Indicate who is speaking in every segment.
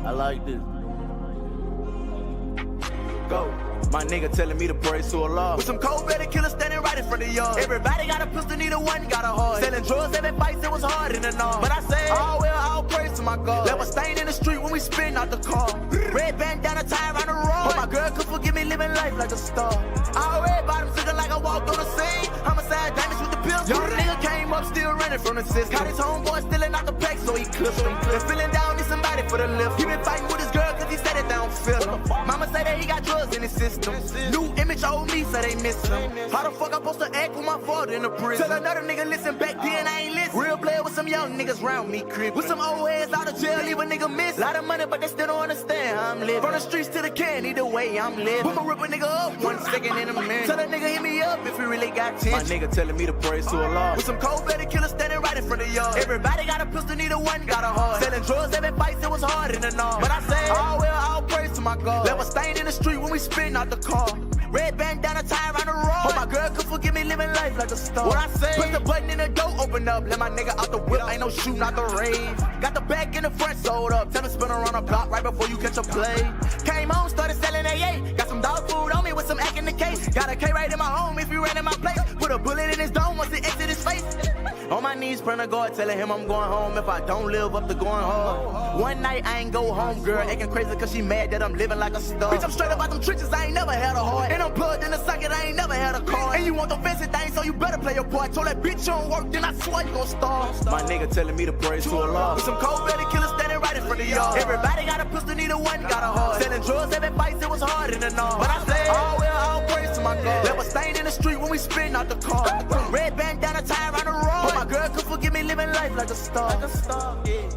Speaker 1: I like this. Go. My nigga telling me to praise to Allah. With some cold-blooded killers standing right in front of y'all. Everybody got a pistol, neither one got a heart. Selling drugs, every fight, it was hard in the north. But I say, all well, all praise to my God. Left a stain in the street when we spin out the car. Red bandana tie around the road. Hope my girl could forgive me living life like a star. All red bottoms looking like I walked on the scene. Homicide damage with the pills. Young nigga came up still running from the system. Caught his homeboy stealing out the pack, so he clipped him. And feeling down, need somebody for the lift. He been fighting with his girl cause he said it down feel him. Mama say that he got drugs in his system. New image, old me, so they miss him. How the fuck I supposed to act with my father in the prison? Tell another nigga listen back then, I ain't listen. Real player with some young niggas round me, crib. With some old heads out of jail, leave a nigga miss. Lot of money, but they still don't understand how I'm living. From the streets to the can, either way I'm living. Put my rip a nigga up 1 second in a minute. Tell a nigga hit me up if he really got 10. My nigga telling me to praise to Allah. With some cold-blooded killers standing right in front of y'all. Everybody got a pistol, neither one got a heart. Selling drugs, every fight, it was hard in the north. But I say, all well, all praise to my God. Left a stain in the street when we spin out the car. Red bandana tie around the road. Hope my girl could forgive me living life like a star. What I say? Press the button in the door, open up. Let my nigga out the whip, ain't no shooting out the rave. Got the back in the front sold up. Tell him spin around the block right before you catch a play. Came home, started selling AA. Got some dog food on me with some act in the case. Got a K right in my home if you ran in my place. Put a bullet in his dome once it exit his face. On my knees, praying to God, telling him I'm going home if I don't live up to going hard. One night I ain't go home, girl, acting crazy cause she mad that I'm living like a star. Bitch, I'm straight up out them trenches, I ain't never had a heart. And I'm plugged in the socket, I ain't never had a car. And you want the fancy thing, so you better play your part. Told that bitch you don't work, then I swear you gon' starve. My nigga telling me to praise to Allah. With some cold-blooded killers standing right in front of y'all. Everybody got a pistol, neither one got a heart. Selling drugs, every fight, it was hard in the north. But I say, all well, all praise to my God. Left a stain in the street when we spin out the car. Red bandana tie around the road. Hope my girl could forgive me living life like a star. Like a star, yeah.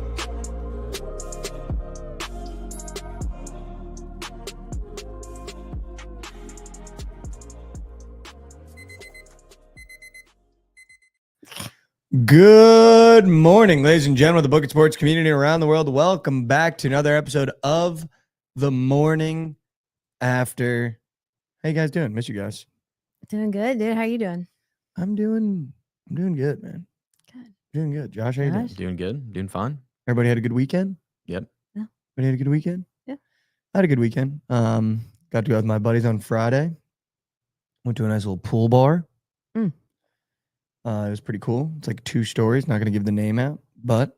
Speaker 2: Good morning, ladies and gentlemen of the Bookit Sports community around the world. Welcome back to another episode of The Morning After. How you guys doing? Miss you guys.
Speaker 3: Doing good, dude. How you doing?
Speaker 2: I'm doing good, man.
Speaker 3: Good.
Speaker 2: Doing good. Josh, how you doing?
Speaker 4: Doing good. Doing fine.
Speaker 2: Everybody had a good weekend?
Speaker 4: Yep.
Speaker 3: Yeah.
Speaker 2: Everybody had a good weekend?
Speaker 3: Yeah.
Speaker 2: I had a good weekend. Got to go out with my buddies on Friday. Went to a nice little pool bar. It was pretty cool. It's like 2 stories. Not going to give the name out, but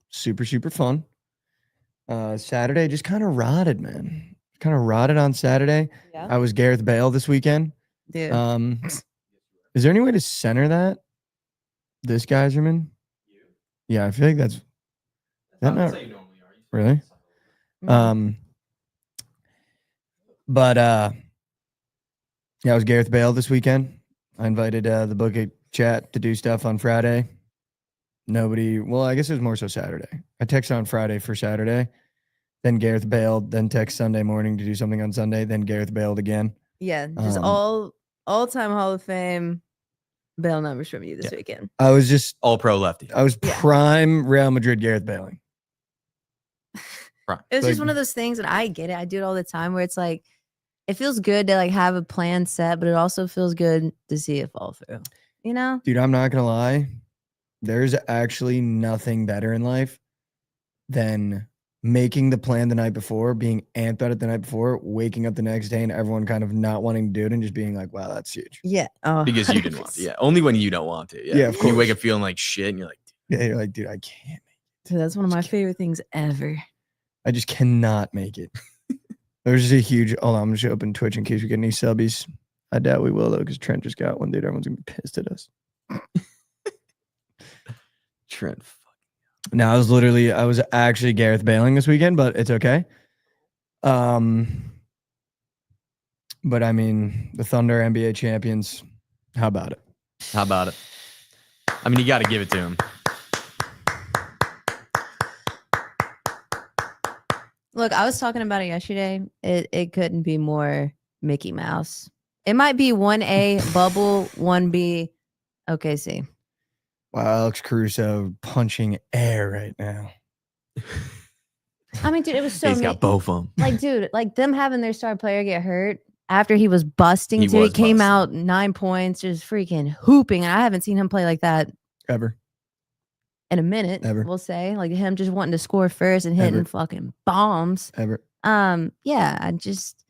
Speaker 2: super, super fun. Saturday just kind of rotted, man. Kind of rotted on Saturday.
Speaker 3: Yeah.
Speaker 2: I was Gareth Bale this weekend.
Speaker 3: Dude.
Speaker 2: Is there any way to center that? This Geyserman? Yeah, I feel like that's that not really. But yeah, I was Gareth Bale this weekend. I invited the Bookit chat to do stuff on Friday. Nobody, well, I guess it was more so Saturday. I texted on Friday for Saturday, then Gareth bailed, then text Sunday morning to do something on Sunday, then Gareth bailed again.
Speaker 3: Yeah, just all-time Hall of Fame bail numbers from you this weekend.
Speaker 2: I was just
Speaker 4: all pro lefty.
Speaker 2: I was prime Real Madrid Gareth bailing.
Speaker 3: It's just one of those things that I get it. I do it all the time where it's like, it feels good to like have a plan set, but it also feels good to see it fall through. You know?
Speaker 2: Dude, I'm not going to lie. There's actually nothing better in life than making the plan the night before, being amped about it the night before, waking up the next day and everyone kind of not wanting to do it and just being like, wow, that's huge.
Speaker 3: Yeah.
Speaker 4: Because you didn't want to. Yeah. Only when you don't want to. Yeah.
Speaker 2: Of course.
Speaker 4: You wake up feeling like shit and you're like,
Speaker 2: yeah, you're like, dude, I can't make it.
Speaker 3: Dude, that's one of my favorite things ever.
Speaker 2: I just cannot make it. There's just a huge, hold on, I'm just open Twitch in case we get any subbies. I doubt we will though, because Trent just got one, dude. Everyone's gonna be pissed at us.
Speaker 4: Trent.
Speaker 2: No, I was actually Gareth bailing this weekend, but it's okay. But I mean, the Thunder NBA champions, how about it?
Speaker 4: How about it? I mean, you got to give it to him.
Speaker 3: Look, I was talking about it yesterday. It couldn't be more Mickey Mouse. It might be 1A bubble, 1B OKC.
Speaker 2: Wow, Alex Caruso punching air right now.
Speaker 3: I mean, dude, it was so.
Speaker 4: He's got both of them.
Speaker 3: Like, dude, like them having their star player get hurt after he was busting. He came out 9 points, just freaking hooping. And I haven't seen him play like that
Speaker 2: ever.
Speaker 3: in a minute.
Speaker 2: Ever.
Speaker 3: We'll say like him just wanting to score first and hitting
Speaker 2: Ever.
Speaker 3: fucking bombs.
Speaker 2: Ever.
Speaker 3: Yeah, I just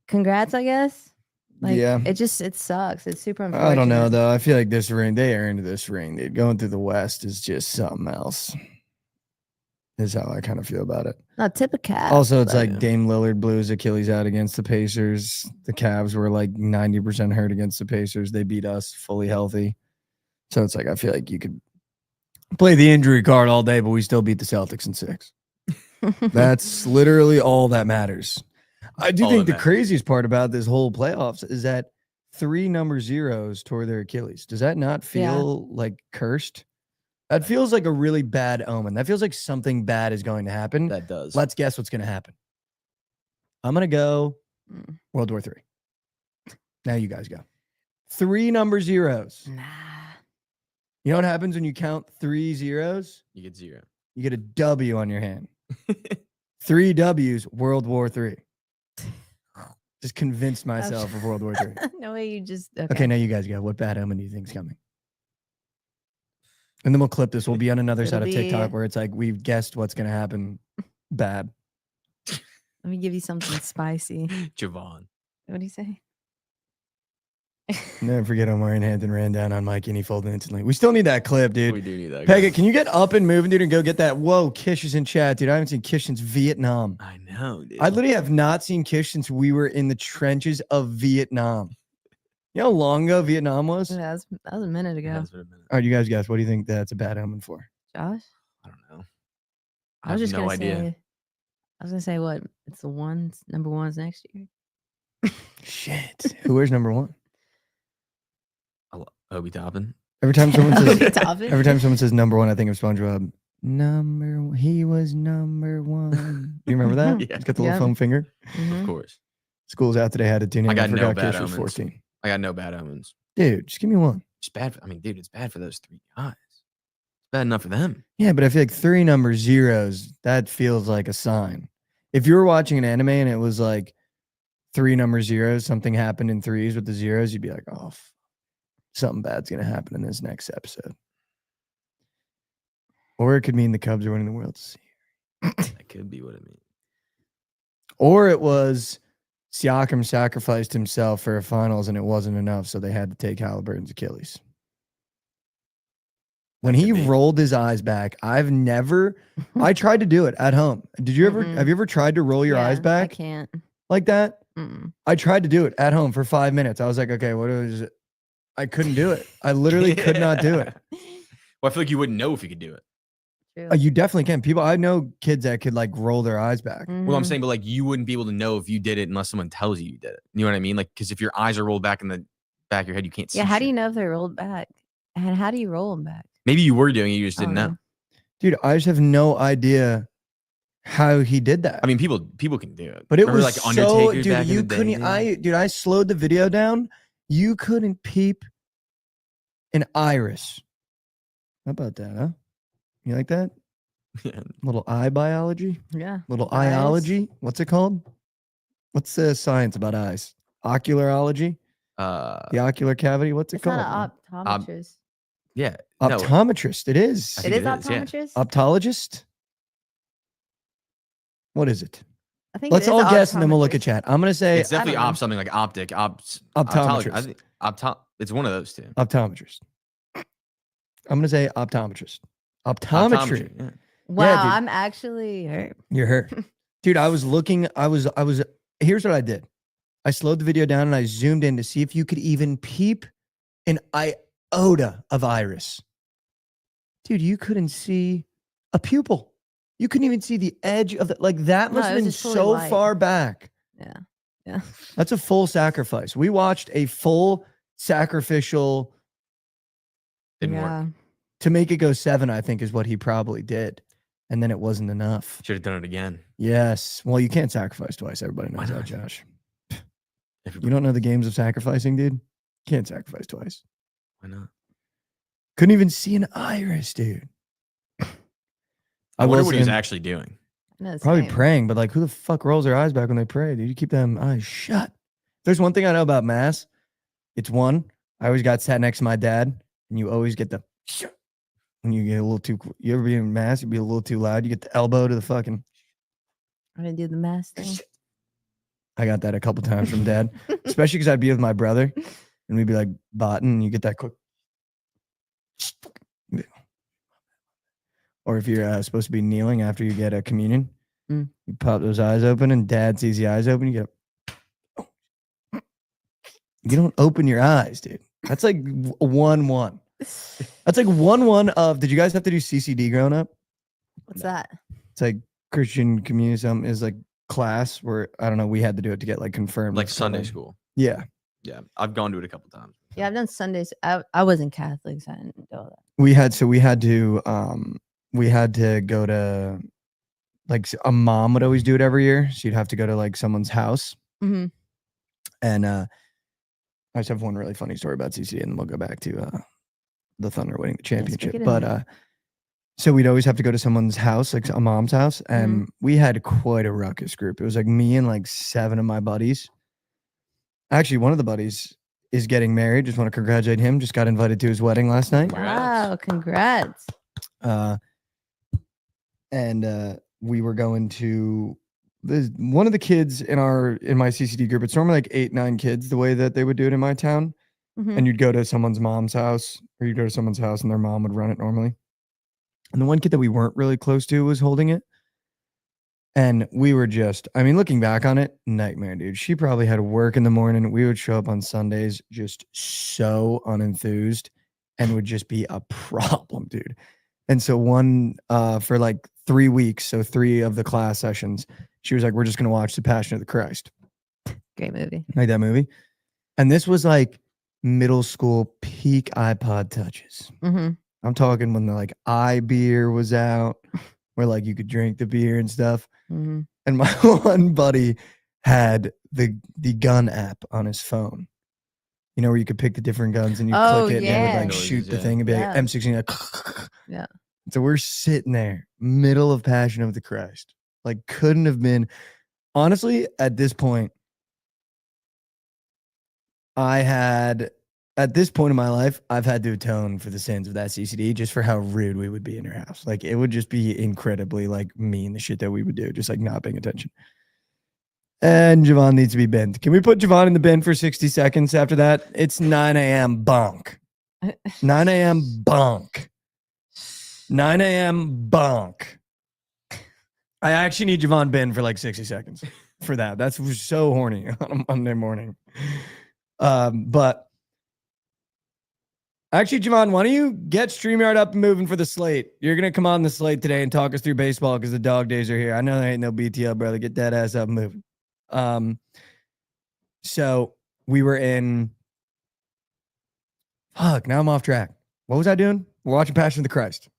Speaker 3: congrats, I guess. Like,
Speaker 2: Yeah.
Speaker 3: it sucks. It's super unfortunate.
Speaker 2: I don't know though. I feel like this ring, they earned this ring. Dude. Going through the West is just something else. Is how I kind of feel about it.
Speaker 3: Not tip of cap.
Speaker 2: Also, it's
Speaker 3: but-
Speaker 2: like Dame Lillard blew his Achilles out against the Pacers. The Cavs were like 90% hurt against the Pacers. They beat us fully healthy. So it's like I feel like you could play the injury card all day, but we still beat the Celtics in 6. That's literally all that matters. I do
Speaker 4: All
Speaker 2: think
Speaker 4: that
Speaker 2: the
Speaker 4: matters.
Speaker 2: craziest part about this whole playoffs is that 3 number zeros tore their Achilles. Does that not feel like cursed? That feels like a really bad omen. That feels like something bad is going to happen.
Speaker 4: That does.
Speaker 2: Let's guess what's going to happen. I'm going to go
Speaker 3: Mm.
Speaker 2: World War III. Now you guys go. 3 number zeros.
Speaker 3: Nah.
Speaker 2: You know what happens when you count 3 zeros?
Speaker 4: You get 0.
Speaker 2: You get a W on your hand. 3 W's, World War III. Just convinced myself of World War III.
Speaker 3: No way you just
Speaker 2: Okay, now you guys go. What bad omen do you think's coming? And then we'll clip this. We'll be on another side of
Speaker 3: It'll
Speaker 2: TikTok
Speaker 3: be-
Speaker 2: where it's like we've guessed what's going to happen bad.
Speaker 3: Let me give you something spicy.
Speaker 4: Jovan.
Speaker 3: What do you say?
Speaker 2: Never forget Omarion Hampton ran down on Mikey and he folded instantly. We still need that clip, dude.
Speaker 4: We do need that.
Speaker 2: Pega, can you get up and moving, dude, and go get that? Whoa, Kish is in chat, dude. I haven't seen Kish since Vietnam.
Speaker 4: I know, dude.
Speaker 2: I literally have not seen Kish since we were in the trenches of Vietnam. You know how long ago Vietnam was? All
Speaker 3: that was a minute ago.
Speaker 4: Has been a minute.
Speaker 2: right, you guys guess. What do you think that's a bad omen for?
Speaker 3: Josh?
Speaker 4: I don't know.
Speaker 3: I was
Speaker 4: have
Speaker 3: just
Speaker 4: no
Speaker 3: gonna
Speaker 4: idea.
Speaker 3: say I was gonna say what? It's the number ones next year.
Speaker 2: Shit. Who wears number 1?
Speaker 4: Obi Toppin.
Speaker 2: Every time someone
Speaker 3: Obi
Speaker 2: says
Speaker 3: Toppin?
Speaker 2: every time someone says number 1, I think of SpongeBob. He was number 1. Do you remember that?
Speaker 4: Yeah.
Speaker 2: He's got the little
Speaker 3: Yeah.
Speaker 2: foam finger.
Speaker 3: Mhm.
Speaker 4: Of course.
Speaker 2: School's out today. Had to tune in.
Speaker 4: I got no
Speaker 2: forgot
Speaker 4: bad
Speaker 2: Kish was
Speaker 4: omens.
Speaker 2: 14.
Speaker 4: I got no bad omens.
Speaker 2: Dude, just give me 1.
Speaker 4: It's bad. I mean, dude, it's bad for those 3 guys. It's bad enough for them.
Speaker 2: Yeah, but I feel like 3 number zeros, that feels like a sign. If you were watching an anime and it was like 3 number zeros, something happened in 3s with the zeros, you'd be like, oh, something bad's going to happen in this next episode. Or it could mean the Cubs are winning the World Series.
Speaker 4: That could be what it means.
Speaker 2: Or it was Siakam sacrificed himself for a finals and it wasn't enough, so they had to take Halliburton's Achilles. When he
Speaker 4: could be.
Speaker 2: rolled his eyes back, I tried to do it at home. Did you ever,
Speaker 3: Mm-mm.
Speaker 2: have you ever tried to roll your eyes
Speaker 3: Yeah,
Speaker 2: back
Speaker 3: I can't.
Speaker 2: like that?
Speaker 3: Mm-mm.
Speaker 2: I tried to do it at home for 5 minutes. I was like, okay, what is it? I couldn't do it. I literally could not do it.
Speaker 4: Well, I feel like you wouldn't know if you could do it.
Speaker 3: True.
Speaker 2: You definitely can. People, I know kids that could like roll their eyes back.
Speaker 4: Well, I'm
Speaker 3: Mhm.
Speaker 4: saying, but like you wouldn't be able to know if you did it unless someone tells you did it. You know what I mean? Like, because if your eyes are rolled back in the back of your head, you can't see.
Speaker 3: Yeah, how do
Speaker 4: shit.
Speaker 3: you know if they're rolled back? And how do you roll them back?
Speaker 4: Maybe you were doing it, you just
Speaker 3: I
Speaker 4: didn't
Speaker 3: don't
Speaker 4: know.
Speaker 2: Dude, I just have no idea how he did that.
Speaker 4: I mean, people can do it.
Speaker 2: but it
Speaker 4: Remember,
Speaker 2: was
Speaker 4: like
Speaker 2: so,
Speaker 4: Undertaker's
Speaker 2: dude,
Speaker 4: back in
Speaker 2: you
Speaker 4: the day,
Speaker 2: couldn't,
Speaker 4: dude?
Speaker 2: I slowed the video down. You couldn't peep an iris. How about that, huh? You like that?
Speaker 4: Yeah.
Speaker 2: Little eye biology?
Speaker 3: Yeah.
Speaker 2: Little
Speaker 3: Eyes.
Speaker 2: eyeology? What's it called? What's the science about eyes? Ocularology? The ocular cavity? What's it
Speaker 3: It's
Speaker 2: called?
Speaker 3: not an optometrist.
Speaker 4: Yeah. No,
Speaker 2: Optometrist. It is.
Speaker 4: I
Speaker 3: It
Speaker 4: think
Speaker 3: is
Speaker 4: it is, yeah.
Speaker 3: optometrist?
Speaker 2: Optologist? What is it?
Speaker 3: I think
Speaker 2: Let's
Speaker 3: it is
Speaker 2: all
Speaker 3: an
Speaker 2: guess and then we'll look at
Speaker 3: optometrist.
Speaker 2: chat. I'm going to say
Speaker 4: it's definitely
Speaker 3: don't know.
Speaker 4: something like optic,
Speaker 2: Optometrist.
Speaker 4: I think it's one of those two.
Speaker 2: optometrist. I'm going to say optometrist. Optometry.
Speaker 4: Yeah.
Speaker 3: Wow,
Speaker 2: dude.
Speaker 3: I'm actually hurt.
Speaker 2: You're hurt. Dude, I was looking, here's what I did. I slowed the video down and I zoomed in to see if you could even peep an iota of iris. Dude, you couldn't see a pupil. You couldn't even see the edge of the, like that
Speaker 3: No,
Speaker 2: must
Speaker 3: it
Speaker 2: have
Speaker 3: was
Speaker 2: been
Speaker 3: just totally
Speaker 2: so
Speaker 3: white.
Speaker 2: far back.
Speaker 3: Yeah. Yeah.
Speaker 2: That's a full sacrifice. We watched a full sacrificial
Speaker 4: Didn't
Speaker 3: yeah.
Speaker 4: work.
Speaker 2: to make it go 7, I think is what he probably did. And then it wasn't enough.
Speaker 4: Should have done it again.
Speaker 2: Yes. Well, you can't sacrifice twice. Everybody
Speaker 4: Why
Speaker 2: knows that,
Speaker 4: not?
Speaker 2: Josh. You
Speaker 4: Everybody,
Speaker 2: don't know the games of sacrificing, dude? Can't sacrifice twice.
Speaker 4: why not?
Speaker 2: Couldn't even see an iris, dude.
Speaker 4: I wonder
Speaker 2: was
Speaker 4: what he was
Speaker 2: in-
Speaker 4: actually doing.
Speaker 3: No,
Speaker 2: Probably
Speaker 3: same.
Speaker 2: praying, but like who the fuck rolls their eyes back when they pray, dude? You keep them eyes shut. There's one thing I know about mass. It's one, I always got sat next to my dad, and and you always get the when you get a little too. You ever be in mass? You be a little too loud. You get the elbow to the fucking.
Speaker 3: I didn't do the mask thing.
Speaker 2: I got that a couple times from dad, especially because I'd be with my brother, and we'd be like botting, and you get that quick. Or if you're supposed to be kneeling after you get a communion, you pop those eyes open, and dad sees the eyes open. You don't open your eyes, dude. That's like 1-1. That's like 1-1 of. Did you guys have to do CCD growing up?
Speaker 3: What's that?
Speaker 2: It's like Christian community. Something is like class where I don't know. We had to do it to get like confirmed.
Speaker 4: Like Sunday school.
Speaker 2: Yeah.
Speaker 4: Yeah, I've gone to it a couple times.
Speaker 3: Yeah, I've done Sundays. I wasn't Catholic, so I didn't do all that.
Speaker 2: We had to go to like a mom would always do it every year. So you'd have to go to like someone's house.
Speaker 3: Mm-hmm.
Speaker 2: And I just have one really funny story about CCD, and then we'll go back to the Thunder winning the championship. But so we'd always have to go to someone's house, like a mom's house, and we had quite a ruckus group. It was like me and like 7 of my buddies. Actually, one of the buddies is getting married. Just want to congratulate him. Just got invited to his wedding last night.
Speaker 3: Wow, congrats.
Speaker 2: And we were going to one of the kids in my CCD group. It's normally like 8-9 kids the way that they would do it in my town.
Speaker 3: Mm-hmm.
Speaker 2: And you'd go to someone's mom's house, or you'd go to someone's house and their mom would run it normally. And the one kid that we weren't really close to was holding it. And we were just, I mean, looking back on it, nightmare, dude. She probably had work in the morning. We would show up on Sundays just so unenthused and would just be a problem, dude. And so for like 3 weeks, so 3 of the class sessions, she was like, we're just going to watch The Passion of the Christ.
Speaker 3: Great movie.
Speaker 2: Like that movie. And this was like middle school peak iPod touches.
Speaker 3: Mm-hmm.
Speaker 2: I'm talking when the like iBeer was out, where like you could drink the beer and stuff.
Speaker 3: Mm-hmm.
Speaker 2: And my one buddy had the gun app on his phone. You know, where you could pick the different guns and you click it and it would like shoot the thing and be like M16. Like,
Speaker 3: yeah.
Speaker 2: So we're sitting there, middle of Passion of the Christ. Like, couldn't have been. Honestly, at this point, at this point in my life, I've had to atone for the sins of that CCD just for how rude we would be in her house. Like, it would just be incredibly like mean, the shit that we would do, just like not paying attention. And Jovan needs to be binned. Can we put Jovan in the bin for 60 seconds after that? It's 9 a.m. bonk. 9 a.m. bonk. 9 a.m. bonk. I actually need Jovan bin for like 60 seconds for that. That's so horny on a Monday morning. But actually, Jovan, why don't you get StreamYard up and moving for the slate? You're going to come on the slate today and talk us through baseball because the dog days are here. I know there ain't no BTL, brother. Get that ass up and moving. So we were in. Fuck, now I'm off track. What was I doing? We're watching Passion of the Christ.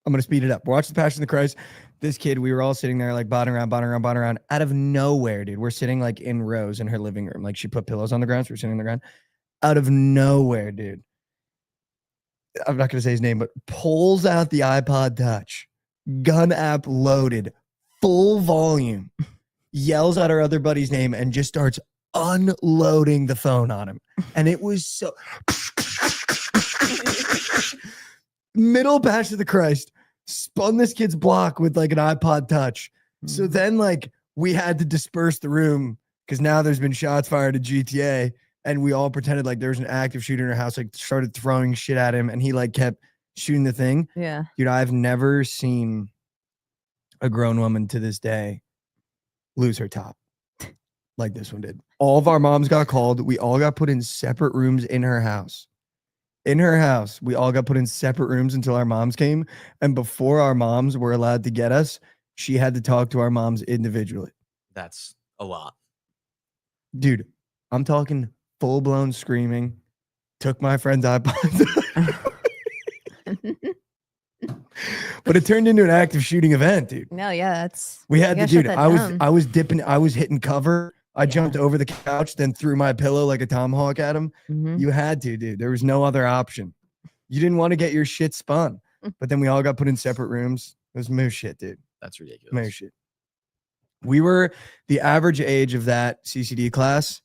Speaker 2: I'm going to speed it up. We're watching the Passion of the Christ. This kid, we were all sitting there like botting around. Out of nowhere, dude. We're sitting like in rows in her living room. Like she put pillows on the ground. So we're sitting on the ground. Out of nowhere, dude. I'm not going to say his name, but pulls out the iPod Touch. Gun app loaded. Full volume. Yells out our other buddy's name and just starts unloading the phone on him. And it was so... Middle Passion of the Christ. Spun this kid's block with like an iPod Touch. So then like we had to disperse the room because now there's been shots fired at GTA and we all pretended like there was an active shooter in our house, like started throwing shit at him and he like kept shooting the thing.
Speaker 3: Yeah.
Speaker 2: Dude, I've never seen a grown woman to this day lose her top like this one did. All of our moms got called. We all got put in separate rooms in her house. In her house, we all got put in separate rooms until our moms came. And before our moms were allowed to get us, she had to talk to our moms individually.
Speaker 4: That's a lot.
Speaker 2: Dude, I'm talking full-blown screaming. Took my friend's iPod. But it turned into an active shooting event, dude.
Speaker 3: No, yeah, that's...
Speaker 2: We had to, dude, I was dipping, I was hitting cover. I jumped over the couch, then threw my pillow like a tomahawk at him.
Speaker 3: Mm-hmm.
Speaker 2: You had to, dude. There was no other option. You didn't want to get your shit spun. But then we all got put in separate rooms. It was moose shit, dude.
Speaker 4: That's ridiculous.
Speaker 2: Moose shit. We were the average age of that CCD class,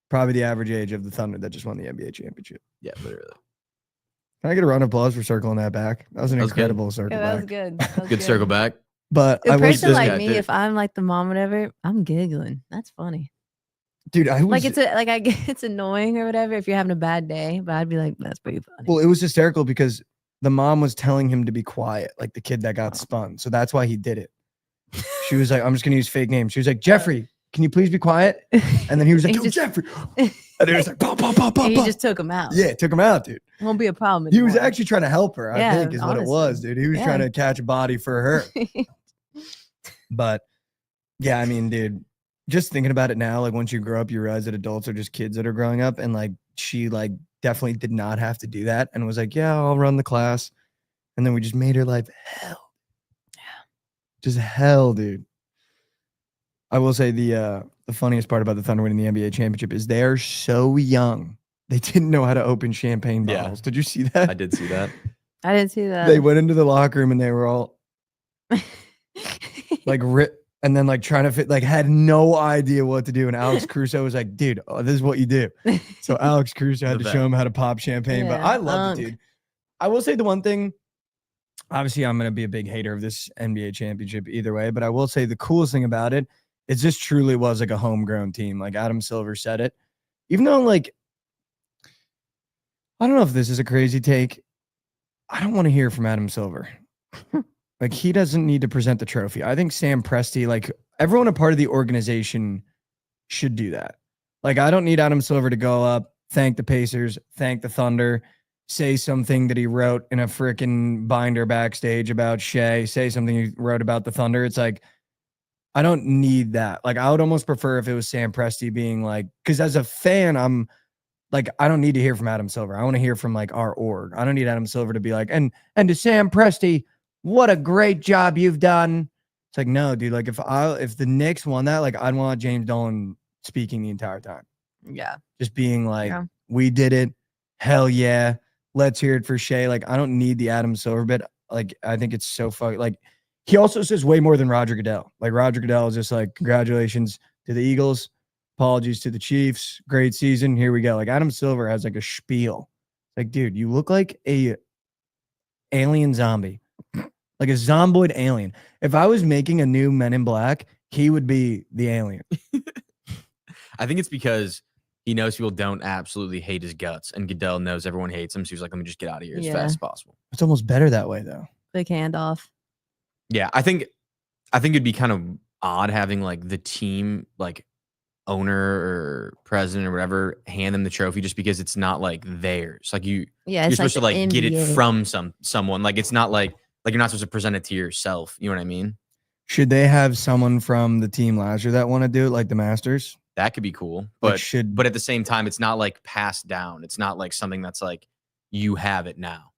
Speaker 2: probably the average age of the Thunder that just won the NBA championship.
Speaker 4: Yeah, literally.
Speaker 2: Can I get a round of applause for circling that back? That was an
Speaker 4: That was good.
Speaker 2: incredible circle
Speaker 3: Yeah, that was
Speaker 2: back.
Speaker 3: good. That was
Speaker 4: Good circle back.
Speaker 2: But
Speaker 3: A
Speaker 2: I was
Speaker 3: person
Speaker 2: just,
Speaker 3: like
Speaker 4: guy
Speaker 3: me,
Speaker 4: did.
Speaker 3: if I'm like the mom, whatever, I'm giggling. That's funny.
Speaker 2: dude, I was
Speaker 3: Like I get it's annoying or whatever if you're having a bad day, but I'd be like, that's pretty funny.
Speaker 2: well, it was hysterical because the mom was telling him to be quiet, like the kid that got
Speaker 3: Oh.
Speaker 2: spun. So that's why he did it. She was like, I'm just gonna use fake names. She was like, Jeffrey, can you please be quiet? And then he was like,
Speaker 3: He
Speaker 2: yo,
Speaker 3: just-
Speaker 2: Jeffrey. And he was like, pop, pop, pop, pop,
Speaker 3: And he
Speaker 2: pop.
Speaker 3: just took him out.
Speaker 2: Yeah, took him out, dude.
Speaker 3: Won't be a problem.
Speaker 2: He was
Speaker 3: anymore.
Speaker 2: actually trying to help her, I
Speaker 3: Yeah,
Speaker 2: think, is what it was,
Speaker 3: honestly.
Speaker 2: dude. He was trying
Speaker 3: Yeah.
Speaker 2: to catch a body for her. But yeah, I mean, dude, just thinking about it now, like once you grow up, you realize that adults are just kids that are growing up. And like she like definitely did not have to do that and was like, yeah, I'll run the class. And then we just made her life hell.
Speaker 3: Yeah.
Speaker 2: Just hell, dude. I will say the funniest part about the Thunder winning the NBA championship is they are so young. They didn't know how to open champagne
Speaker 4: Yeah.
Speaker 2: bottles. Did you see that?
Speaker 4: I did see that.
Speaker 3: I didn't see that.
Speaker 2: They went into the locker room and they were all like and then like trying to fit, like had no idea what to do. And Alex Caruso was like, dude, this is what you do. So Alex Caruso had
Speaker 4: The
Speaker 2: to
Speaker 4: vet.
Speaker 2: show him how to pop champagne. But
Speaker 3: Yeah,
Speaker 2: I loved it,
Speaker 3: unk.
Speaker 2: dude. I will say the one thing, obviously I'm going to be a big hater of this NBA championship either way, but I will say the coolest thing about it is this truly was like a homegrown team. Like Adam Silver said it, even though like, I don't know if this is a crazy take. I don't want to hear from Adam Silver. Like he doesn't need to present the trophy. I think Sam Presti, like everyone a part of the organization should do that. Like I don't need Adam Silver to go up, thank the Pacers, thank the Thunder, say something that he wrote in a freaking binder backstage about Shea, say something he wrote about the Thunder. It's like, I don't need that. Like I would almost prefer if it was Sam Presti being like, because as a fan, I'm like, I don't need to hear from Adam Silver. I want to hear from like our org. I don't need Adam Silver to be like, and to Sam Presti, what a great job you've done. It's like, no, dude, like if the Knicks won that, like I'd want James Dolan speaking the entire time.
Speaker 3: Yeah.
Speaker 2: Just being like,
Speaker 3: Yeah.
Speaker 2: we did it. Hell yeah. Let's hear it for Shea. Like, I don't need the Adam Silver bit. Like, I think it's so fucking like he also says way more than Roger Goodell. Like Roger Goodell is just like, congratulations to the Eagles. Apologies to the Chiefs. Great season. Here we go. Like Adam Silver has like a spiel. Like, dude, you look like a alien zombie. Like a zomboid alien. If I was making a new Men in Black, he would be the alien.
Speaker 4: I think it's because he knows people don't absolutely hate his guts, and Goodell knows everyone hates him. So he's like, let me just get out of here as
Speaker 3: Yeah.
Speaker 4: fast as possible.
Speaker 2: It's almost better that way, though.
Speaker 3: Quick handoff.
Speaker 4: Yeah, I think it'd be kind of odd having like the team like owner or president or whatever hand them the trophy just because it's not like theirs. Like
Speaker 3: Yeah.
Speaker 4: you're
Speaker 3: It's
Speaker 4: supposed to
Speaker 3: like
Speaker 4: like get it
Speaker 3: NBA.
Speaker 4: from someone. Like it's not like you're not supposed to present it to yourself. You know what I mean?
Speaker 2: Should they have someone from the team last year that want to do it, like the Masters?
Speaker 4: That could be cool.
Speaker 2: Like,
Speaker 4: But but at the same time, it's not like passed down. It's not like something that's like you have it now.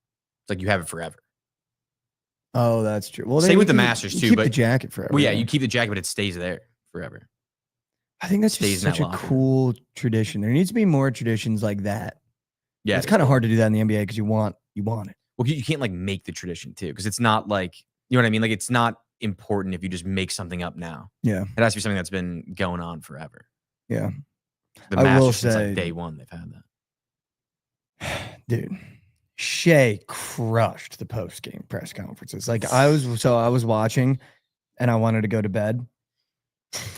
Speaker 4: It's like you have it forever.
Speaker 2: Oh, that's true. Well,
Speaker 4: Same with the
Speaker 2: you-
Speaker 4: Masters,
Speaker 2: you
Speaker 4: too,
Speaker 2: Keep the
Speaker 4: but-
Speaker 2: jacket forever.
Speaker 4: Well, yeah,
Speaker 2: though.
Speaker 4: you keep the jacket, but it stays there forever.
Speaker 2: I think that's
Speaker 4: stays
Speaker 2: just
Speaker 4: in that
Speaker 2: such a
Speaker 4: locker.
Speaker 2: cool tradition. There needs to be more traditions like that.
Speaker 4: Yeah,
Speaker 2: It's kind of hard to do that in the NBA because you want it.
Speaker 4: Well, you can't like make the tradition too, because it's not like you know what I mean. Like it's not important if you just make something up now.
Speaker 2: Yeah.
Speaker 4: It has to be something that's been going on forever.
Speaker 2: Yeah.
Speaker 4: The
Speaker 2: I will
Speaker 4: Masters since
Speaker 2: say-
Speaker 4: like day one, they've had that.
Speaker 2: Dude, Shea crushed the post game press conferences. Like I was watching and I wanted to go to bed,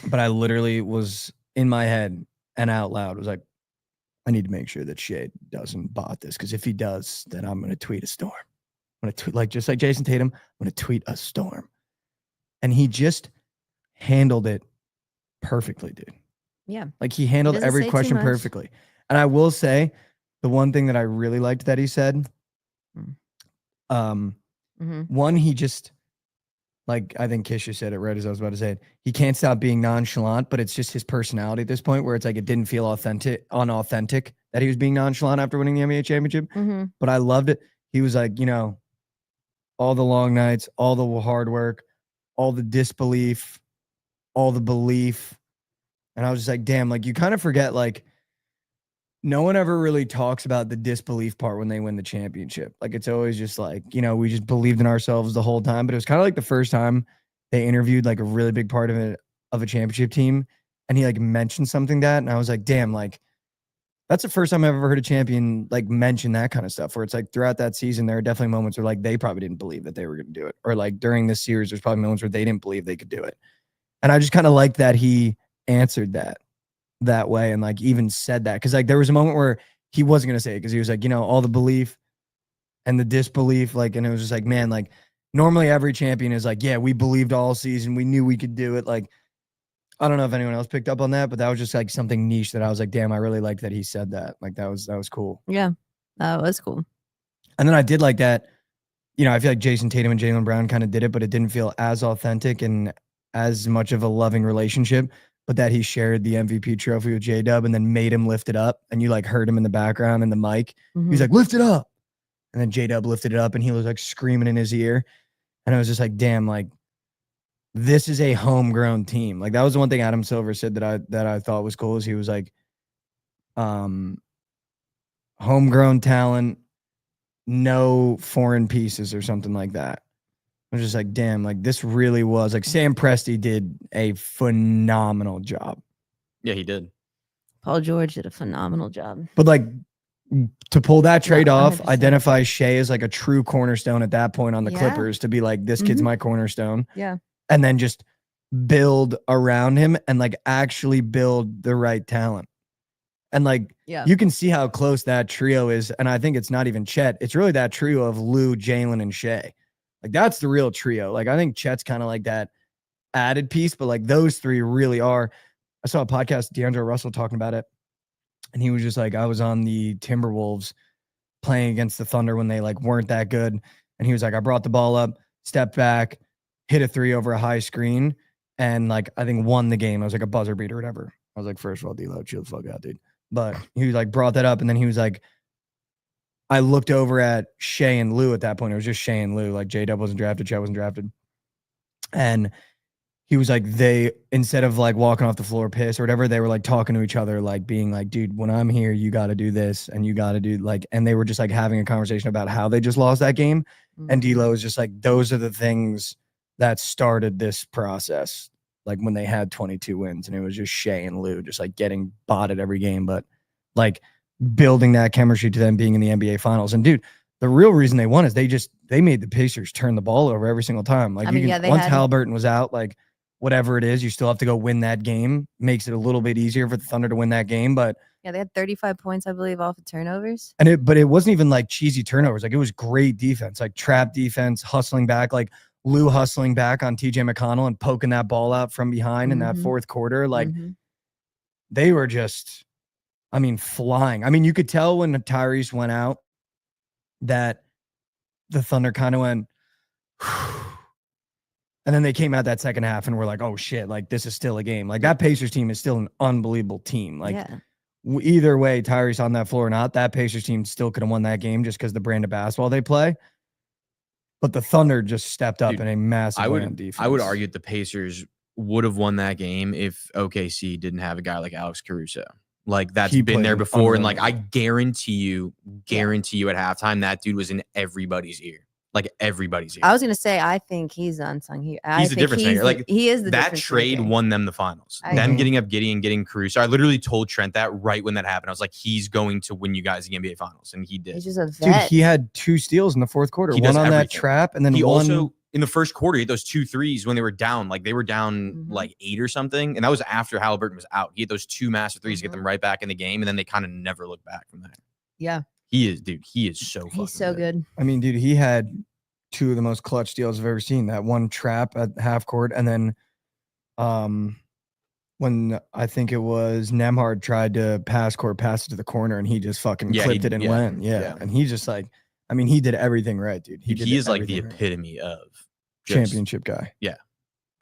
Speaker 2: but I literally was in my head and out loud was like, I need to make sure that Shea doesn't bot this, because if he does, then I'm going to tweet a storm. I'm going to tweet, like just like Jason Tatum, I'm going to tweet a storm. And he just handled it perfectly, dude.
Speaker 3: Yeah.
Speaker 2: Like he handled
Speaker 3: doesn't
Speaker 2: every
Speaker 3: say too
Speaker 2: question
Speaker 3: much.
Speaker 2: perfectly. And I will say the one thing that I really liked that he said,
Speaker 3: Mm-hmm.
Speaker 2: one, he just, like, I think Kisha said it right as I was about to say it. He can't stop being nonchalant, but it's just his personality at this point where it's like it didn't feel unauthentic that he was being nonchalant after winning the NBA championship.
Speaker 3: Mm-hmm.
Speaker 2: But I loved it. He was like, you know, all the long nights, all the hard work, all the disbelief, all the belief. And I was just like, damn, like you kind of forget, like, no one ever really talks about the disbelief part when they win the championship. Like it's always just like, you know, we just believed in ourselves the whole time. But it was kind of like the first time they interviewed like a really big part of a championship team. And he like mentioned something and I was like, damn, like That's the first time I've ever heard a champion like mention that kind of stuff, where it's like throughout that season, there are definitely moments where like they probably didn't believe that they were going to do it. Or like during this series, there's probably moments where they didn't believe they could do it. And I just kind of like that he answered that way and like even said that. Cause like there was a moment where he wasn't going to say it because he was like, all the belief and the disbelief, like, and it was just like, man, like normally every champion is like, yeah, we believed all season. We knew we could do it. Like, I don't know if anyone else picked up on that, but that was just like something niche that I was like, damn, I really liked that he said that. Like that was cool.
Speaker 3: Yeah, that was cool.
Speaker 2: And then I did like that, I feel like Jason Tatum and Jaylen Brown kind of did it, but it didn't feel as authentic and as much of a loving relationship, but that he shared the MVP trophy with J-Dub and then made him lift it up. And you like heard him in the background in the mic.
Speaker 3: Mm-hmm.
Speaker 2: He's like, lift it up. And then J-Dub lifted it up and he was like screaming in his ear. And I was just like, damn, like, this is a homegrown team. Like that was the one thing Adam Silver said that I thought was cool is he was like, homegrown talent, no foreign pieces or something like that. I was just like, damn, like this really was like Sam Presti did a phenomenal job.
Speaker 4: Yeah, he did.
Speaker 3: Paul George did a phenomenal job.
Speaker 2: But like to pull that trade off,
Speaker 3: 100%.
Speaker 2: identify Shea as like a true cornerstone at that point on the
Speaker 3: Yeah.
Speaker 2: Clippers to be like, this kid's my cornerstone.
Speaker 3: Yeah.
Speaker 2: And then just build around him and like actually build the right talent. And like,
Speaker 3: Yeah.
Speaker 2: you can see how close that trio is. And I think it's not even Chet. It's really that trio of Lou, Jalen, and Shea. Like that's the real trio. Like I think Chet's kind of like that added piece, but like those three really are. I saw a podcast, D'Angelo Russell talking about it. And he was just like, I was on the Timberwolves playing against the Thunder when they like weren't that good. And he was like, I brought the ball up, stepped back, hit a three over a high screen, and like I think won the game. I was like a buzzer beater or whatever. I was like, first of all, D-Lo, chill the fuck out, dude. But he was like brought that up, and then he was like, I looked over at Shea and Lou at that point. It was just Shea and Lou. Like J-Dub wasn't drafted, Chet wasn't drafted. And he was like, they, instead of like walking off the floor pissed or whatever, they were like talking to each other, like being like, dude, when I'm here, you got to do this and you got to do like, and they were just like having a conversation about how they just lost that game. And D-Lo was just like, those are the things that started this process. Like when they had 22 wins and it was just Shea and Lou just like getting botted every game, but like building that chemistry to them being in the NBA finals. And dude, the real reason they won is they made the Pacers turn the ball over every single time. Like once Halliburton was out, like whatever it is, you still have to go win that game. Makes it a little bit easier for the Thunder to win that game. But
Speaker 3: yeah, they had 35 points, I believe, off of turnovers.
Speaker 2: But it wasn't even like cheesy turnovers. Like it was great defense, like trap defense, hustling back, like Lou hustling back on TJ McConnell and poking that ball out from behind in that fourth quarter. Like they were just, I mean, flying. I mean, you could tell when Tyrese went out that the Thunder kind of went, and then they came out that second half and were like, oh shit, like this is still a game. Like that Pacers team is still an unbelievable team. Like either way, Tyrese on that floor or not, that Pacers team still could have won that game just because the brand of basketball they play. But the Thunder just stepped up in a massive way on defense.
Speaker 4: I would argue that the Pacers would have won that game if OKC didn't have a guy like Alex Caruso. Like that's been there before. And like I guarantee you at halftime, that dude was in everybody's ear. Like everybody's ear.
Speaker 3: I was gonna say, I think he's unsung here.
Speaker 4: He's the difference maker. Like
Speaker 3: he is the
Speaker 4: that trade won them the finals. Them getting up Giddey and getting Caruso. I literally told Trent that right when that happened. I was like, he's going to win you guys the NBA finals, and he did.
Speaker 3: He's just a vet.
Speaker 2: Dude, he had 2 steals in the fourth quarter. One on that trap, and then
Speaker 4: he
Speaker 2: one
Speaker 4: also in the first quarter he had those 2 threes when they were down. Like they were down like 8 or something, and that was after Halliburton was out. He had those 2 massive threes to get them right back in the game, and then they kind of never looked back from there.
Speaker 3: Yeah,
Speaker 4: he is, dude. He is so.
Speaker 3: He's so good.
Speaker 2: I mean, dude, he had 2 of the most clutch deals I've ever seen. That one trap at half court, and then when I think it was Nembhard tried to pass it to the corner, and he just fucking clipped it and went. Yeah. And he just like, I mean, he did everything right, dude.
Speaker 4: He is like the epitome of
Speaker 2: championship guy.
Speaker 4: Yeah.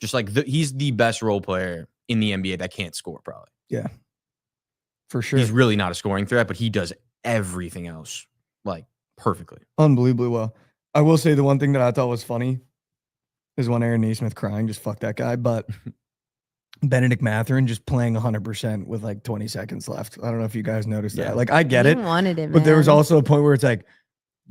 Speaker 4: Just like he's the best role player in the NBA that can't score, probably.
Speaker 2: Yeah. For sure.
Speaker 4: He's really not a scoring threat, but he does everything else like perfectly.
Speaker 2: Unbelievably well. I will say the one thing that I thought was funny is when Aaron Nesmith crying, just fuck that guy. But Benedict Mathurin just playing 100% with like 20 seconds left. I don't know if you guys noticed that. Like, I get it.
Speaker 3: Wanted it,
Speaker 2: but there was also a point where it's like,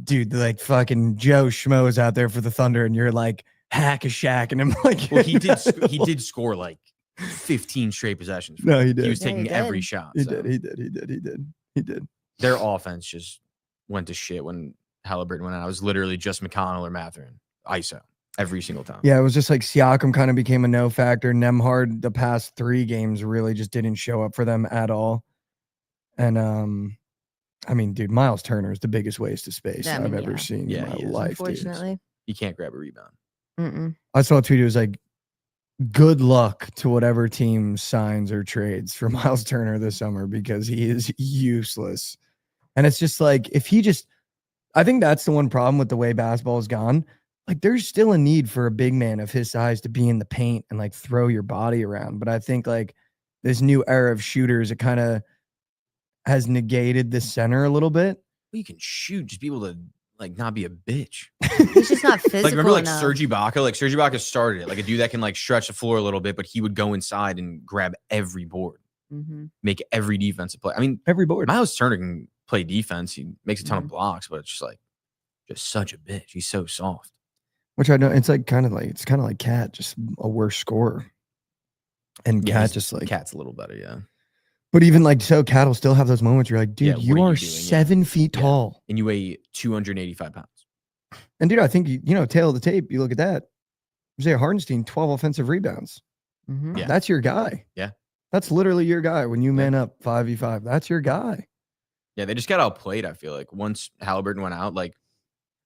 Speaker 2: dude, like fucking Joe Schmo is out there for the Thunder, and you're like hack a shack, and I'm like,
Speaker 4: well, he did score like 15 straight possessions.
Speaker 2: No, he did.
Speaker 4: He was taking every shot.
Speaker 2: He did. He did.
Speaker 4: Their offense just went to shit when Halliburton went out. It was literally just McConnell or Mathurin. ISO every single time.
Speaker 2: Yeah, it was just like Siakam kind of became a no factor. Nemhard, the past 3 games, really just didn't show up for them at all. And I mean, dude, Miles Turner is the biggest waste of space
Speaker 3: Yeah, I
Speaker 2: I've
Speaker 3: mean,
Speaker 2: ever
Speaker 3: yeah.
Speaker 2: seen
Speaker 4: Yeah,
Speaker 2: in my
Speaker 4: he is,
Speaker 2: life.
Speaker 3: Unfortunately.
Speaker 4: He can't grab a rebound.
Speaker 3: Mm-mm.
Speaker 2: I saw a tweet. It was like, good luck to whatever team signs or trades for Miles Turner this summer because he is useless. And it's just like, if he just, I think that's the one problem with the way basketball has gone. Like, there's still a need for a big man of his size to be in the paint and like throw your body around. But I think like this new era of shooters, it kind of has negated the center a little bit.
Speaker 4: Well, you can shoot, just be able to like not be a bitch.
Speaker 3: He's just not physical
Speaker 4: Like remember like
Speaker 3: enough.
Speaker 4: Serge Ibaka? Like Serge Ibaka started it. Like a dude that can like stretch the floor a little bit, but he would go inside and grab every board, make every defensive play. I mean,
Speaker 2: Every board.
Speaker 4: Miles Turner can play defense. He makes a ton
Speaker 3: Mhm.
Speaker 4: of blocks, but it's just like such a bitch. He's so soft.
Speaker 2: Which I know it's like kind of like Cat, just a worse scorer. And
Speaker 4: Yeah,
Speaker 2: Cat
Speaker 4: he's-
Speaker 2: just like
Speaker 4: Cat's a little better, yeah.
Speaker 2: But even like so, Cat will still have those moments where you're like, dude,
Speaker 4: Yeah, what
Speaker 2: you
Speaker 4: are
Speaker 2: are
Speaker 4: you doing? Yeah.
Speaker 2: 7 feet
Speaker 4: Yeah.
Speaker 2: tall.
Speaker 4: And you weigh 285 pounds.
Speaker 2: And dude, I think you know, tail of the tape, you look at that. Isaiah Hardenstein, 12 offensive rebounds.
Speaker 4: Yeah.
Speaker 2: That's your guy.
Speaker 4: Yeah.
Speaker 2: That's literally your guy. When you man up 5v5, that's your guy.
Speaker 4: Yeah, they just got outplayed, I feel like. Once Halliburton went out, like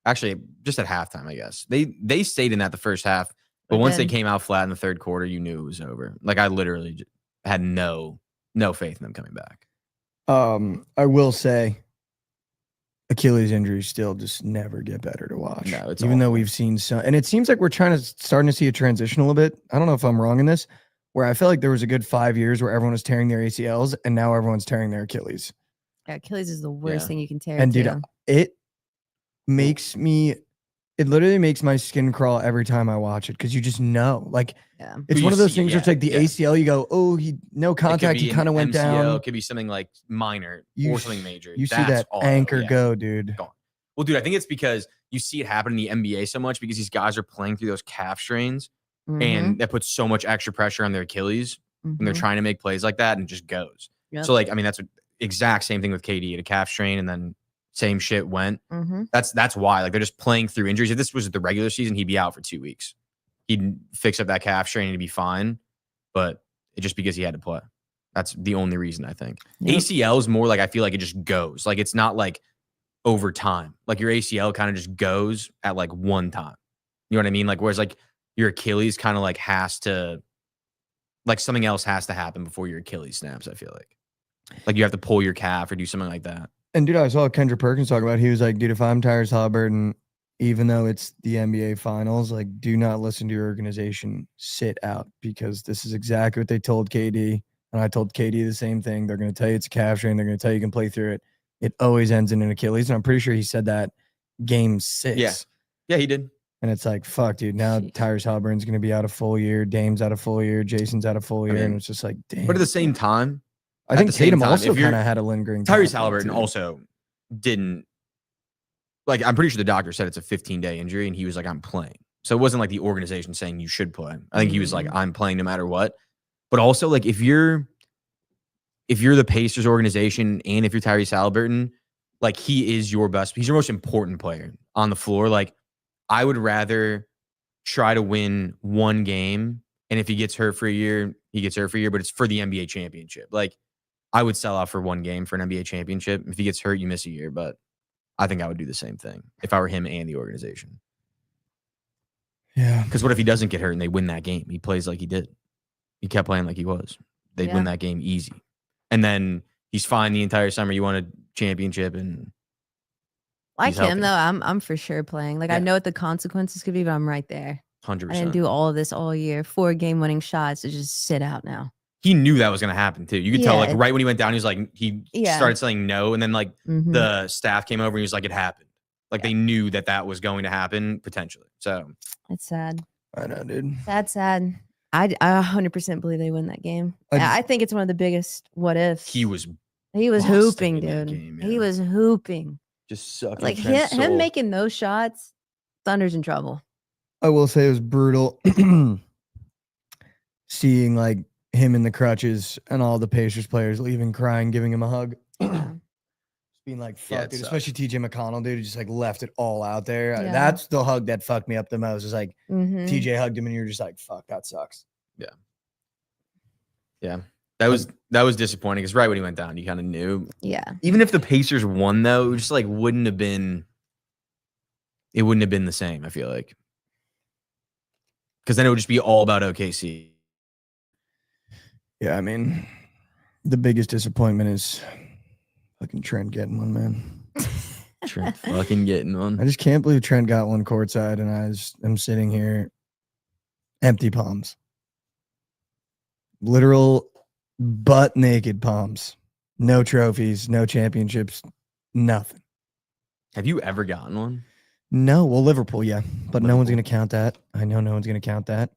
Speaker 4: actually just at halftime, I guess. They stayed in that the first half, but once they came out flat in the third quarter, you knew it was over. Like I literally had no faith in them coming back.
Speaker 2: I will say Achilles injuries still just never get better to watch.
Speaker 4: No, it's
Speaker 2: even though
Speaker 4: awful.
Speaker 2: we've seen some, and it seems like we're starting to see a transition a little bit. I don't know if I'm wrong in this, where I feel like there was a good 5 years where everyone was tearing their ACLs and now everyone's tearing their Achilles.
Speaker 3: Yeah, Achilles is the worst
Speaker 4: Yeah.
Speaker 3: thing you can tear.
Speaker 2: And dude,
Speaker 3: too.
Speaker 2: it literally makes my skin crawl every time I watch it because you just know, like,
Speaker 3: Yeah.
Speaker 2: it's
Speaker 4: You
Speaker 2: one of those
Speaker 4: see-
Speaker 2: things where it's
Speaker 4: yeah,
Speaker 2: like the
Speaker 4: yeah.
Speaker 2: ACL, you go, oh, no
Speaker 4: It could
Speaker 2: contact,
Speaker 4: be
Speaker 2: he
Speaker 4: an
Speaker 2: kind of went
Speaker 4: MCL,
Speaker 2: down.
Speaker 4: It could be something like minor
Speaker 2: You
Speaker 4: or
Speaker 2: s-
Speaker 4: something major.
Speaker 2: You see
Speaker 4: That's
Speaker 2: that
Speaker 4: awful,
Speaker 2: anchor
Speaker 4: yeah.
Speaker 2: go, dude.
Speaker 4: Gone. Well, dude, I think it's because you see it happen in the NBA so much because these guys are playing through those calf strains and that puts so much extra pressure on their Achilles when they're trying to make plays like that and it just goes.
Speaker 3: Yep.
Speaker 4: So like, I mean, that's exact same thing with KD at a calf strain and then same shit went. That's why like they're just playing through injuries. If this was the regular season, he'd be out for 2 weeks. He'd fix up that calf strain and he'd be fine. But it's just because he had to play. That's the only reason I think.
Speaker 3: Yep.
Speaker 4: ACL is more like I feel like it just goes. Like it's not like over time. Like your ACL kind of just goes at like one time. You know what I mean? Like whereas like your Achilles kind of like has to, like something else has to happen before your Achilles snaps, I feel like. Like you have to pull your calf or do something like that.
Speaker 2: And dude, I saw Kendrick Perkins talk about, he was like, dude, if I'm Tyrese Halliburton, even though it's the NBA finals, like do not listen to your organization, sit out, because this is exactly what they told KD. And I told KD the same thing. They're going to tell you it's a calf strain. They're going to tell you can play through it. It always ends in an Achilles. And I'm pretty sure he said that game 6.
Speaker 4: Yeah, he did.
Speaker 2: And it's like, fuck, dude. Now
Speaker 3: Jeez.
Speaker 2: Tyrese Halliburton's going to be out a full year. Dame's out a full year. Jason's out a full year.
Speaker 4: mean,
Speaker 2: and it's just like, damn.
Speaker 4: But at the same time,
Speaker 2: I think
Speaker 4: the same
Speaker 2: Tatum
Speaker 4: time,
Speaker 2: also
Speaker 4: if you're-
Speaker 2: kind of had a lingering
Speaker 4: Tyrese
Speaker 2: calf
Speaker 4: Halliburton
Speaker 2: too.
Speaker 4: also didn't, like, I'm pretty sure the doctor said it's a 15-day injury, and he was like, I'm playing. So it wasn't like the organization saying you should play. I think he was like, I'm playing no matter what. But also, like, if you're the Pacers organization and if you're Tyrese Halliburton, like, he's your most important player on the floor. Like, I would rather try to win one game, and if he gets hurt for a year, he gets hurt for a year, but it's for the NBA championship. Like, I would sell out for one game for an NBA championship. If he gets hurt, you miss a year, but I think I would do the same thing if I were him and the organization.
Speaker 2: Yeah.
Speaker 4: Because what if he doesn't get hurt and they win that game? He plays like he did. He kept playing like he was. They'd win that game easy. And then he's fine the entire summer. You won a championship and
Speaker 3: Like
Speaker 4: he's
Speaker 3: him
Speaker 4: healthy.
Speaker 3: though, I'm for sure playing. Like I
Speaker 4: Yeah.
Speaker 3: know what the consequences could be, but I'm right there.
Speaker 4: 100%.
Speaker 3: I didn't do all of this all year. 4 game-winning shots to just sit out now.
Speaker 4: He knew that was going to happen too. You could tell, like,
Speaker 3: Yeah.
Speaker 4: right when he went down, he was like, he
Speaker 3: Yeah.
Speaker 4: started saying no. And then, like,
Speaker 3: Mhm.
Speaker 4: the staff came over and he was like, it happened. Like, they knew that was going to happen potentially. So,
Speaker 3: It's sad.
Speaker 2: I know, dude.
Speaker 3: That's sad. I 100% believe they win that game.
Speaker 2: I-
Speaker 3: I think it's one of the biggest what ifs.
Speaker 4: he was
Speaker 3: He was
Speaker 4: busting
Speaker 3: hooping,
Speaker 4: in that
Speaker 3: dude.
Speaker 4: game,
Speaker 3: He
Speaker 4: yeah.
Speaker 3: was hooping.
Speaker 4: just sucking.
Speaker 3: Like
Speaker 4: Trent's
Speaker 3: him
Speaker 4: soul.
Speaker 3: making those shots, Thunder's in trouble.
Speaker 2: I will say it was brutal seeing like him in the crutches and all the Pacers players leaving crying, giving him a hug.
Speaker 3: Yeah.
Speaker 2: being like,
Speaker 4: Yeah,
Speaker 2: fuck,
Speaker 4: it
Speaker 2: dude.
Speaker 4: sucks.
Speaker 2: Especially TJ McConnell, dude, who just like left it all out there.
Speaker 3: Yeah.
Speaker 2: That's the hug that fucked me up the most. Is like
Speaker 3: Mhm.
Speaker 2: TJ hugged him, and you're just like, fuck, that sucks.
Speaker 4: Yeah. That was disappointing because right when he went down, you kind of knew.
Speaker 3: Yeah.
Speaker 4: Even if the Pacers won, though, it just like wouldn't have been the same, I feel like. Because then it would just be all about OKC.
Speaker 2: Yeah, I mean, the biggest disappointment is fucking Trent getting one, man.
Speaker 4: Trent fucking getting
Speaker 2: I
Speaker 4: one.
Speaker 2: just can't believe Trent got one courtside, and I'm sitting here, empty palms, literal butt naked palms, no trophies, no championships, nothing.
Speaker 4: Have you ever gotten one?
Speaker 2: No, well, Liverpool, yeah, but no one's
Speaker 4: Liverpool.
Speaker 2: gonna count that. I know no one's gonna count that.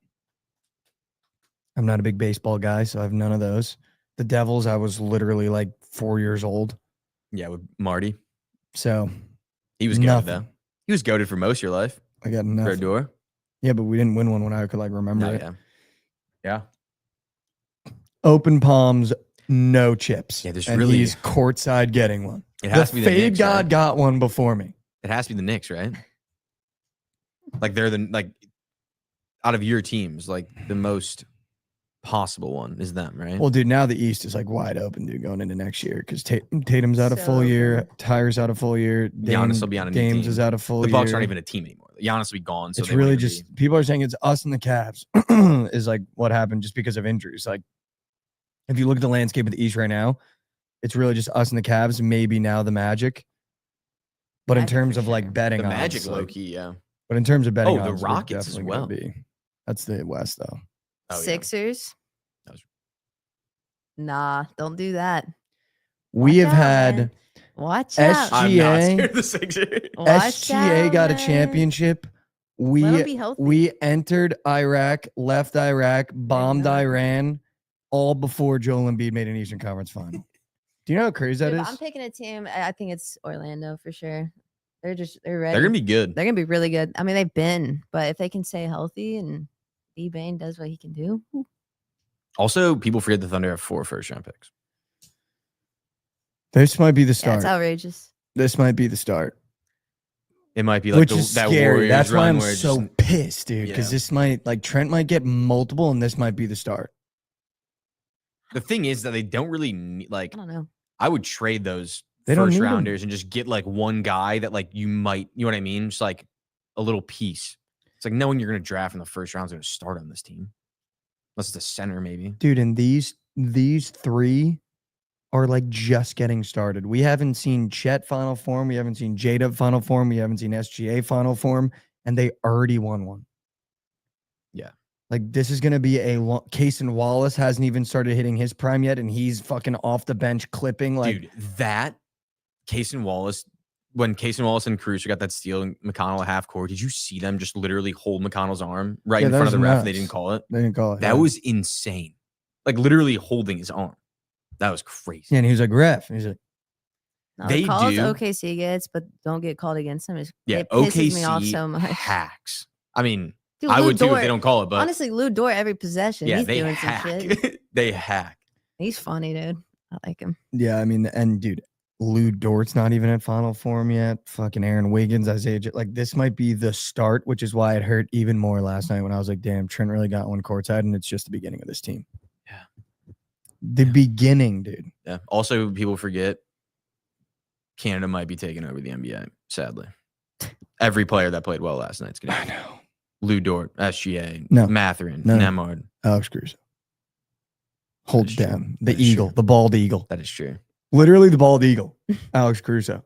Speaker 2: I'm not a big baseball guy, so I have none of those. The Devils, I was literally like 4 years old,
Speaker 4: Yeah, with Marty.
Speaker 2: so
Speaker 4: He was goated,
Speaker 2: nothing.
Speaker 4: though. He was goated for most of your life.
Speaker 2: I got
Speaker 4: Red
Speaker 2: nothing.
Speaker 4: door.
Speaker 2: Yeah, but we didn't win one when I could like remember
Speaker 4: No,
Speaker 2: it.
Speaker 4: yeah. Yeah.
Speaker 2: Open palms, no chips.
Speaker 4: Yeah, there's
Speaker 2: and
Speaker 4: really-
Speaker 2: he's courtside getting one.
Speaker 4: It has to be the
Speaker 2: Fade
Speaker 4: Knicks,
Speaker 2: God
Speaker 4: right?
Speaker 2: got one before me.
Speaker 4: It has to be the Knicks, right? Like they're out of your teams, like the most possible one is them, right?
Speaker 2: Well, dude, now the East is like wide open, dude, going into next year because Tatum's out a
Speaker 3: So
Speaker 2: full year,
Speaker 3: open.
Speaker 2: Tyre's out a full year,
Speaker 4: Giannis will be on a new
Speaker 2: Dames
Speaker 4: team.
Speaker 2: is out a full
Speaker 4: The
Speaker 2: year.
Speaker 4: Bucks aren't even a team anymore. Giannis will be gone. So
Speaker 2: It's
Speaker 4: they
Speaker 2: really
Speaker 4: won't even
Speaker 2: just people are saying it's us and the Cavs is like what happened just because of injuries. Like if you look at the landscape of the East right now, it's really just us and the Cavs, maybe now the Magic. But in
Speaker 3: Magic
Speaker 2: terms
Speaker 3: for
Speaker 2: of like
Speaker 3: sure.
Speaker 2: betting
Speaker 4: the
Speaker 2: odds,
Speaker 4: Magic
Speaker 2: like-
Speaker 4: low key, yeah.
Speaker 2: but in terms of betting
Speaker 4: Oh, the
Speaker 2: odds, we're
Speaker 4: Rockets as
Speaker 2: definitely gonna
Speaker 4: well.
Speaker 2: be- That's the West though.
Speaker 4: Oh, yeah.
Speaker 3: Sixers.
Speaker 4: That was-
Speaker 3: Nah, don't do that.
Speaker 2: We
Speaker 3: Watch
Speaker 2: have
Speaker 3: out,
Speaker 2: had
Speaker 3: man. Watch
Speaker 2: SG
Speaker 3: out.
Speaker 4: I'm not
Speaker 2: GA.
Speaker 4: scared of the Sixers.
Speaker 3: Watch
Speaker 2: SGA
Speaker 3: out,
Speaker 2: got a
Speaker 3: man.
Speaker 2: championship.
Speaker 3: Let 'em
Speaker 2: We
Speaker 3: be healthy.
Speaker 2: we entered Iraq, left Iraq, bombed
Speaker 3: know.
Speaker 2: Iran, all before Joel Embiid made an Eastern Conference final. Do you know how crazy that
Speaker 3: Dude,
Speaker 2: is?
Speaker 3: I'm picking a team. I think it's Orlando for sure. They're ready.
Speaker 4: They're gonna be good.
Speaker 3: They're gonna be really good. I mean, they've been, but if they can stay healthy and D-Bane does what he can do,
Speaker 4: Also, people forget the Thunder have 4 first-round picks.
Speaker 2: This might be the
Speaker 3: yeah,
Speaker 2: start.
Speaker 3: it's outrageous.
Speaker 2: This might be the start.
Speaker 4: It might be like
Speaker 2: Which is
Speaker 4: that
Speaker 2: scary.
Speaker 4: Warriors
Speaker 2: That's why
Speaker 4: run
Speaker 2: I'm
Speaker 4: where it
Speaker 2: so
Speaker 4: just-
Speaker 2: pissed, dude. Because
Speaker 4: Yeah.
Speaker 2: this might like Trent might get multiple, and this might be the start.
Speaker 4: The thing is that they don't really need, like.
Speaker 3: I don't know.
Speaker 4: I would trade those
Speaker 2: They don't
Speaker 4: first
Speaker 2: need 'em.
Speaker 4: rounders and just get like one guy that like you might, you know what I mean? Just like a little piece. It's like knowing you're going to draft in the first round is going to start on this team. Unless it's a center, maybe.
Speaker 2: Dude, and these three are like just getting started. We haven't seen Chet final form. We haven't seen J-Dub final form. We haven't seen SGA final form, and they already won one.
Speaker 4: Yeah.
Speaker 2: Like this is going to be a long. Cason Wallace hasn't even started hitting his prime yet, and he's fucking off the bench clipping like.
Speaker 4: Dude, that Cason Wallace, when Cason Wallace and Caruso got that steal and McConnell at half court, did you see them just literally hold McConnell's arm right
Speaker 2: Yeah,
Speaker 4: in
Speaker 2: that
Speaker 4: front of the
Speaker 2: was
Speaker 4: ref? They
Speaker 2: nuts.
Speaker 4: didn't call it.
Speaker 2: They didn't call it.
Speaker 4: That
Speaker 2: yeah.
Speaker 4: was insane. Like literally holding his arm. That was crazy.
Speaker 2: Yeah, and he was like ref. And he's like,
Speaker 3: No,
Speaker 4: They
Speaker 3: the calls
Speaker 4: do.
Speaker 3: OKC gets, but don't get called against them.
Speaker 4: Yeah,
Speaker 3: It pisses me off
Speaker 4: OKC
Speaker 3: so much.
Speaker 4: hacks. I mean,
Speaker 3: Dude,
Speaker 4: I
Speaker 3: Lou
Speaker 4: would too if
Speaker 3: Dort-
Speaker 4: they don't call it, but
Speaker 3: honestly, Lou Dort every possession.
Speaker 4: yeah,
Speaker 3: He's
Speaker 4: they
Speaker 3: doing some
Speaker 4: hack.
Speaker 3: shit.
Speaker 4: They hack.
Speaker 3: He's funny, dude. I like him.
Speaker 2: yeah, I mean, and dude, Lou Dort's not even at final form yet. Fucking Aaron Wiggins, like this might be the start, which is why it hurt even more last night when I was like, damn, Trent really got one courtside, and it's just the beginning of this team.
Speaker 4: Yeah.
Speaker 2: The beginning, dude.
Speaker 4: Yeah. Also, people forget Canada might be taking over the NBA, sadly. Every player that played well last night's going to
Speaker 2: know.
Speaker 4: Lou Dort, SGA,
Speaker 2: No.
Speaker 4: Mathurin,
Speaker 2: No.
Speaker 4: Nemard.
Speaker 2: Alex Caruso. Hold
Speaker 4: That
Speaker 2: it
Speaker 4: is true.
Speaker 2: down. The
Speaker 4: That is
Speaker 2: eagle,
Speaker 4: true.
Speaker 2: the bald eagle.
Speaker 4: That is true.
Speaker 2: Literally the bald eagle. Alex Caruso.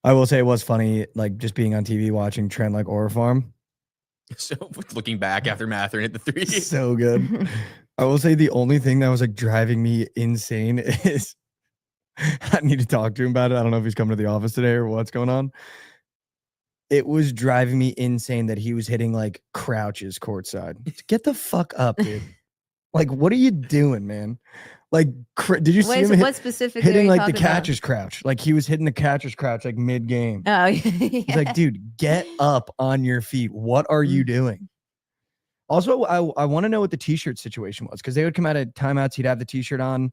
Speaker 2: I will say it was funny, like just being on TV watching Trent like Aura Farm.
Speaker 4: So looking back after Mathurin hit the 3.
Speaker 2: So good. I will say the only thing that was like driving me insane is I need to talk to him about it. I don't know if he's coming to the office today or what's going on. It was driving me insane that he was hitting like crouches courtside. Get the fuck up, dude. Like, what are you doing, man? Like, did you see
Speaker 3: Wait,
Speaker 2: him
Speaker 3: so
Speaker 2: hit-
Speaker 3: what specifically are
Speaker 2: hitting
Speaker 3: you
Speaker 2: like the
Speaker 3: talking about?
Speaker 2: catcher's crouch? Like he was hitting the catcher's crouch like mid game.
Speaker 3: Oh, yeah.
Speaker 2: He's like, dude, get up on your feet. What are you doing? Also, I want to know what the t-shirt situation was because they would come out of timeouts. He'd have the t-shirt on.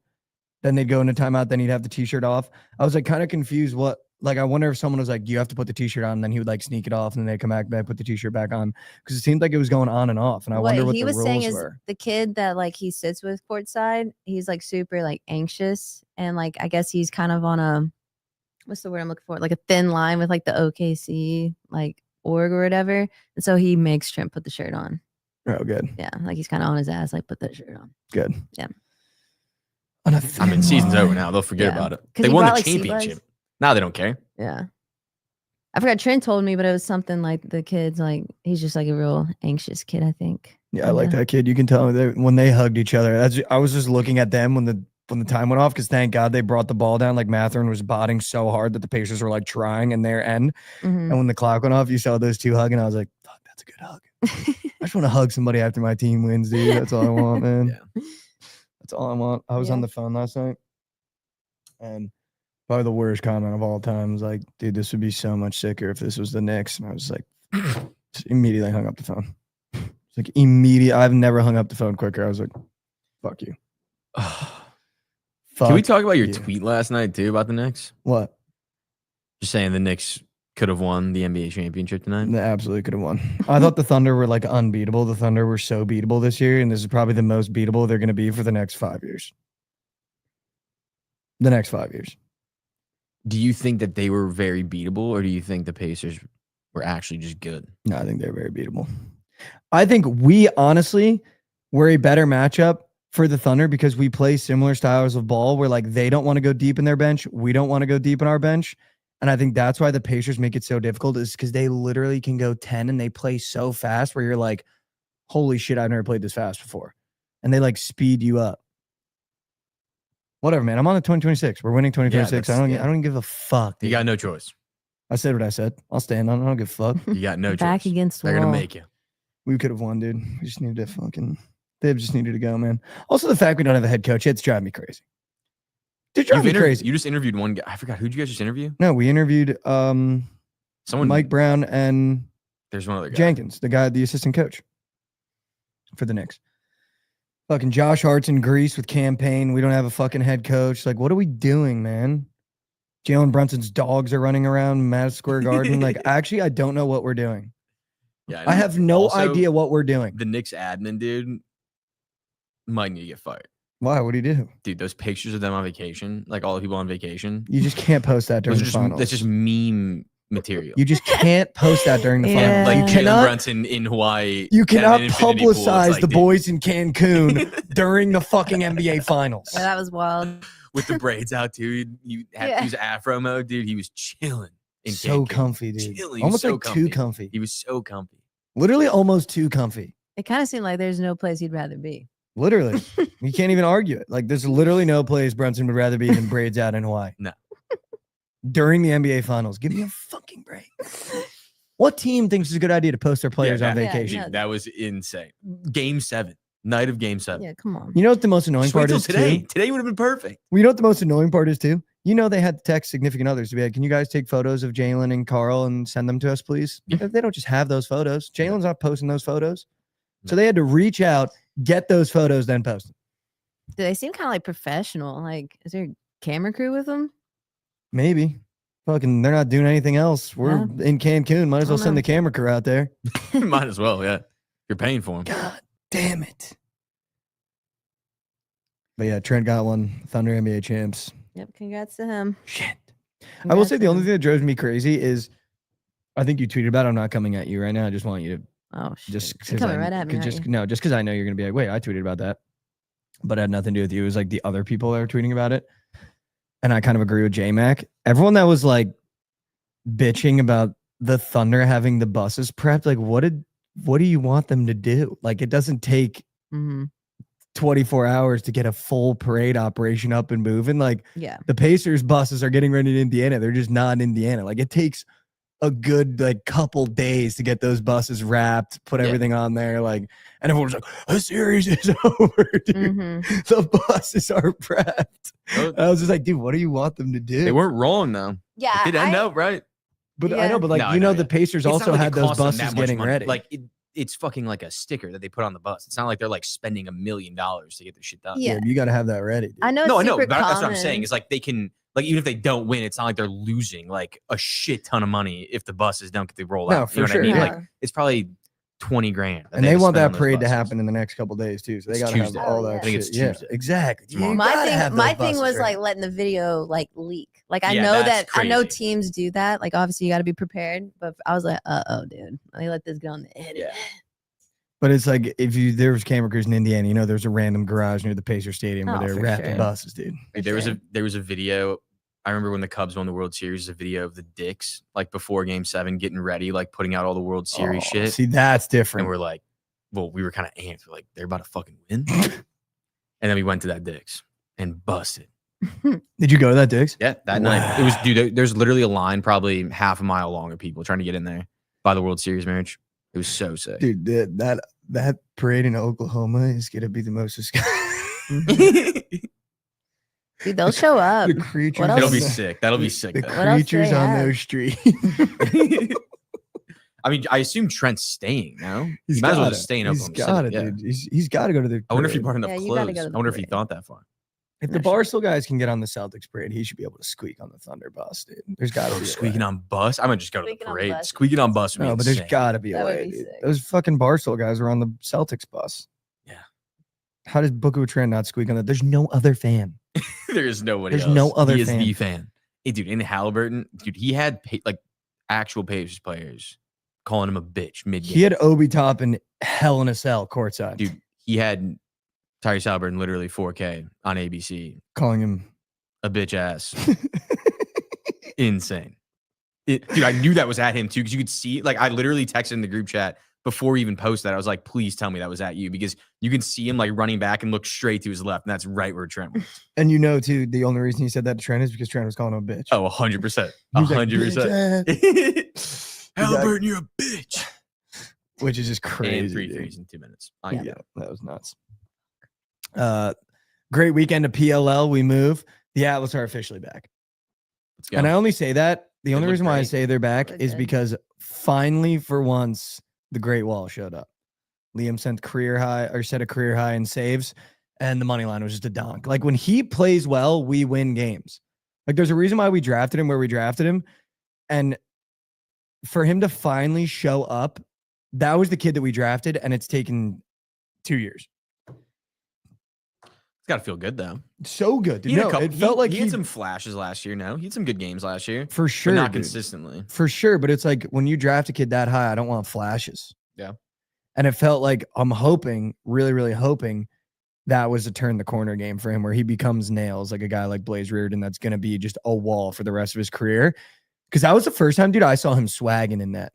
Speaker 2: Then they'd go into timeout. Then he'd have the t-shirt off. I was like kind of confused. I wonder if someone was like, "Do you have to put the t-shirt on?" And then he would like sneak it off, and then they come back, put the t-shirt back on, because it seemed like it was going on and off. And I wonder what
Speaker 3: he
Speaker 2: the
Speaker 3: was
Speaker 2: rules
Speaker 3: saying is
Speaker 2: were.
Speaker 3: the kid that like he sits with courtside, he's like super like anxious, and like I guess he's kind of on a what's the word I'm looking for? Like a thin line with like the OKC like org or whatever. And so he makes Trent put the shirt on.
Speaker 2: Oh, good.
Speaker 3: Yeah, like he's kind of on his ass, like put that shirt on.
Speaker 2: Good.
Speaker 3: Yeah.
Speaker 4: I mean, season's over now. They'll forget about it. They won the championship. Now they don't care.
Speaker 3: Yeah. I forgot Trent told me, but it was something like the kid's like, he's just like a real anxious kid, I think.
Speaker 2: Yeah, I like that kid. You can tell when they hugged each other. I was just looking at them when the time went off, because thank God they brought the ball down. Like Matherin was botting so hard that the Pacers were like trying in their end. And when the clock went off, you saw those two hugging. I was like, fuck, that's a good hug. I just want to hug somebody after my team wins, dude. That's all I want, man.
Speaker 4: Yeah.
Speaker 2: That's all I want. I was on the phone last night, and probably the worst comment of all time was like, dude, this would be so much sicker if this was the Knicks. And I was like, just immediately hung up the phone. It's like immediate. I've never hung up the phone quicker. I was like, fuck you.
Speaker 4: Can we talk about your tweet last night too about the Knicks?
Speaker 2: What?
Speaker 4: Just saying the Knicks could have won the NBA championship tonight.
Speaker 2: They absolutely could have won. I thought the Thunder were like unbeatable. The Thunder were so beatable this year, and this is probably the most beatable they're going to be for the next 5 years. The next 5 years.
Speaker 4: Do you think that they were very beatable, or do you think the Pacers were actually just good?
Speaker 2: No, I think they're very beatable. I think we honestly were a better matchup for the Thunder because we play similar styles of ball where like they don't want to go deep in their bench. We don't want to go deep in our bench. And I think that's why the Pacers make it so difficult, is because they literally can go 10 and they play so fast where you're like, holy shit, I've never played this fast before. And they like speed you up. Whatever, man. I'm on the 2026. We're winning 2026. I don't even give a fuck. Dude.
Speaker 4: You got no choice.
Speaker 2: I said what I said. I'll stand on it. I don't give a fuck.
Speaker 4: You got no choice.
Speaker 3: Back against the
Speaker 4: They're
Speaker 3: wall.
Speaker 4: going to make you.
Speaker 2: We could have won, dude. We just needed to they just needed to go, man. Also, the fact we don't have a head coach, it's driving me crazy. It's driving me crazy.
Speaker 4: You just interviewed one guy. I forgot. Who'd you guys just interview?
Speaker 2: No, we interviewed
Speaker 4: someone.
Speaker 2: Mike Brown and
Speaker 4: there's one other guy.
Speaker 2: Jenkins, the assistant coach for the Knicks. Fucking Josh Hart's in Greece with campaign. We don't have a fucking head coach. Like, what are we doing, man? Jalen Brunson's dogs are running around Madison Square Garden. Like, actually, I don't know what we're doing.
Speaker 4: Yeah,
Speaker 2: I have no idea what we're doing.
Speaker 4: The Knicks admin dude might need to get fired.
Speaker 2: Why? What do you do?
Speaker 4: Dude, those pictures of them on vacation, like all the people on vacation.
Speaker 2: You just can't post that during the finals.
Speaker 4: That's just meme material.
Speaker 2: You just can't post that during the finals.
Speaker 4: Like
Speaker 2: You
Speaker 4: Jalen
Speaker 2: cannot,
Speaker 4: Brunson in Hawaii.
Speaker 2: you cannot
Speaker 4: at an infinity pool. It's
Speaker 2: publicize
Speaker 4: like,
Speaker 2: the
Speaker 4: dude,
Speaker 2: boys in Cancun during the fucking NBA finals.
Speaker 3: Yeah, that was wild.
Speaker 4: with the braids out, dude. You had to use afro mode, dude. He was chilling.
Speaker 2: So comfy, dude.
Speaker 4: Chilling.
Speaker 2: Almost
Speaker 4: so
Speaker 2: like too comfy.
Speaker 4: He was so comfy.
Speaker 2: Literally almost too comfy.
Speaker 3: It kind of seemed like there's no place he'd rather be.
Speaker 2: Literally. You can't even argue it. Like, there's literally no place Brunson would rather be than braids out in Hawaii.
Speaker 4: No.
Speaker 2: During the NBA finals. Give me a fucking break. What team thinks it's a good idea to post their players on vacation?
Speaker 4: Dude, that was insane. Game 7. Night of Game 7.
Speaker 3: Yeah, come on.
Speaker 2: You know what the most annoying
Speaker 4: Just wait
Speaker 2: part
Speaker 4: till
Speaker 2: is
Speaker 4: today.
Speaker 2: too?
Speaker 4: Today would have been perfect.
Speaker 2: Well, you know what the most annoying part is too? You know they had to text significant others to be like, can you guys take photos of Jalen and Carl and send them to us, please? They don't just have those photos. Jalen's not posting those photos. So they had to reach out, get those photos, then post them.
Speaker 3: Do they seem kind of like professional? Like, is there a camera crew with them?
Speaker 2: Maybe. Fucking, they're not doing anything else. We're in Cancun. Might as well send the camera crew out there.
Speaker 4: Might as well, yeah. You're paying for them.
Speaker 2: God damn it. But yeah, Trent got one. Thunder NBA champs.
Speaker 3: Yep. Congrats to him.
Speaker 2: Shit. I will say the only thing that drives me crazy is, I think you tweeted about it. I'm not coming at you right now. I just want you to
Speaker 3: shit.
Speaker 2: just
Speaker 3: You're coming right at me.
Speaker 2: just because I know you're gonna be like, wait, I tweeted about that, but it had nothing to do with you. It was like the other people that were tweeting about it, and I kind of agree with J-Mac. Everyone that was like bitching about the Thunder having the buses prepped, like what do you want them to do? Like, it doesn't take 24 hours to get a full parade operation up and moving. Like, the Pacers buses are getting ready to Indiana. They're just not in Indiana. Like, it takes a good like couple days to get those buses wrapped, put everything on there, like, and everyone's like, "A series is over, dude. The buses are prepped." I was just like, dude, what do you want them to do?
Speaker 4: They weren't wrong though.
Speaker 3: Yeah,
Speaker 4: it didn't end up right.
Speaker 2: But I know, but like the Pacers also had those buses getting ready.
Speaker 4: Like it's fucking like a sticker that they put on the bus. It's not like they're like spending $1 million to get their shit done.
Speaker 3: Yeah.
Speaker 2: You got to have that ready. Dude.
Speaker 3: I know.
Speaker 4: No, I
Speaker 3: It's
Speaker 4: know.
Speaker 3: super
Speaker 4: But that's what I'm
Speaker 3: common.
Speaker 4: saying. Is like they can, like, even if they don't win, it's not like they're losing like a shit ton of money if the buses don't get the rollout.
Speaker 2: No,
Speaker 4: You
Speaker 2: for
Speaker 4: know
Speaker 2: sure.
Speaker 4: what I mean?
Speaker 3: Yeah.
Speaker 4: Like, it's probably $20,000.
Speaker 2: And they want that parade to happen in the next couple days too. So they
Speaker 4: It's
Speaker 2: got to have
Speaker 4: Tuesday.
Speaker 2: all
Speaker 3: Oh,
Speaker 2: that
Speaker 3: yeah.
Speaker 4: I think
Speaker 2: shit.
Speaker 4: it's
Speaker 2: Yeah,
Speaker 4: Tuesday.
Speaker 2: exactly.
Speaker 4: Tomorrow.
Speaker 2: You
Speaker 3: My
Speaker 2: gotta
Speaker 3: thing,
Speaker 2: have
Speaker 3: my
Speaker 2: those
Speaker 3: thing
Speaker 2: buses
Speaker 3: was
Speaker 2: ready.
Speaker 3: like letting the video like leak. Like I
Speaker 4: Yeah,
Speaker 3: know
Speaker 4: that's
Speaker 3: that I know
Speaker 4: crazy.
Speaker 3: teams do that. Like obviously you got to be prepared. But I was like, oh, dude, let me let this go on the edit.
Speaker 4: Yeah.
Speaker 2: But it's like if there was camera crews in Indiana, you know, there's a random garage near the Pacer Stadium where
Speaker 3: Oh,
Speaker 2: they're
Speaker 3: for
Speaker 2: wrapping
Speaker 3: sure.
Speaker 2: buses, dude.
Speaker 3: For
Speaker 4: There
Speaker 3: sure.
Speaker 4: was a video. I remember when the Cubs won the World Series, a video of the Dicks like before Game 7 getting ready, like putting out all the World Series
Speaker 2: Oh,
Speaker 4: shit.
Speaker 2: See, that's
Speaker 4: And
Speaker 2: different.
Speaker 4: we're like, well, we were kind of amped. We're like, they're about to fucking win. And then we went to that Dicks and busted.
Speaker 2: Did you go to that, Diggs?
Speaker 4: Yeah, that night. It was, dude, there's literally a line probably half a mile long of people trying to get in there by the World Series marriage. It was so sick.
Speaker 2: Dude, that parade in Oklahoma is gonna be the most
Speaker 3: Dude, they'll show up.
Speaker 2: the creatures.
Speaker 3: What
Speaker 2: on
Speaker 4: It'll
Speaker 3: else?
Speaker 4: be
Speaker 2: the-
Speaker 4: sick. That'll be sick.
Speaker 2: The
Speaker 4: though.
Speaker 3: What else do
Speaker 2: creatures
Speaker 3: they
Speaker 2: on
Speaker 3: have?
Speaker 2: those streets.
Speaker 4: I mean, I assume Trent's staying now.
Speaker 2: He's
Speaker 4: He might as well
Speaker 2: gotta.
Speaker 4: just stay in
Speaker 2: He's
Speaker 4: Oklahoma
Speaker 2: got
Speaker 4: City.
Speaker 2: it,
Speaker 4: Yeah.
Speaker 2: dude. He's got to go to the.
Speaker 4: I wonder if he
Speaker 2: parade.
Speaker 4: brought enough
Speaker 3: Yeah, you gotta
Speaker 4: clothes.
Speaker 3: go to the
Speaker 4: I wonder if he
Speaker 3: parade.
Speaker 4: thought that far.
Speaker 2: If the Barstool guys can get on the Celtics parade, he should be able to squeak on the Thunder bus, dude. There's got to be a
Speaker 4: Squeaking
Speaker 2: way.
Speaker 4: on bus. I'm gonna just go to the
Speaker 3: Squeaking on
Speaker 4: parade.
Speaker 3: bus.
Speaker 4: Squeaking on bus would be
Speaker 2: No, but there's
Speaker 4: insane.
Speaker 2: got to be a
Speaker 3: That would
Speaker 2: way.
Speaker 3: be
Speaker 2: Dude.
Speaker 3: sick.
Speaker 2: Those fucking Barstool guys were on the Celtics bus.
Speaker 4: Yeah.
Speaker 2: How does Bookit not squeak on that? There's no other fan.
Speaker 4: There is nobody
Speaker 2: There's
Speaker 4: else.
Speaker 2: no other
Speaker 4: He is
Speaker 2: fan.
Speaker 4: the fan. Hey, dude, in Halliburton, dude, he had like actual Pacers players calling him a bitch mid game.
Speaker 2: He had Obi Toppin Hell in a Cell courtside,
Speaker 4: Dude, he had Tyrese Halliburton literally 4K on ABC,
Speaker 2: calling him.
Speaker 4: a bitch ass. Insane. Dude, I knew that was at him too, because you could see, like, I literally texted in the group chat before he even posted that. I was like, please tell me that was at you, because you can see him like running back and look straight to his left, and that's right where Trent was.
Speaker 2: And you know, too, the only reason he said that to Trent is because Trent was calling him a bitch.
Speaker 4: Oh, 100%.
Speaker 2: He was like,
Speaker 4: 100%.
Speaker 2: "Bitch
Speaker 4: Halliburton, you're a bitch.
Speaker 2: which is just
Speaker 4: And
Speaker 2: crazy.
Speaker 4: 3
Speaker 2: dude.
Speaker 4: threes in 2 minutes. I
Speaker 2: Yeah,
Speaker 4: get it.
Speaker 2: that was nuts. Great weekend to PLL. We move. The Atlas are officially back.
Speaker 4: Let's go.
Speaker 2: And I only say that. The
Speaker 4: They
Speaker 2: only
Speaker 4: look
Speaker 2: reason why I
Speaker 4: great.
Speaker 2: say they're back
Speaker 3: Look
Speaker 2: is
Speaker 3: good.
Speaker 2: because finally, for once, the Great Wall showed up. Liam set a career high in saves, and the money line was just a donk. Like when he plays well, we win games. Like there's a reason why we drafted him where we drafted him, and for him to finally show up, that was the kid that we drafted, and it's taken 2 years.
Speaker 4: It's got to feel good, though.
Speaker 2: So good. Dude.
Speaker 4: He had a
Speaker 2: No,
Speaker 4: couple-
Speaker 2: it felt like
Speaker 4: he had some flashes last year. No, he had some good games last year,
Speaker 2: for sure,
Speaker 4: but not
Speaker 2: dude.
Speaker 4: consistently.
Speaker 2: For sure, but it's like when you draft a kid that high, I don't want flashes.
Speaker 4: Yeah.
Speaker 2: And it felt like I'm hoping, really, really hoping that was a turn the corner game for him where he becomes nails, like a guy like Blaze Reardon that's going to be just a wall for the rest of his career. Because that was the first time, dude, I saw him swagging in net.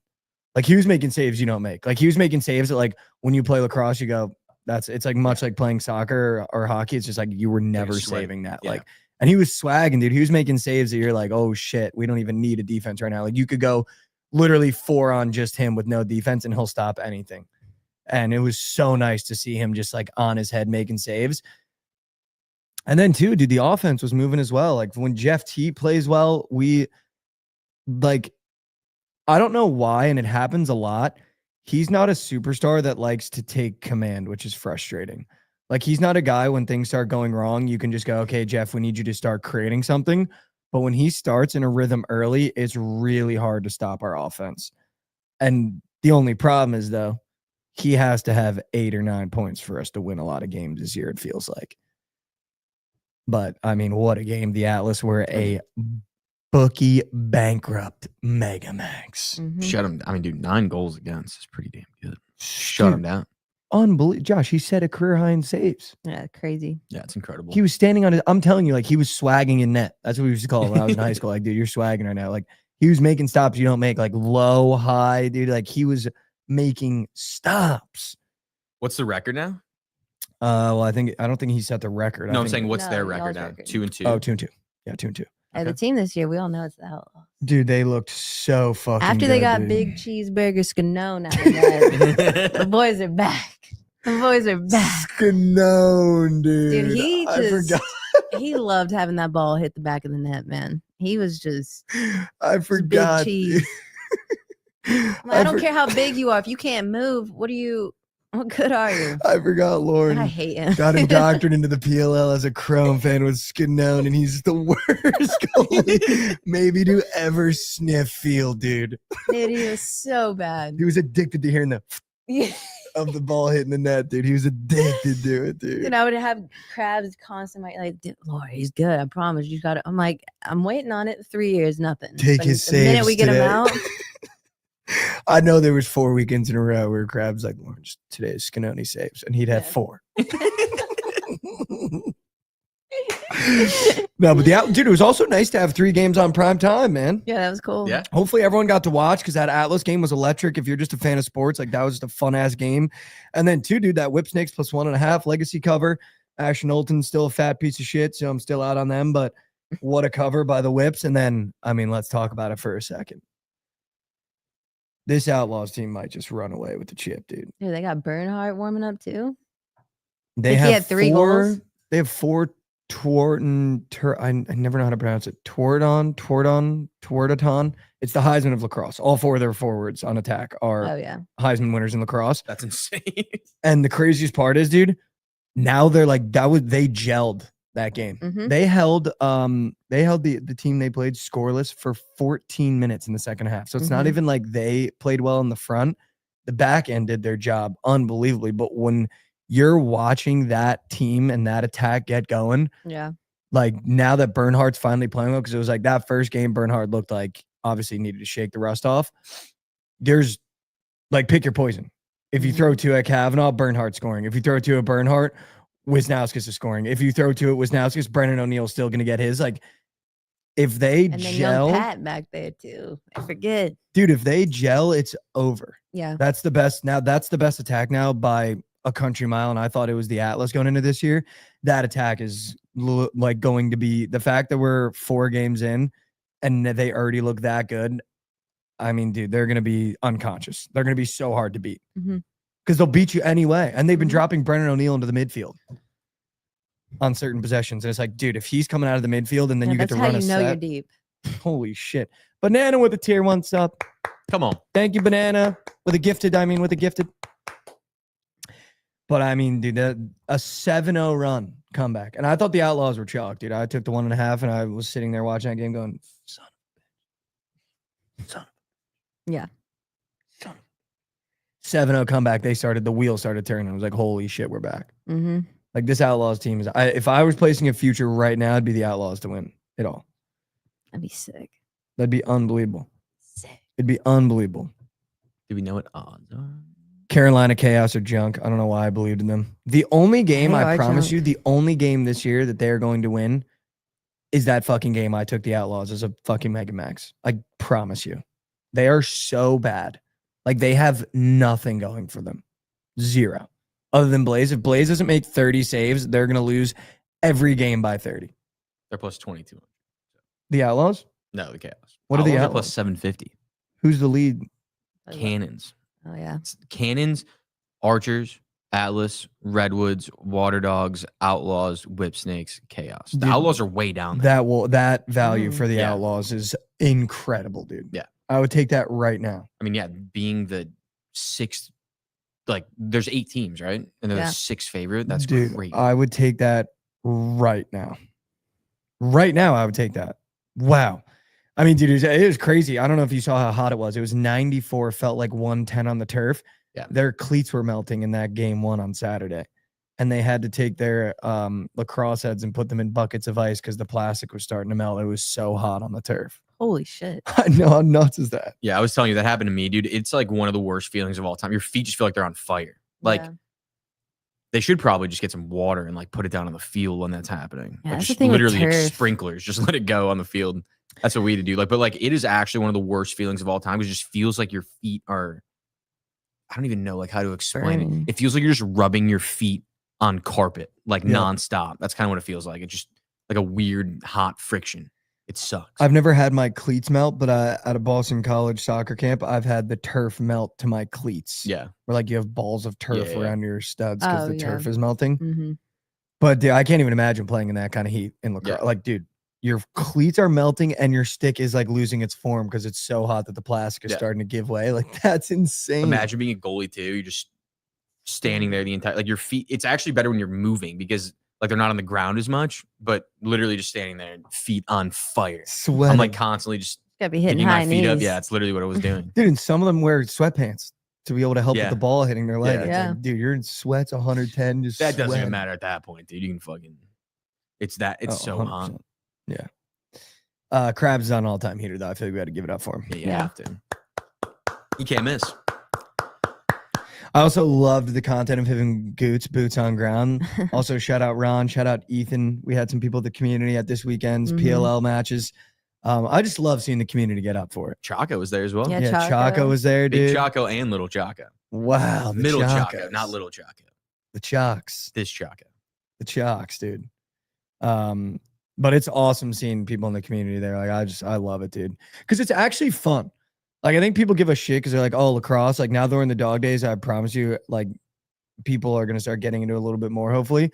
Speaker 2: Like he was making saves you don't make. Like he was making saves that, like, when you play lacrosse, you go, it's like much like playing soccer or hockey. It's just like you were never
Speaker 4: sweat.
Speaker 2: saving that.
Speaker 4: Yeah.
Speaker 2: Like, and he was swagging, dude. He was making saves that you're like, oh shit, we don't even need a defense right now. Like you could go literally 4 on just him with no defense and he'll stop anything. And it was so nice to see him just like on his head making saves. And then too, dude, the offense was moving as well. Like when Jeff T plays well, we like, I don't know why, and it happens a lot. He's not a superstar that likes to take command, which is frustrating. Like he's not a guy when things start going wrong, you can just go, okay, Jeff, we need you to start creating something. But when he starts in a rhythm early, it's really hard to stop our offense. And the only problem is, though, he has to have 8 or 9 points for us to win a lot of games this year, it feels like. But, I mean, what a game. The Atlas were a bookie bankrupt Mega Max.
Speaker 3: Mhm.
Speaker 4: Shut him. I mean, dude, 9 goals against is pretty damn good. Shut him down.
Speaker 2: Unbelievable. Josh, he set a career high in saves.
Speaker 3: Yeah, crazy.
Speaker 4: Yeah, it's incredible.
Speaker 2: He was standing on his, I'm telling you, like he was swagging in net. That's what we used to call it when I was in high school. Like, dude, you're swagging right now. Like he was making stops you don't make, like low, high, dude. Like he was making stops.
Speaker 4: What's the record now?
Speaker 2: Well, I don't think he set the record.
Speaker 4: No,
Speaker 2: I
Speaker 4: I'm
Speaker 2: think-
Speaker 4: saying what's
Speaker 3: No,
Speaker 4: their
Speaker 3: y'all's
Speaker 4: record now?
Speaker 3: record.
Speaker 4: 2-2.
Speaker 2: Oh, 2-2. Yeah, 2-2.
Speaker 3: Hey,
Speaker 4: Okay.
Speaker 3: the team this year, we all know it's the Outlaws.
Speaker 2: Dude, they looked so fucking
Speaker 3: After they
Speaker 2: good,
Speaker 3: got
Speaker 2: dude.
Speaker 3: big cheeseburger Scanone out of that, the boys are back. The boys are back.
Speaker 2: Scanone, dude.
Speaker 3: Dude, he
Speaker 2: I
Speaker 3: just
Speaker 2: forgot.
Speaker 3: he loved having that ball hit the back of the net, man. He was just
Speaker 2: I
Speaker 3: big
Speaker 2: forgot.
Speaker 3: cheese. I'm like, I don't care how big you are. If you can't move, what good are you?
Speaker 2: I forgot Lauren.
Speaker 3: I hate him.
Speaker 2: Got indoctrinated into the PLL as a Chrome fan with Skinone, and he's the worst goalie maybe to ever sniff field, dude.
Speaker 3: Dude, he was so bad.
Speaker 2: He was addicted to hearing the of the ball hitting the net, dude. He was addicted to it, dude.
Speaker 3: And I would have Krabs constantly like, Lord, he's good. I promise. You got it. I'm like, I'm waiting on it. 3 years, nothing.
Speaker 2: Take
Speaker 3: But
Speaker 2: his
Speaker 3: the minute
Speaker 2: saves
Speaker 3: we get
Speaker 2: today.
Speaker 3: him out,
Speaker 2: I know there was 4 weekends in a row where Krabs like, Lauren, just today is Skinone saves, and he'd have
Speaker 3: Yeah.
Speaker 2: 4. No, but dude, it was also nice to have 3 games on prime time, man.
Speaker 3: yeah, that was cool.
Speaker 4: Yeah.
Speaker 2: Hopefully everyone got to watch because that Atlas game was electric. If you're just a fan of sports, like that was just a fun ass game. And then 2, dude, that Whip Snakes plus 1.5 legacy cover. Ashton Olton's still a fat piece of shit, so I'm still out on them. But what a cover by the Whips. And then, I mean, let's talk about it for a second. This Outlaws team might just run away with the chip, dude.
Speaker 3: Dude, they got Bernhardt warming up too.
Speaker 2: They
Speaker 3: Like,
Speaker 2: have
Speaker 3: he had 3 goals.
Speaker 2: They have 4 I never know how to pronounce it. Torton. It's the Heisman of lacrosse. All 4 of their forwards on attack are
Speaker 3: Oh yeah.
Speaker 2: Heisman winners in lacrosse.
Speaker 4: That's insane.
Speaker 2: And the craziest part is, dude, now they're like they gelled that game.
Speaker 3: Mhm.
Speaker 2: They held the team they played scoreless for 14 minutes in the second half. So it's not
Speaker 3: Mhm.
Speaker 2: even like they played well in the front. The back end did their job unbelievably. But when you're watching that team and that attack get going,
Speaker 3: Yeah.
Speaker 2: like now that Bernhardt's finally playing well, because it was like that first game, Bernhardt looked like obviously needed to shake the rust off. There's like, pick your poison. If you throw 2 at Kavanaugh, Bernhardt scoring. If you throw 2 at Bernhardt, Wisnauskas is scoring. If you throw 2 at Wisnauskas, Brennan O'Neill's still going to get his. Like, if they
Speaker 3: And then
Speaker 2: gel,
Speaker 3: young Pat back there too. I forget.
Speaker 2: dude, if they gel, it's over.
Speaker 3: Yeah.
Speaker 2: That's the best. Now, that's the best attack now by a country mile. And I thought it was the Atlas going into this year. That attack is like going to be the fact that we're 4 games in and they already look that good. I mean, dude, they're going to be unconscious. They're going to be so hard to beat
Speaker 3: Mhm.
Speaker 2: because they'll beat you anyway. And they've been
Speaker 3: Mhm.
Speaker 2: dropping Brennan O'Neill into the midfield on certain possessions. And it's like, dude, if he's coming out of the midfield and then
Speaker 3: Yeah,
Speaker 2: you get
Speaker 3: that's
Speaker 2: to
Speaker 3: how
Speaker 2: run
Speaker 3: you
Speaker 2: a
Speaker 3: know you're
Speaker 2: set,
Speaker 3: deep.
Speaker 2: holy shit. Banana with a tier 1 sub.
Speaker 4: Come on.
Speaker 2: Thank you, Banana. With a gifted. But I mean, dude, a 7-0 run comeback. And I thought the Outlaws were chalk, dude. I took the 1.5 and I was sitting there watching that game going, son of a bitch.
Speaker 3: Yeah.
Speaker 2: 7-0 comeback. The wheel started turning. I was like, holy shit, we're back.
Speaker 3: Mm-hmm.
Speaker 2: Like this Outlaws team is, if I was placing a future right now, it'd be the Outlaws to win it all.
Speaker 3: That'd be sick.
Speaker 2: That'd be unbelievable.
Speaker 3: Sick.
Speaker 2: It'd be unbelievable.
Speaker 4: Do we know what odds are?
Speaker 2: Carolina Chaos or junk. I don't know why I believed in them. The only game,
Speaker 3: They
Speaker 2: I
Speaker 3: are
Speaker 2: promise
Speaker 3: junk.
Speaker 2: you, the only game this year that they're going to win is that fucking game I took the Outlaws as a fucking Mega Max. I promise you. They are so bad. Like they have nothing going for them. 0. Other than Blaze. If Blaze doesn't make 30 saves, they're going to lose every game by 30.
Speaker 4: They're plus 22.
Speaker 2: The Outlaws?
Speaker 4: No, the Chaos.
Speaker 2: What are the
Speaker 4: Outlaws
Speaker 2: Outlaws?
Speaker 4: plus 750.
Speaker 2: Who's the lead?
Speaker 4: Cannons.
Speaker 3: Oh yeah.
Speaker 4: Cannons, Archers, Atlas, Redwoods, Water Dogs, Outlaws, Whip Snakes, Chaos. The
Speaker 2: Dude,
Speaker 4: Outlaws are way down there.
Speaker 2: That value for the
Speaker 4: Yeah.
Speaker 2: Outlaws is incredible, dude.
Speaker 4: Yeah.
Speaker 2: I would take that right now.
Speaker 4: I mean, yeah, being the 6th, like there's 8 teams, right? And they're
Speaker 3: Yeah.
Speaker 4: the 6th favorite. That's
Speaker 2: Dude,
Speaker 4: great.
Speaker 2: I would take that right now. Right now, I would take that. Wow. I mean, dude, it was crazy. I don't know if you saw how hot it was. It was 94, felt like 110 on the turf.
Speaker 4: Yeah.
Speaker 2: Their cleats were melting in that game 1 on Saturday. And they had to take their lacrosse heads and put them in buckets of ice because the plastic was starting to melt. It was so hot on the turf.
Speaker 3: Holy shit.
Speaker 2: I know, how nuts is that?
Speaker 4: Yeah, I was telling you that happened to me, dude. It's like one of the worst feelings of all time. Your feet just feel like they're on fire. Like
Speaker 3: Yeah.
Speaker 4: they should probably just get some water and like put it down on the field when that's happening.
Speaker 3: Yeah,
Speaker 4: Like
Speaker 3: that's the
Speaker 4: just
Speaker 3: thing with
Speaker 4: literally like,
Speaker 3: turf.
Speaker 4: sprinklers, just let it go on the field. That's what we had to do. Like, but like it is actually one of the worst feelings of all time. It just feels like your feet are, I don't even know like how to explain
Speaker 3: Burning.
Speaker 4: it. It feels like you're just rubbing your feet on carpet, like
Speaker 2: Yeah.
Speaker 4: nonstop. That's kind of what it feels like. It's just like a weird hot friction. It sucks.
Speaker 2: I've never had my cleats melt, but at a Boston College soccer camp, I've had the turf melt to my cleats.
Speaker 4: yeah.
Speaker 2: Where like you have balls of turf
Speaker 4: Yeah.
Speaker 2: around your studs because
Speaker 3: Oh,
Speaker 2: the
Speaker 3: yeah.
Speaker 2: turf is melting.
Speaker 3: Mm-hmm.
Speaker 2: But dude, I can't even imagine playing in that kind of heat in lacrosse.
Speaker 4: Yeah.
Speaker 2: Like, dude, your cleats are melting and your stick is like losing its form because it's so hot that the plastic is
Speaker 4: Yeah.
Speaker 2: starting to give way. Like that's insane.
Speaker 4: Imagine being a goalie too. You're just standing there the entire, like your feet. It's actually better when you're moving because like they're not on the ground as much, but literally just standing there, feet on fire.
Speaker 2: Sweating.
Speaker 4: I'm like constantly just
Speaker 3: Gotta be hitting
Speaker 4: picking
Speaker 3: high
Speaker 4: my feet up.
Speaker 3: knees.
Speaker 4: Yeah, it's literally what I was doing.
Speaker 2: Dude, and some of them wear sweatpants to be able to help
Speaker 4: Yeah.
Speaker 2: with the ball hitting their leg.
Speaker 4: Yeah.
Speaker 2: It's
Speaker 3: Yeah.
Speaker 2: like, dude, you're in sweats 110. Just
Speaker 4: That doesn't even
Speaker 2: sweating.
Speaker 4: matter at that point, dude. You can fucking. It's
Speaker 2: Oh,
Speaker 4: so hot.
Speaker 2: 100%. Yeah. Krabs is on all-time heater though. I feel like we had to give it up for him.
Speaker 4: Yeah, you
Speaker 3: Yeah.
Speaker 4: have to. You can't miss.
Speaker 2: I also loved the content of him and boots on ground. Also, shout out Ron, shout out Ethan. We had some people at the community at this weekend's
Speaker 3: Mhm.
Speaker 2: PLL matches. I just love seeing the community get up for it.
Speaker 4: Chaco was there as well.
Speaker 3: Yeah.
Speaker 2: Yeah,
Speaker 3: Chaco.
Speaker 2: Chaco was there,
Speaker 4: Big
Speaker 2: dude.
Speaker 4: Chaco and Little Chaco.
Speaker 2: Wow, the
Speaker 4: Middle Chaco,
Speaker 2: Chacos.
Speaker 4: not Little Chaco.
Speaker 2: The Chocks.
Speaker 4: This Chaco.
Speaker 2: The Chocks, dude. But it's awesome seeing people in the community there. Like I love it, dude. Because it's actually fun. Like I think people give a shit because they're like, oh, lacrosse. Like now during the dog days, I promise you, like people are gonna start getting into it a little bit more, hopefully.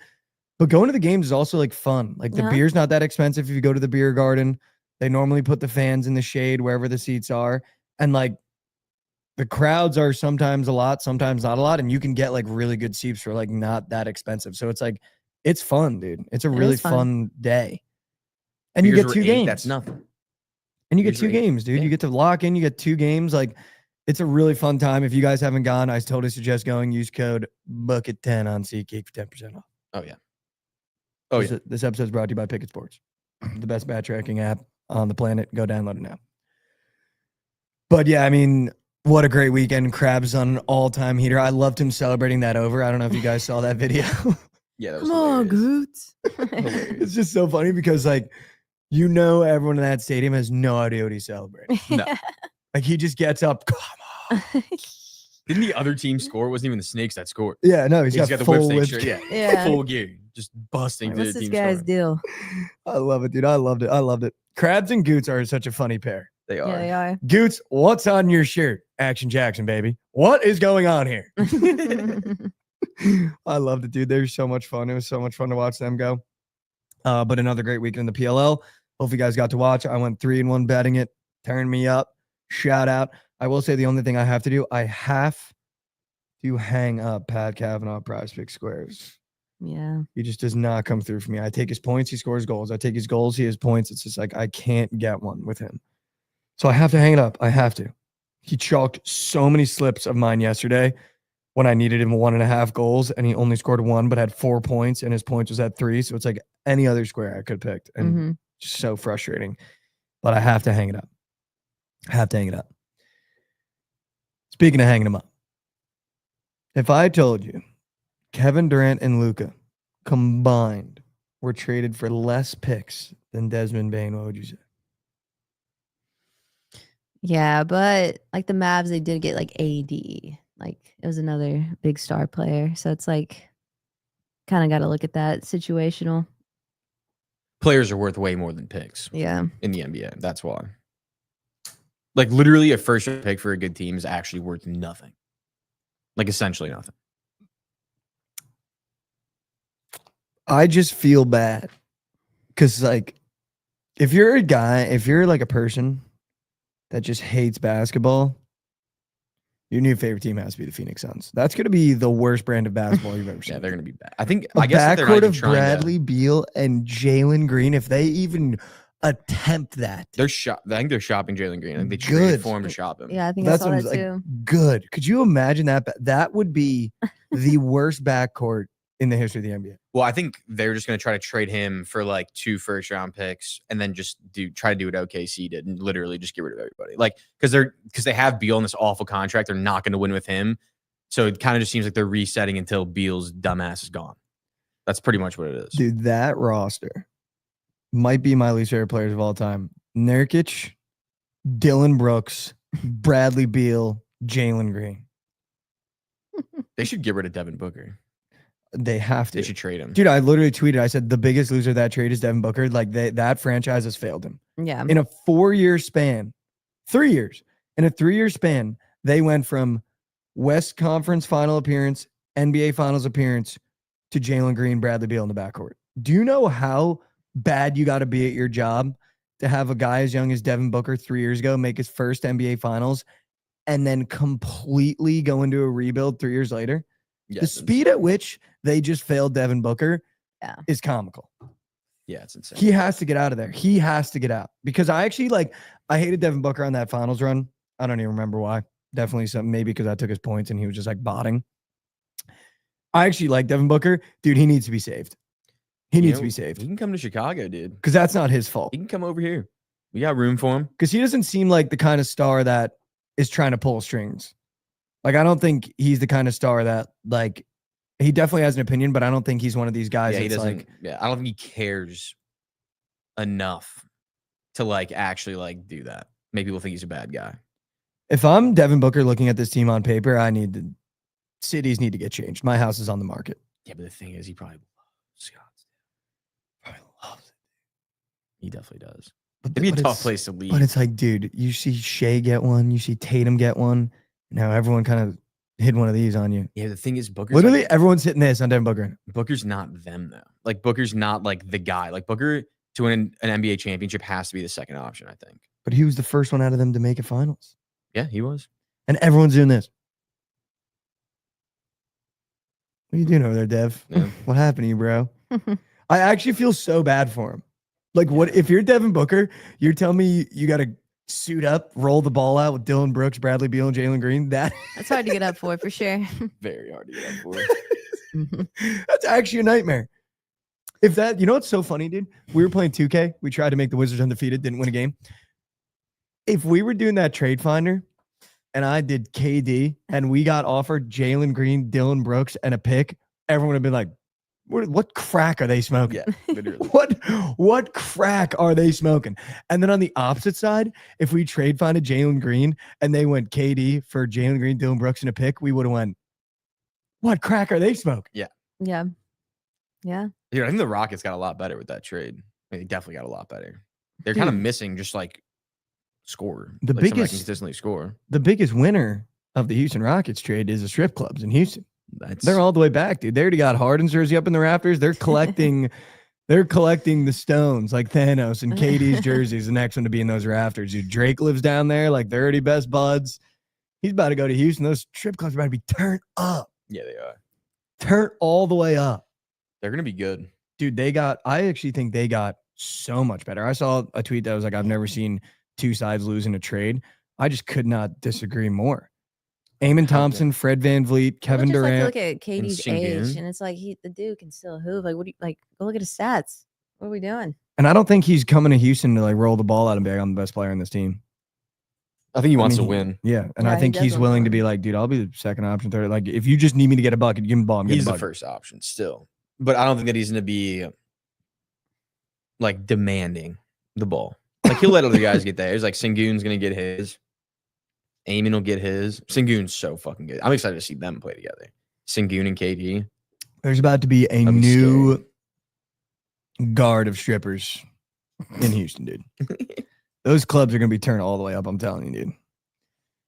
Speaker 2: But going to the games is also like fun. Like the
Speaker 3: Yeah.
Speaker 2: beer's not that expensive if you go to the beer garden. They normally put the fans in the shade wherever the seats are. And like the crowds are sometimes a lot, sometimes not a lot. And you can get like really good seats for like not that expensive. So it's like, it's fun, dude. It's a really
Speaker 3: is fun.
Speaker 2: fun day. And you
Speaker 4: Beers
Speaker 2: get
Speaker 4: were
Speaker 2: 2
Speaker 4: $8,
Speaker 2: games.
Speaker 4: That's nothing.
Speaker 2: And you get
Speaker 4: Beers
Speaker 2: 2
Speaker 4: were $8.
Speaker 2: games, dude.
Speaker 4: Yeah.
Speaker 2: You get to lock in, you get 2 games. Like it's a really fun time. If you guys haven't gone, I totally suggest going. Use code Bookit10 on SeatGeek for 10% off.
Speaker 4: Oh yeah. Oh yeah.
Speaker 2: This episode is brought to you by Pickett Sports, the best bat tracking app on the planet. Go download it now. But yeah, I mean, what a great weekend. Krabs on an all-time heater. I loved him celebrating that over. I don't know if you guys saw that video.
Speaker 4: Yeah. That was
Speaker 3: Come on,
Speaker 4: hilarious.
Speaker 3: Goots.
Speaker 2: It's just so funny because like, you know, everyone in that stadium has no idea what he's celebrating.
Speaker 4: No.
Speaker 2: Like he just gets up. Come on.
Speaker 4: Didn't the other team score? It wasn't even the Snakes that scored.
Speaker 2: Yeah, no,
Speaker 4: He's got the
Speaker 2: full
Speaker 4: whip
Speaker 2: whip.
Speaker 4: shirt. Yeah.
Speaker 3: Yeah.
Speaker 4: Full gear. Just busting
Speaker 3: Like,
Speaker 4: through
Speaker 3: what's
Speaker 4: the
Speaker 3: this
Speaker 4: team
Speaker 3: guy's
Speaker 4: score.
Speaker 3: deal?
Speaker 2: I love it, dude. I loved it. I loved it. Krabs and Goots are such a funny pair.
Speaker 4: They are.
Speaker 3: Yeah, they are.
Speaker 2: Goots, what's on your shirt? Action Jackson, baby. What is going on here? I loved it, dude. They were so much fun. It was so much fun to watch them go. But another great weekend in the PLL. Hope you guys got to watch. I went 3-1 betting it. Turned me up. Shout out. I will say the only thing I have to do, I have to hang up Pat Kavanaugh Prize Pick Squares.
Speaker 3: Yeah.
Speaker 2: He just does not come through for me. I take his points, he scores goals. I take his goals, he has points. It's just like I can't get one with him. So I have to hang it up. I have to. He chalked so many slips of mine yesterday when I needed him 1.5 goals, and he only scored 1, but had 4 points, and his points was at 3. So it's like any other square I could have picked. And
Speaker 3: Mhm.
Speaker 2: just so frustrating. But I have to hang it up. I have to hang it up. Speaking of hanging them up, if I told you Kevin Durant and Luka combined were traded for less picks than Desmond Bane, what would you say?
Speaker 3: Yeah, but like the Mavs, they did get like AD. Like it was another big star player. So it's like kind of got to look at that situational.
Speaker 4: Players are worth way more than picks
Speaker 3: Yeah.
Speaker 4: in the NBA. That's why. Like literally a first round pick for a good team is actually worth nothing. Like essentially nothing.
Speaker 2: I just feel bad because, like, if you're a guy, if you're like a person that just hates basketball, your new favorite team has to be the Phoenix Suns. That's going to be the worst brand of basketball you've ever seen.
Speaker 4: Yeah, they're gonna be bad. I think
Speaker 2: A
Speaker 4: I guess that they're not
Speaker 2: backcourt
Speaker 4: even
Speaker 2: of
Speaker 4: trying
Speaker 2: Bradley Beal and Jalen Green, if they even attempt that,
Speaker 4: I think they're shopping Jalen Green. I think they
Speaker 2: Good.
Speaker 4: traded for him to shop him.
Speaker 3: Yeah, I think
Speaker 2: that's
Speaker 3: I saw
Speaker 2: what I'm
Speaker 3: that
Speaker 2: like.
Speaker 3: too.
Speaker 2: Good. Could you imagine that? That would be the worst backcourt in the history of the NBA.
Speaker 4: Well, I think they're just going to try to trade him for like 2 first round picks and then just try to do what OKC did and literally just get rid of everybody. Like because they have Beal in this awful contract, they're not going to win with him. So it kind of just seems like they're resetting until Beal's dumbass is gone. That's pretty much what it is.
Speaker 2: Dude, that roster might be my least favorite players of all time. Nurkic, Dylan Brooks, Bradley Beal, Jalen Green.
Speaker 4: They should get rid of Devin Booker.
Speaker 2: They have to.
Speaker 4: They should trade him.
Speaker 2: Dude, I literally tweeted, I said the biggest loser of that trade is Devin Booker. Like that franchise has failed him.
Speaker 3: Yeah.
Speaker 2: In a 4-year span, 3 years, in a 3-year span, they went from West Conference final appearance, NBA finals appearance to Jalen Green, Bradley Beal in the backcourt. Do you know how bad you got to be at your job to have a guy as young as Devin Booker 3 years ago make his first NBA Finals and then completely go into a rebuild 3 years later? The speed at which they just failed Devin Booker is comical.
Speaker 4: Yeah, it's insane.
Speaker 2: He has to get out of there. He has to get out because I hated Devin Booker on that finals run. I don't even remember why. Definitely something, maybe because I took his points and he was just like botting. I actually like Devin Booker. Dude, he needs to be saved. He needs to be saved.
Speaker 4: He can come to Chicago, dude.
Speaker 2: Because that's not his fault.
Speaker 4: He can come over here. We got room for him.
Speaker 2: Because he doesn't seem like the kind of star that is trying to pull strings. Like, I don't think he's the kind of star that, like, he definitely has an opinion, but I don't think he's one of these guys
Speaker 4: Yeah, he
Speaker 2: that's
Speaker 4: doesn't.
Speaker 2: like,
Speaker 4: Yeah, I don't think he cares enough to like actually like do that. Make people think he's a bad guy.
Speaker 2: if I'm Devin Booker looking at this team on paper, cities need to get changed. My house is on the market.
Speaker 4: Yeah, but the thing is, he probably loves Scottsdale.
Speaker 2: Probably loves it.
Speaker 4: He definitely does.
Speaker 2: But
Speaker 4: It'd be a tough
Speaker 2: it's-
Speaker 4: place to leave.
Speaker 2: But it's like, dude, you see Shea get one, you see Tatum get one. Now everyone kind of hit one of these on you.
Speaker 4: Yeah, the thing is, Booker's
Speaker 2: Literally,
Speaker 4: like,
Speaker 2: everyone's hitting this on Devin Booker.
Speaker 4: Booker's not them though. Like Booker's not like the guy. Like Booker to win an NBA championship has to be the second option, I think.
Speaker 2: But he was the first one out of them to make it finals.
Speaker 4: Yeah, he was.
Speaker 2: And everyone's doing this. What are you doing over there, Dev?
Speaker 4: Yeah.
Speaker 2: What happened to you, bro? I actually feel so bad for him. Like, what if you're Devin Booker? You're telling me you got to suit up, roll the ball out with Dylan Brooks, Bradley Beal, and Jalen Green? That's
Speaker 3: hard to get up for sure.
Speaker 4: Very hard to get up for.
Speaker 2: That's actually a nightmare. If that, you know what's so funny, dude? We were playing 2K. We tried to make the Wizards undefeated, didn't win a game. If we were doing that trade finder and I did KD and we got offered Jalen Green, Dylan Brooks, and a pick, everyone would have been like, what crack are they smoking?
Speaker 4: Yeah, literally.
Speaker 2: What crack are they smoking? And then on the opposite side, if we trade finded Jalen Green and they went KD for Jalen Green, Dylan Brooks, and a pick, we would have went, what crack are they smoking?
Speaker 3: Yeah.
Speaker 4: Dude, I think the Rockets got a lot better with that trade. I mean, they definitely got a lot better. They're kind of missing just like score.
Speaker 2: The
Speaker 4: like, somebody that
Speaker 2: biggest-
Speaker 4: can consistently score.
Speaker 2: The biggest winner of the Houston Rockets trade is the strip clubs in Houston.
Speaker 4: That's
Speaker 2: They're all the way back, dude. They already got Harden's jersey up in the rafters. They're collecting the stones like Thanos, and KD's jersey is the next one to be in those rafters. Dude, Drake lives down there, like they're already best buds. He's about to go to Houston. Those strip clubs are about to be turned up.
Speaker 4: Yeah, they are.
Speaker 2: Turned all the way up.
Speaker 4: They're gonna be good.
Speaker 2: Dude, I actually think they got so much better. I saw a tweet that was like, I've never seen two sides lose in a trade. I just could not disagree more. Eamon Thompson, Fred VanVleet, Kevin
Speaker 3: I just
Speaker 2: Durant.
Speaker 3: like to look at KD's age,
Speaker 4: Sengun.
Speaker 3: and it's like the dude can still hoop. Like, what do you like? Go look at his stats. What are we doing?
Speaker 2: And I don't think he's coming to Houston to like roll the ball out and be like, I'm the best player in this team.
Speaker 4: I think he wants
Speaker 2: mean,
Speaker 4: to win.
Speaker 2: Yeah. And
Speaker 3: Yeah,
Speaker 2: I
Speaker 3: he
Speaker 2: think
Speaker 3: does
Speaker 2: he's
Speaker 3: want to
Speaker 2: willing to
Speaker 3: win.
Speaker 2: be like, dude, I'll be the second option, third. Like, if you just need me to get a bucket, give him the ball. I'm getting
Speaker 4: He's
Speaker 2: a
Speaker 4: the
Speaker 2: bucket.
Speaker 4: first option still. But I don't think that he's gonna be like demanding the ball. Like he'll let other guys get theirs. Like Sengun's gonna get his. Eamon will get his. Sengun's so fucking good. I'm excited to see them play together. Sengun and KD.
Speaker 2: There's about to be a
Speaker 4: That'd be
Speaker 2: new guard of strippers in Houston, dude. Those clubs are going to be turned all the way up. I'm telling you, dude.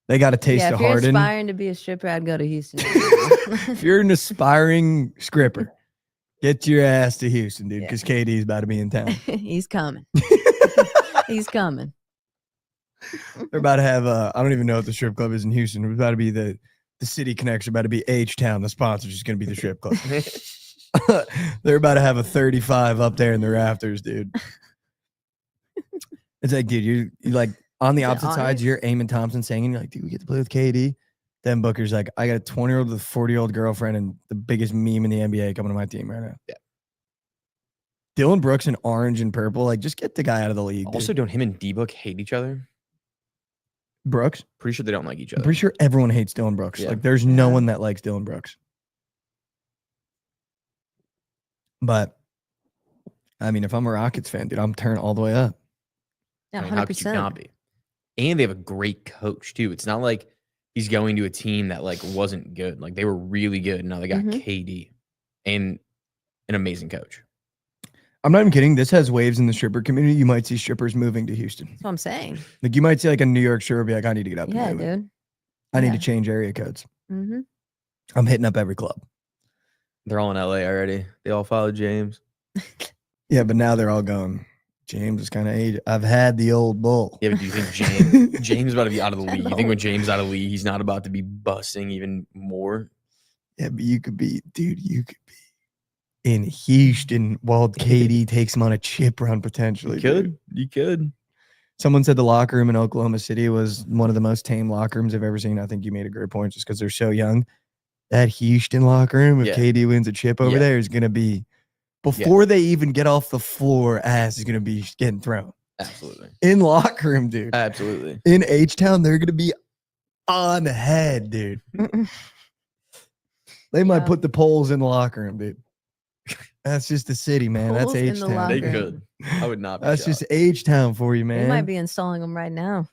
Speaker 2: They got a taste
Speaker 3: Yeah,
Speaker 2: of
Speaker 3: if you're
Speaker 2: Harden.
Speaker 3: aspiring to be a stripper, I'd go to Houston.
Speaker 2: If you're an aspiring scripper, get your ass to Houston, dude,
Speaker 3: Yeah.
Speaker 2: because KD's about to be in town.
Speaker 3: He's coming. He's coming.
Speaker 2: They're about to have I don't even know what the strip club is in Houston. It's about to be the city connection, about to be H-Town. The sponsor is going to be the strip club. They're about to have a 35 up there in the rafters, dude. It's like, dude, you like on the
Speaker 3: Is it
Speaker 2: opposite sides,
Speaker 3: Onyx?
Speaker 2: you're Eamon Thompson singing. You're like, dude, we get to play with KD. Then Booker's like, I got a 20-year-old with a 40-year-old girlfriend and the biggest meme in the NBA coming to my team right now.
Speaker 4: Yeah.
Speaker 2: Dylan Brooks in orange and purple. Like, just get the guy out of the league.
Speaker 4: Also,
Speaker 2: dude.
Speaker 4: don't him and D-Book hate each other?
Speaker 2: Brooks.
Speaker 4: Pretty sure they don't like each
Speaker 2: I'm
Speaker 4: other.
Speaker 2: pretty sure everyone hates Dylan Brooks.
Speaker 4: Yeah.
Speaker 2: Like, there's no
Speaker 3: Yeah.
Speaker 2: one that likes Dylan Brooks. But, I mean, if I'm a Rockets fan, dude, I'm turning all the way up.
Speaker 3: Yeah,
Speaker 4: I mean, how could you not
Speaker 3: 100%.
Speaker 4: be? And they have a great coach too. It's not like he's going to a team that like wasn't good. Like they were really good. And now they got
Speaker 3: Mhm.
Speaker 4: KD and an amazing coach.
Speaker 2: I'm not even kidding. This has waves in the stripper community. You might see strippers moving to Houston.
Speaker 3: That's what I'm saying.
Speaker 2: Like, you might see like a New York stripper be like, I need to get up.
Speaker 3: Yeah,
Speaker 2: and move.
Speaker 3: dude.
Speaker 2: I need
Speaker 3: Yeah.
Speaker 2: to change area codes.
Speaker 3: Mm-hmm.
Speaker 2: I'm hitting up every club.
Speaker 4: They're all in LA already. They all followed James.
Speaker 2: Yeah, but now they're all going. James is kind of aged. I've had the old bull.
Speaker 4: Yeah, but do you think James is about to be out of the league? You think when James is out of the league, he's not about to be busting even more?
Speaker 2: Yeah, but you could be in Houston while KD takes him on a chip run potentially.
Speaker 4: You could.
Speaker 2: Someone said the locker room in Oklahoma City was one of the most tame locker rooms I've ever seen. I think you made a great point just because they're so young. That Houston locker room, if KD wins a chip over there, is going to be, before they even get off the floor, ass is going to be getting thrown.
Speaker 4: Absolutely.
Speaker 2: In locker room, dude.
Speaker 4: Absolutely.
Speaker 2: In H-Town, they're going to be on head, dude. They might put the poles in the locker room, dude. That's just the city, man. That's
Speaker 3: Poles in the
Speaker 2: H-Town.
Speaker 3: locker
Speaker 4: They could. I would not be
Speaker 2: That's
Speaker 4: shocked.
Speaker 2: just H-Town for you,
Speaker 3: They
Speaker 2: man.
Speaker 3: might be installing them right now.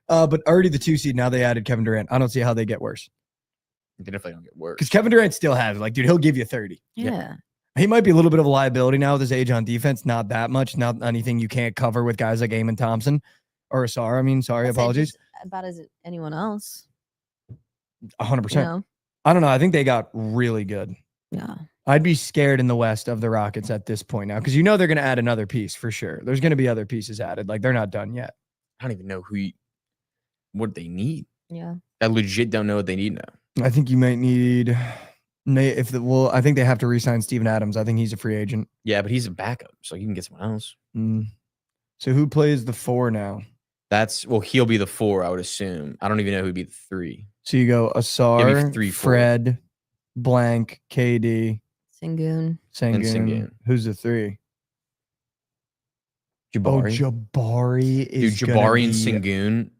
Speaker 2: But already the 2 seed, now they added Kevin Durant. I don't see how they get worse.
Speaker 4: They definitely don't get worse.
Speaker 2: Because Kevin Durant still has it. Like, dude, he'll give you 30.
Speaker 3: Yeah.
Speaker 2: He might be a little bit of a liability now with his age on defense. Not that much. Not anything you can't cover with guys like Eamon Thompson or Asar. I mean, sorry,
Speaker 3: I'd say
Speaker 2: apologies.
Speaker 3: just about as anyone else.
Speaker 2: 100%.
Speaker 3: You know?
Speaker 2: I don't know. I think they got really good.
Speaker 3: Yeah.
Speaker 2: I'd be scared in the West of the Rockets at this point now because you know they're going to add another piece for sure. There's going to be other pieces added. Like, they're not done yet.
Speaker 4: I don't even know what they need.
Speaker 3: Yeah.
Speaker 4: I legit don't know what they need now.
Speaker 2: I think you might need I think they have to re-sign Steven Adams. I think he's a free agent.
Speaker 4: Yeah, but he's a backup, so you can get someone else.
Speaker 2: So who plays the 4 now?
Speaker 4: He'll be the 4, I would assume. I don't even know who'd be the 3.
Speaker 2: So you go Asar,
Speaker 4: 3, 4.
Speaker 2: Fred, blank, KD,
Speaker 3: Sengun.
Speaker 2: Sengun. Who's the 3?
Speaker 4: Jabari.
Speaker 2: Oh, Jabari is
Speaker 4: Dude, Jabari and Sengun.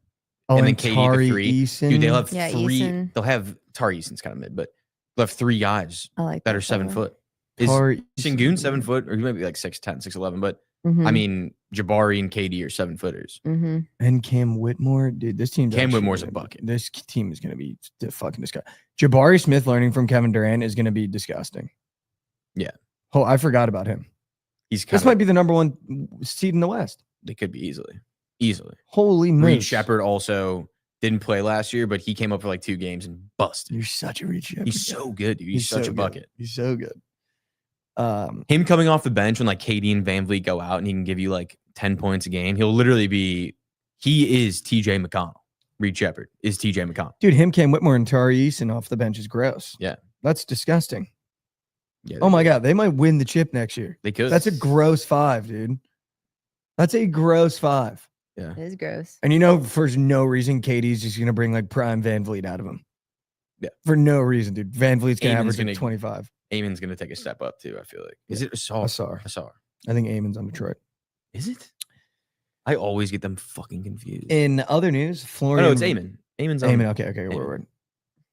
Speaker 2: Oh,
Speaker 4: and then KD
Speaker 2: Tari
Speaker 4: the 3.
Speaker 2: Eason.
Speaker 4: Dude, they'll have
Speaker 3: Yeah,
Speaker 4: 3.
Speaker 3: Eason.
Speaker 4: They'll have Tari Eason's kind of mid, but they'll have 3 guys
Speaker 3: I like
Speaker 4: that are 7
Speaker 3: better.
Speaker 4: foot. Is
Speaker 2: Tari
Speaker 4: Sengun 7 foot? Or he might be like 6'10", 6'11", but
Speaker 3: Mhm.
Speaker 4: I mean, Jabari and KD are 7 footers.
Speaker 3: Mhm.
Speaker 2: And Cam Whitmore. Dude, this team's
Speaker 4: Cam
Speaker 2: actually
Speaker 4: Whitmore's a
Speaker 2: gonna
Speaker 4: bucket.
Speaker 2: This team is going to be fucking disgusting. Jabari Smith learning from Kevin Durant is going to be disgusting.
Speaker 4: Yeah.
Speaker 2: Oh, I forgot about him.
Speaker 4: He's
Speaker 2: This might be the number 1 seed in the West.
Speaker 4: They could be easily.
Speaker 2: Holy
Speaker 4: Reed
Speaker 2: moly.
Speaker 4: Shepard also didn't play last year, but he came up for like 2 games and busted.
Speaker 2: You're such a Reed Shepard.
Speaker 4: He's so good, dude. He's such
Speaker 2: so
Speaker 4: a
Speaker 2: good.
Speaker 4: bucket.
Speaker 2: He's so good.
Speaker 4: Him coming off the bench when like KD and Van Vliet go out and he can give you like 10 points a game, he is TJ McConnell. Reed Shepard is TJ McConnell.
Speaker 2: Dude, him, Cam Whitmore, and Tari Eason off the bench is gross.
Speaker 4: Yeah.
Speaker 2: That's disgusting.
Speaker 4: Yeah.
Speaker 2: Oh my God. They might win the chip next year.
Speaker 4: They could.
Speaker 2: That's a gross 5, dude. That's a gross 5.
Speaker 4: Yeah.
Speaker 3: It is gross.
Speaker 2: And you know, for no reason, Katie's just going to bring like prime Van Vliet out of him.
Speaker 4: Yeah.
Speaker 2: For no reason, dude. Van Vliet's going to
Speaker 4: Eamon's
Speaker 2: average
Speaker 4: gonna-
Speaker 2: 25.
Speaker 4: Eamon's going to take a step up too, I feel like. Is it Asar?
Speaker 2: Asar.
Speaker 4: Asar.
Speaker 2: I think Eamon's on Detroit.
Speaker 4: Is it? I always get them fucking confused.
Speaker 2: In other news,
Speaker 4: Oh,
Speaker 2: Florian.
Speaker 4: no, it's Eamon. Eamon's on.
Speaker 2: Eamon, okay. Word.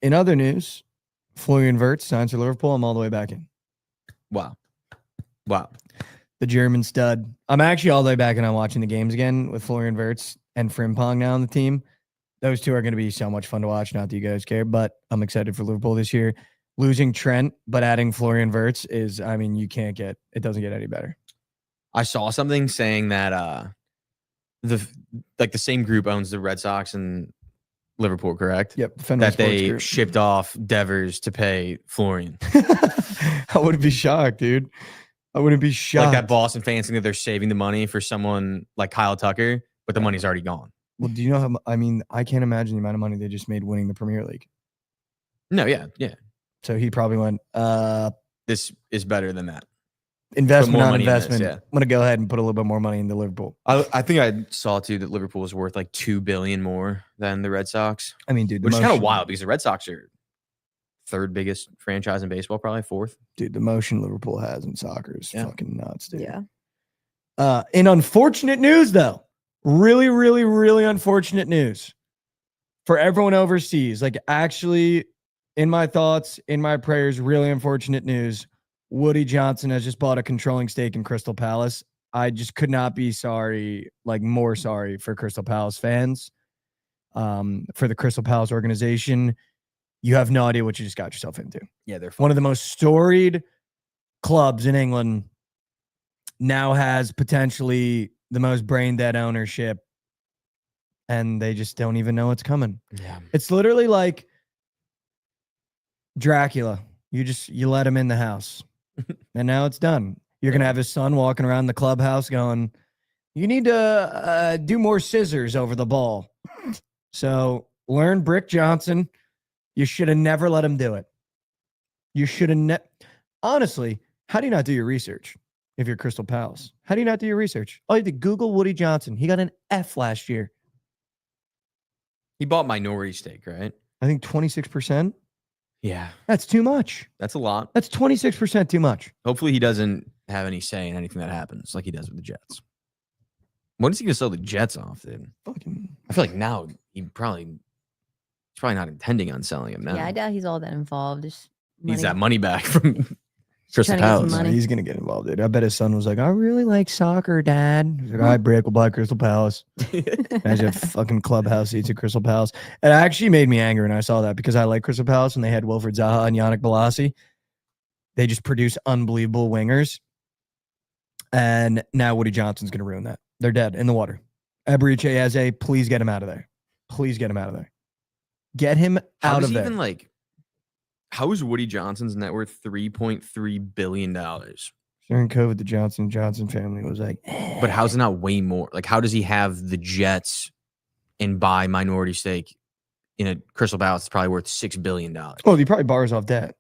Speaker 2: In other news, Florian Wirtz signs for Liverpool. I'm all the way back in.
Speaker 4: Wow.
Speaker 2: The German stud. I'm actually all the way back and I'm watching the games again with Florian Wirtz and Frimpong now on the team. Those two are going to be so much fun to watch. Not that you guys care, but I'm excited for Liverpool this year. Losing Trent, but adding Florian Wirtz is, I mean, it doesn't get any better.
Speaker 4: I saw something saying that the same group owns the Red Sox and Liverpool, correct?
Speaker 2: Yep. the Fenway
Speaker 4: That
Speaker 2: Sports
Speaker 4: they
Speaker 2: Group.
Speaker 4: shipped off Devers to pay Florian.
Speaker 2: I wouldn't be shocked, dude. I wouldn't be shocked.
Speaker 4: Like that Boston fans think that they're saving the money for someone like Kyle Tucker, but the money's already gone.
Speaker 2: Well, do you know how, I can't imagine the amount of money they just made winning the Premier League.
Speaker 4: No, yeah.
Speaker 2: So he probably went,
Speaker 4: This is better than that.
Speaker 2: investment
Speaker 4: more
Speaker 2: on
Speaker 4: money in this,
Speaker 2: investment.
Speaker 4: yeah.
Speaker 2: I'm going to go ahead and put a little bit more money into Liverpool.
Speaker 4: I think I saw too that Liverpool is worth like $2 billion more than the Red Sox,
Speaker 2: I mean, dude,
Speaker 4: which is kind of wild because the Red Sox are 3rd biggest franchise in baseball, probably 4th.
Speaker 2: Dude, the motion Liverpool has in soccer is
Speaker 4: Yeah.
Speaker 2: fucking nuts, dude.
Speaker 3: Yeah.
Speaker 2: In unfortunate news, though, really, really, really unfortunate news for everyone overseas. Like, actually, in my thoughts, in my prayers, really unfortunate news. Woody Johnson has just bought a controlling stake in Crystal Palace. I just could not be more sorry for Crystal Palace fans, for the Crystal Palace organization. You have no idea what you just got yourself into.
Speaker 4: Yeah, they're
Speaker 2: One of the most storied clubs in England now has potentially the most brain dead ownership, and they just don't even know what's coming.
Speaker 4: Yeah.
Speaker 2: It's literally like Dracula. You let him in the house. And now it's done. You're going to have his son walking around the clubhouse going, you need to do more scissors over the ball. So learn Brick Johnson. You should have never let him do it. You should have honestly, how do you not do your research if you're Crystal Palace? How do you not do your research? Oh, you did Google Woody Johnson. He got an F last year.
Speaker 4: He bought minority stake, right?
Speaker 2: I think 26%.
Speaker 4: Yeah.
Speaker 2: That's too much.
Speaker 4: That's a lot.
Speaker 2: That's 26% too much.
Speaker 4: Hopefully he doesn't have any say in anything that happens like he does with the Jets. When is he going to sell the Jets off, dude? I feel like now he's probably not intending on selling him now.
Speaker 3: Yeah, I doubt he's all that involved. Just
Speaker 4: Needs
Speaker 3: money.
Speaker 4: that money back from Crystal
Speaker 3: trying to get some
Speaker 4: Palace.
Speaker 3: money.
Speaker 2: He's going to get involved, dude. I bet his son was like, I really like soccer, Dad. He's like, all right, Brick, we'll buy Crystal Palace. Imagine fucking clubhouse seats at Crystal Palace. It actually made me angry when I saw that because I like Crystal Palace and they had Wilfred Zaha and Yannick Bolasie. They just produce unbelievable wingers. And now Woody Johnson's going to ruin that. They're dead in the water. Eberechi Eze, please get him out of there. Please get him out of there. Get him out of there.
Speaker 4: Even like, how is Woody Johnson's net worth $3.3 billion?
Speaker 2: During COVID, the Johnson family was like,
Speaker 4: But how's it not way more? Like, how does he have the Jets and buy minority stake in a Crystal Palace that's probably worth $6 billion?
Speaker 2: well, he probably borrows off debt.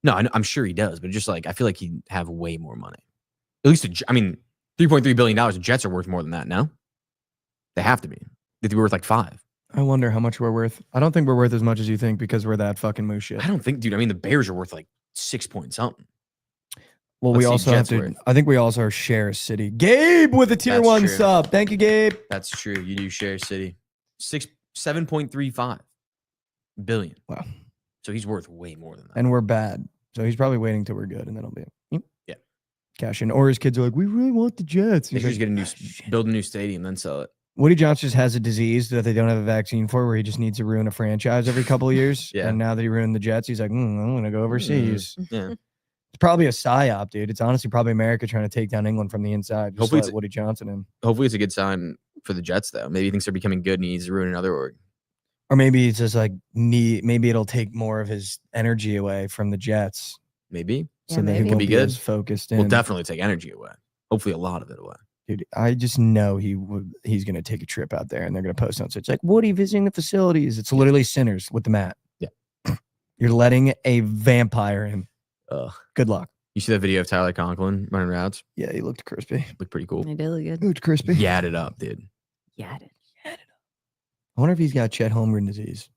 Speaker 4: No, I'm sure he does, but just like, I feel like he'd have way more money. At least, $3.3 billion. The Jets are worth more than that, no? They have to be. They'd be worth like 5.
Speaker 2: I wonder how much we're worth. I don't think we're worth as much as you think because we're that fucking moose shit.
Speaker 4: I don't think, dude. The Bears are worth like 6 point something.
Speaker 2: Well,
Speaker 4: Let's
Speaker 2: we
Speaker 4: see
Speaker 2: also have
Speaker 4: Jets
Speaker 2: to.
Speaker 4: worth.
Speaker 2: I think we also share a city. Gabe with a tier
Speaker 4: That's
Speaker 2: 1
Speaker 4: true.
Speaker 2: sub. Thank you, Gabe.
Speaker 4: That's true. You do share city. 7.35 billion.
Speaker 2: Wow.
Speaker 4: So he's worth way more than that.
Speaker 2: And we're bad, so he's probably waiting till we're good, and then it'll be
Speaker 4: Yeah.
Speaker 2: cash in. Or his kids are like, we really want the Jets.
Speaker 4: They
Speaker 2: He's
Speaker 4: should
Speaker 2: like,
Speaker 4: just get build a new stadium, then sell it.
Speaker 2: Woody Johnson just has a disease that they don't have a vaccine for, where he just needs to ruin a franchise every couple of years.
Speaker 4: Yeah.
Speaker 2: And now that he ruined the Jets, he's like, I'm gonna go overseas.
Speaker 4: Yeah.
Speaker 2: It's probably a psyop, dude. It's honestly probably America trying to take down England from the inside. Just
Speaker 4: Hopefully
Speaker 2: let
Speaker 4: it's-
Speaker 2: Woody Johnson in.
Speaker 4: Hopefully it's a good sign for the Jets, though. Maybe he thinks they're becoming good and he needs to ruin another org.
Speaker 2: Or maybe it's just like maybe it'll take more of his energy away from the Jets.
Speaker 4: Maybe.
Speaker 2: So
Speaker 3: Yeah,
Speaker 2: that he
Speaker 3: maybe.
Speaker 2: won't
Speaker 4: Be
Speaker 2: be
Speaker 4: good.
Speaker 2: as focused in.
Speaker 4: Will definitely take energy away. Hopefully a lot of it away.
Speaker 2: Dude, I just know he's gonna take a trip out there and they're gonna post on. So it's like Woody visiting the facilities. It's literally Sinners with the mat.
Speaker 4: Yeah.
Speaker 2: You're letting a vampire in.
Speaker 4: Ugh.
Speaker 2: Good luck.
Speaker 4: You see that video of Tyler Conklin running routes?
Speaker 2: Yeah, he looked crispy.
Speaker 4: Looked pretty cool.
Speaker 3: They did look good.
Speaker 2: Looked crispy.
Speaker 4: Yad it up, dude.
Speaker 3: Yeah, it is.
Speaker 2: I wonder if he's got Chet Holmgren disease.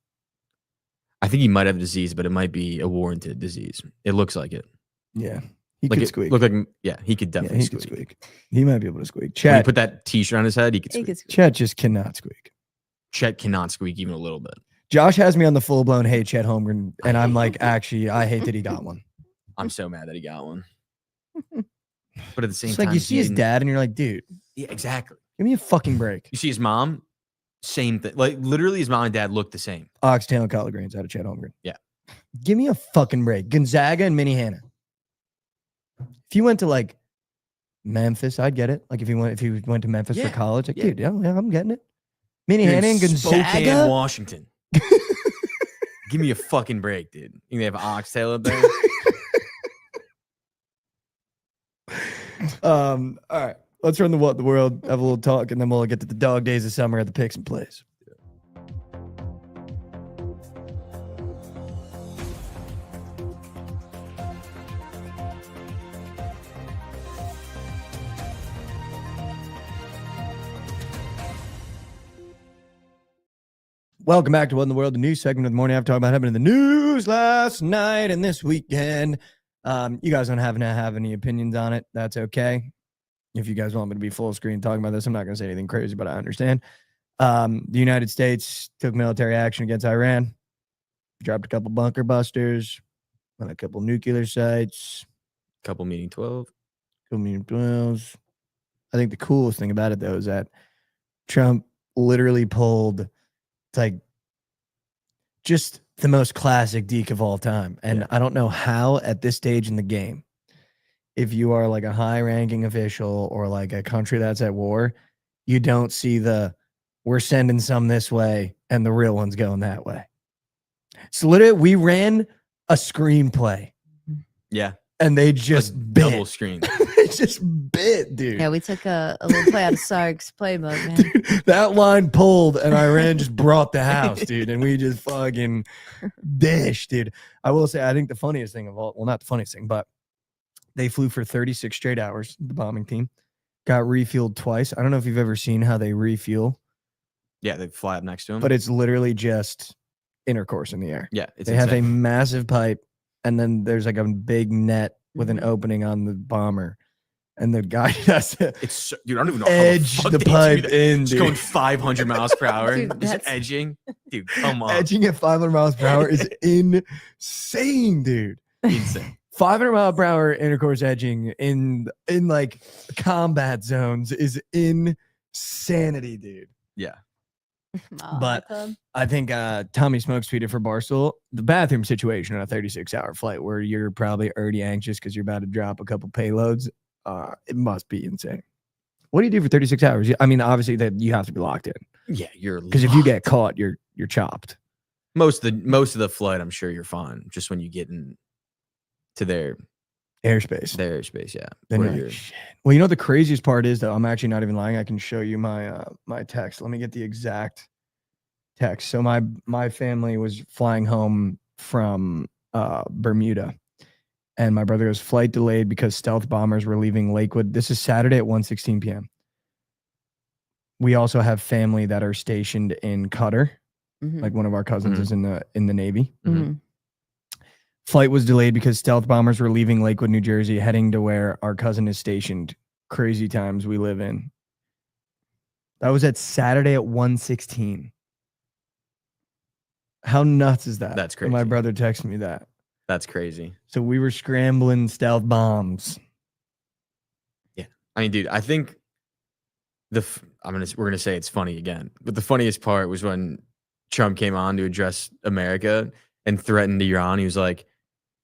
Speaker 4: I think he might have a disease, but it might be a warranted disease. It looks like it.
Speaker 2: Yeah. He
Speaker 4: Like
Speaker 2: could
Speaker 4: it
Speaker 2: squeak.
Speaker 4: look like, yeah, he could
Speaker 2: Yeah,
Speaker 4: definitely
Speaker 2: he
Speaker 4: squeak.
Speaker 2: could squeak. He might be able to squeak.
Speaker 4: When he
Speaker 2: Chet,
Speaker 4: put that t-shirt on his head, he could
Speaker 3: He
Speaker 4: squeak.
Speaker 3: could squeak.
Speaker 2: Chet just cannot squeak.
Speaker 4: Chet cannot squeak even a little bit.
Speaker 2: Josh has me on the full blown hate Chet Holmgren, and I'm like, actually, I hate that he got one.
Speaker 4: I'm so mad that he got one. But at the same
Speaker 2: It's
Speaker 4: time,
Speaker 2: like you see
Speaker 4: he
Speaker 2: his
Speaker 4: didn't-
Speaker 2: dad, and you're like, dude,
Speaker 4: Yeah, exactly.
Speaker 2: give me a fucking break.
Speaker 4: You see his mom, same thing. Like literally, his mom and dad look the same.
Speaker 2: Oxtail and collard greens out of Chet Holmgren.
Speaker 4: Yeah.
Speaker 2: Give me a fucking break. Gonzaga and Minnehaha. If you went to like Memphis, I'd get it. Like if he went to Memphis
Speaker 4: Yeah,
Speaker 2: for college, like,
Speaker 4: yeah.
Speaker 2: dude, yeah, I'm getting it. Minnehaha and
Speaker 4: Spokane,
Speaker 2: Gonzaga.
Speaker 4: Washington. Give me a fucking break, dude. You think they have oxtail up there?
Speaker 2: All right. Let's run the what in the world, have a little talk, and then we'll get to the dog days of summer at the picks and plays. Welcome back to What in the World, the news segment of the morning. I've talked about happening in the news last night and this weekend. You guys don't have any opinions on it. That's okay. If you guys want me to be full screen talking about this, I'm not going to say anything crazy, but I understand. The United States took military action against Iran, dropped a couple bunker busters on a couple nuclear sites,
Speaker 4: Couple meeting 12.
Speaker 2: couple million dwells. I think the coolest thing about it, though, is that Trump literally pulled like just the most classic deke of all time. And
Speaker 4: Yeah.
Speaker 2: I don't know how at this stage in the game, if you are like a high ranking official or like a country that's at war, you don't see we're sending some this way and the real one's going that way. So literally we ran a screenplay
Speaker 4: Yeah.
Speaker 2: and they just
Speaker 4: Like,
Speaker 2: bit.
Speaker 4: double screen.
Speaker 2: They just bit, dude.
Speaker 3: Yeah, we took a little play out of Sark's playbook, man.
Speaker 2: Dude, that line pulled, and Iran just brought the house, dude, and we just fucking dished, dude. I will say, I think the funniest thing of all, well, not the funniest thing, but they flew for 36 straight hours, the bombing team. Got refueled twice. I don't know if you've ever seen how they refuel,
Speaker 4: Yeah, they fly up next to him.
Speaker 2: but it's literally just intercourse in the air.
Speaker 4: yeah, it's
Speaker 2: They have a
Speaker 4: insane.
Speaker 2: massive pipe, and then there's like a big net with an
Speaker 3: Mhm.
Speaker 2: opening on the bomber, and the guy has to
Speaker 4: It's so, dude, I don't even know
Speaker 2: edge
Speaker 4: how
Speaker 2: the
Speaker 4: the fuck they do
Speaker 2: pipe
Speaker 4: that.
Speaker 2: in,
Speaker 4: Just going
Speaker 2: dude.
Speaker 4: 500 miles per hour,
Speaker 3: Dude,
Speaker 4: just
Speaker 3: that's-
Speaker 4: edging. Dude, come on.
Speaker 2: Edging at 500 miles per hour is insane, dude.
Speaker 4: Insane.
Speaker 2: 500 mile per hour intercourse edging in like combat zones is insanity, dude.
Speaker 4: Yeah.
Speaker 3: Aw,
Speaker 2: But-
Speaker 3: Club.
Speaker 2: I think Tommy Smokes tweeted for Barstool the bathroom situation on a 36-hour flight where you're probably already anxious because you're about to drop a couple payloads. It must be insane. What do you do for 36 hours? I mean, obviously that you have to be locked in
Speaker 4: Yeah, you're
Speaker 2: because if you get caught, you're chopped.
Speaker 4: most of the flight, I'm sure you're fine. Just when you get in to their
Speaker 2: Airspace.
Speaker 4: airspace, yeah.
Speaker 2: Then
Speaker 4: Where
Speaker 2: you're like,
Speaker 4: you're-
Speaker 2: shit. Well, you know what the craziest part is, though? I'm actually not even lying. I can show you my my text. Let me get the exact text. So my family was flying home from Bermuda, and my brother was flight delayed because stealth bombers were leaving Lakewood. This is Saturday at 1:16 p.m. We also have family that are stationed in Qatar.
Speaker 3: Mhm.
Speaker 2: Like one of our cousins
Speaker 4: Mhm.
Speaker 2: is in the Navy.
Speaker 4: Mhm.
Speaker 3: Mhm.
Speaker 2: Flight was delayed because stealth bombers were leaving Lakewood, New Jersey, heading to where our cousin is stationed. Crazy times we live in. That was at Saturday at 1:16. How nuts is that?
Speaker 4: That's
Speaker 2: And my
Speaker 4: crazy.
Speaker 2: brother texted me that.
Speaker 4: That's crazy.
Speaker 2: So we were scrambling stealth bombs.
Speaker 4: I mean, dude, I think we're gonna say it's funny again, but the funniest part was when Trump came on to address America and threatened Iran. He was like,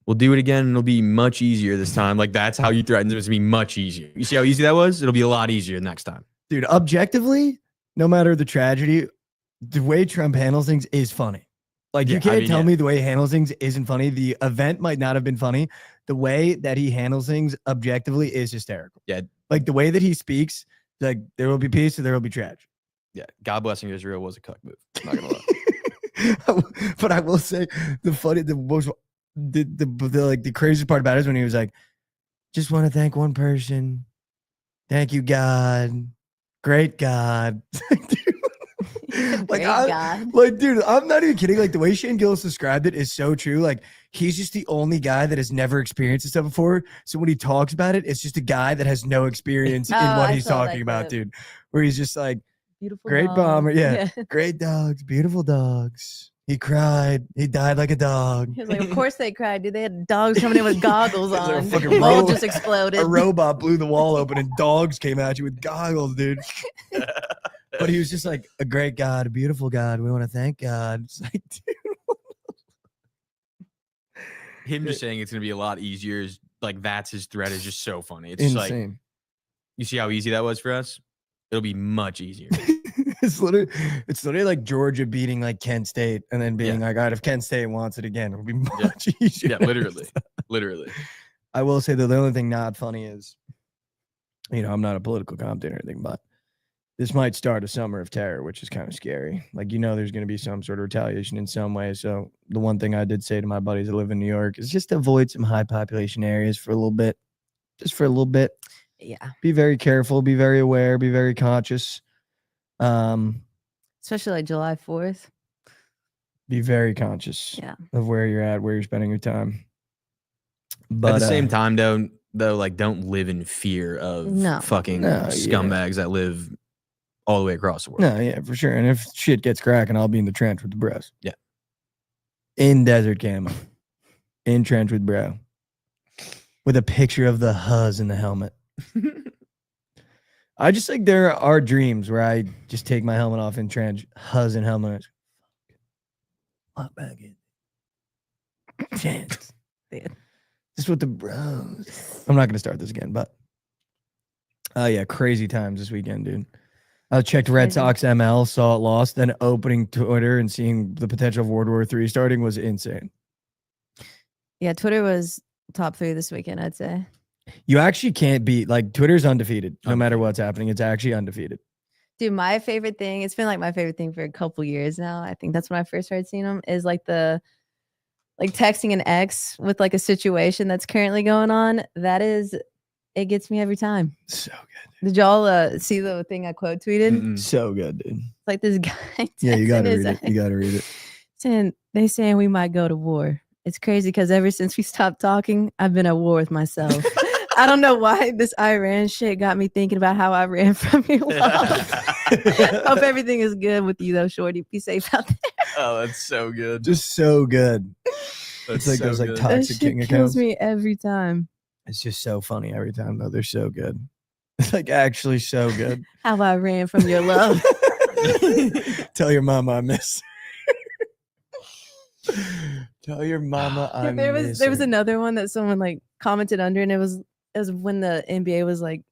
Speaker 4: "We'll do it again, and it'll be much easier this time." Like that's how you threatened it was to be much easier. You see how easy that was? It'll be a lot easier next time.
Speaker 2: Dude, objectively, no matter the tragedy, the way Trump handles things is funny. Like
Speaker 4: Yeah,
Speaker 2: you
Speaker 4: I
Speaker 2: can't
Speaker 4: mean,
Speaker 2: tell
Speaker 4: yeah.
Speaker 2: me the way he handles things isn't funny. The event might not have been funny. The way that he handles things objectively is hysterical.
Speaker 4: Yeah.
Speaker 2: Like the way that he speaks, like there will be peace or there will be tragedy.
Speaker 4: Yeah, God blessing Israel was a cuck move. I'm not gonna lie.
Speaker 2: But I will say the craziest part about it is when he was like, just want to thank one person. Thank you, God. Great God.
Speaker 3: Great God.
Speaker 2: Like, dude, I'm not even kidding. Like the way Shane Gillis described it is so true. Like he's just the only guy that has never experienced this stuff before. So when he talks about it, it's just a guy that has no experience in
Speaker 3: Oh,
Speaker 2: what
Speaker 3: I
Speaker 2: he's
Speaker 3: saw that
Speaker 2: talking about,
Speaker 3: clip.
Speaker 2: dude. Where he's just like,
Speaker 3: Beautiful
Speaker 2: great
Speaker 3: dog.
Speaker 2: bomber. Yeah. Great dogs, beautiful dogs. He cried. He died like a dog.
Speaker 3: He was like, of course they cried, dude. They had dogs coming in with goggles
Speaker 2: It's like a
Speaker 3: on.
Speaker 2: fucking
Speaker 3: The wall
Speaker 2: road-
Speaker 3: just exploded.
Speaker 2: A robot blew the wall open and dogs came at you with goggles, dude. But he was just like a great God, a beautiful God. We want to thank God. It's like, dude.
Speaker 4: Him just saying it's gonna be a lot easier is like that's his threat is just so funny. It's just like
Speaker 2: Insane.
Speaker 4: you see how easy that was for us? It'll be much easier.
Speaker 2: It's literally like Georgia beating like Kent State and then being like, all right, if Kent State wants it again, it'll be much easier.
Speaker 4: Yeah, literally. Literally.
Speaker 2: I will say that the only thing not funny is, you know, I'm not a political commentator or anything, but this might start a summer of terror, which is kind of scary. Like, you know, there's going to be some sort of retaliation in some way. So the one thing I did say to my buddies that live in New York is just avoid some high population areas for a little bit. Just for a little bit.
Speaker 3: Yeah.
Speaker 2: Be very careful, be very aware, be very conscious.
Speaker 3: Especially like July 4th.
Speaker 2: Be very conscious
Speaker 3: Yeah.
Speaker 2: of where you're at, where you're spending your time. But
Speaker 4: At the same time, though, like don't live in fear of
Speaker 3: No.
Speaker 4: fucking
Speaker 2: No, yeah.
Speaker 4: scumbags that live all the way across the world.
Speaker 2: no, yeah, for sure. And if shit gets cracking, I'll be in the trench with the bros.
Speaker 4: Yeah.
Speaker 2: In desert camo. In trench with bro. With a picture of the Huz in the helmet. I just think there are dreams where I just take my helmet off in trench, Huz and helmet. Lock back in. Chance.
Speaker 3: Dude.
Speaker 2: Just with the bros. I'm not gonna start this again, but yeah, crazy times this weekend, dude. I checked Red
Speaker 3: Crazy.
Speaker 2: Sox ML, saw it lost, then opening Twitter and seeing the potential of World War III starting was insane.
Speaker 3: Yeah, Twitter was top 3 this weekend, I'd say.
Speaker 2: You actually can't beat, like, Twitter's undefeated. No matter
Speaker 4: Undefeated.
Speaker 2: what's happening, it's actually undefeated.
Speaker 3: Dude, my favorite thing, it's been like my favorite thing for a couple years now. I think that's when I first started seeing them, is like texting an ex with like a situation that's currently going on. It gets me every time.
Speaker 2: So good.
Speaker 3: Did y'all see the thing I quote tweeted?
Speaker 4: Mm-mm.
Speaker 2: So good, dude.
Speaker 3: It's like this guy.
Speaker 2: Yeah, you
Speaker 3: texting
Speaker 2: gotta
Speaker 3: his
Speaker 2: read it. You
Speaker 3: ex,
Speaker 2: gotta read it.
Speaker 3: saying they saying we might go to war. It's crazy because ever since we stopped talking, I've been at war with myself. I don't know why this Iran shit got me thinking about how I ran from your love. Hope everything is good with you though, Shorty. Be safe out there.
Speaker 4: Oh, that's so good.
Speaker 2: Just so good.
Speaker 4: That's
Speaker 2: It's like
Speaker 4: so
Speaker 2: those like
Speaker 4: good.
Speaker 3: That
Speaker 2: toxic
Speaker 3: shit
Speaker 2: king
Speaker 3: kills
Speaker 2: accounts.
Speaker 3: me every time.
Speaker 2: It's just so funny every time though. They're so good. It's like actually so good.
Speaker 3: How I ran from your love.
Speaker 2: Tell your mama I miss her. Tell your mama I
Speaker 3: there
Speaker 2: miss
Speaker 3: was
Speaker 2: her.
Speaker 3: another one that someone like commented under, and it was when the NBA was like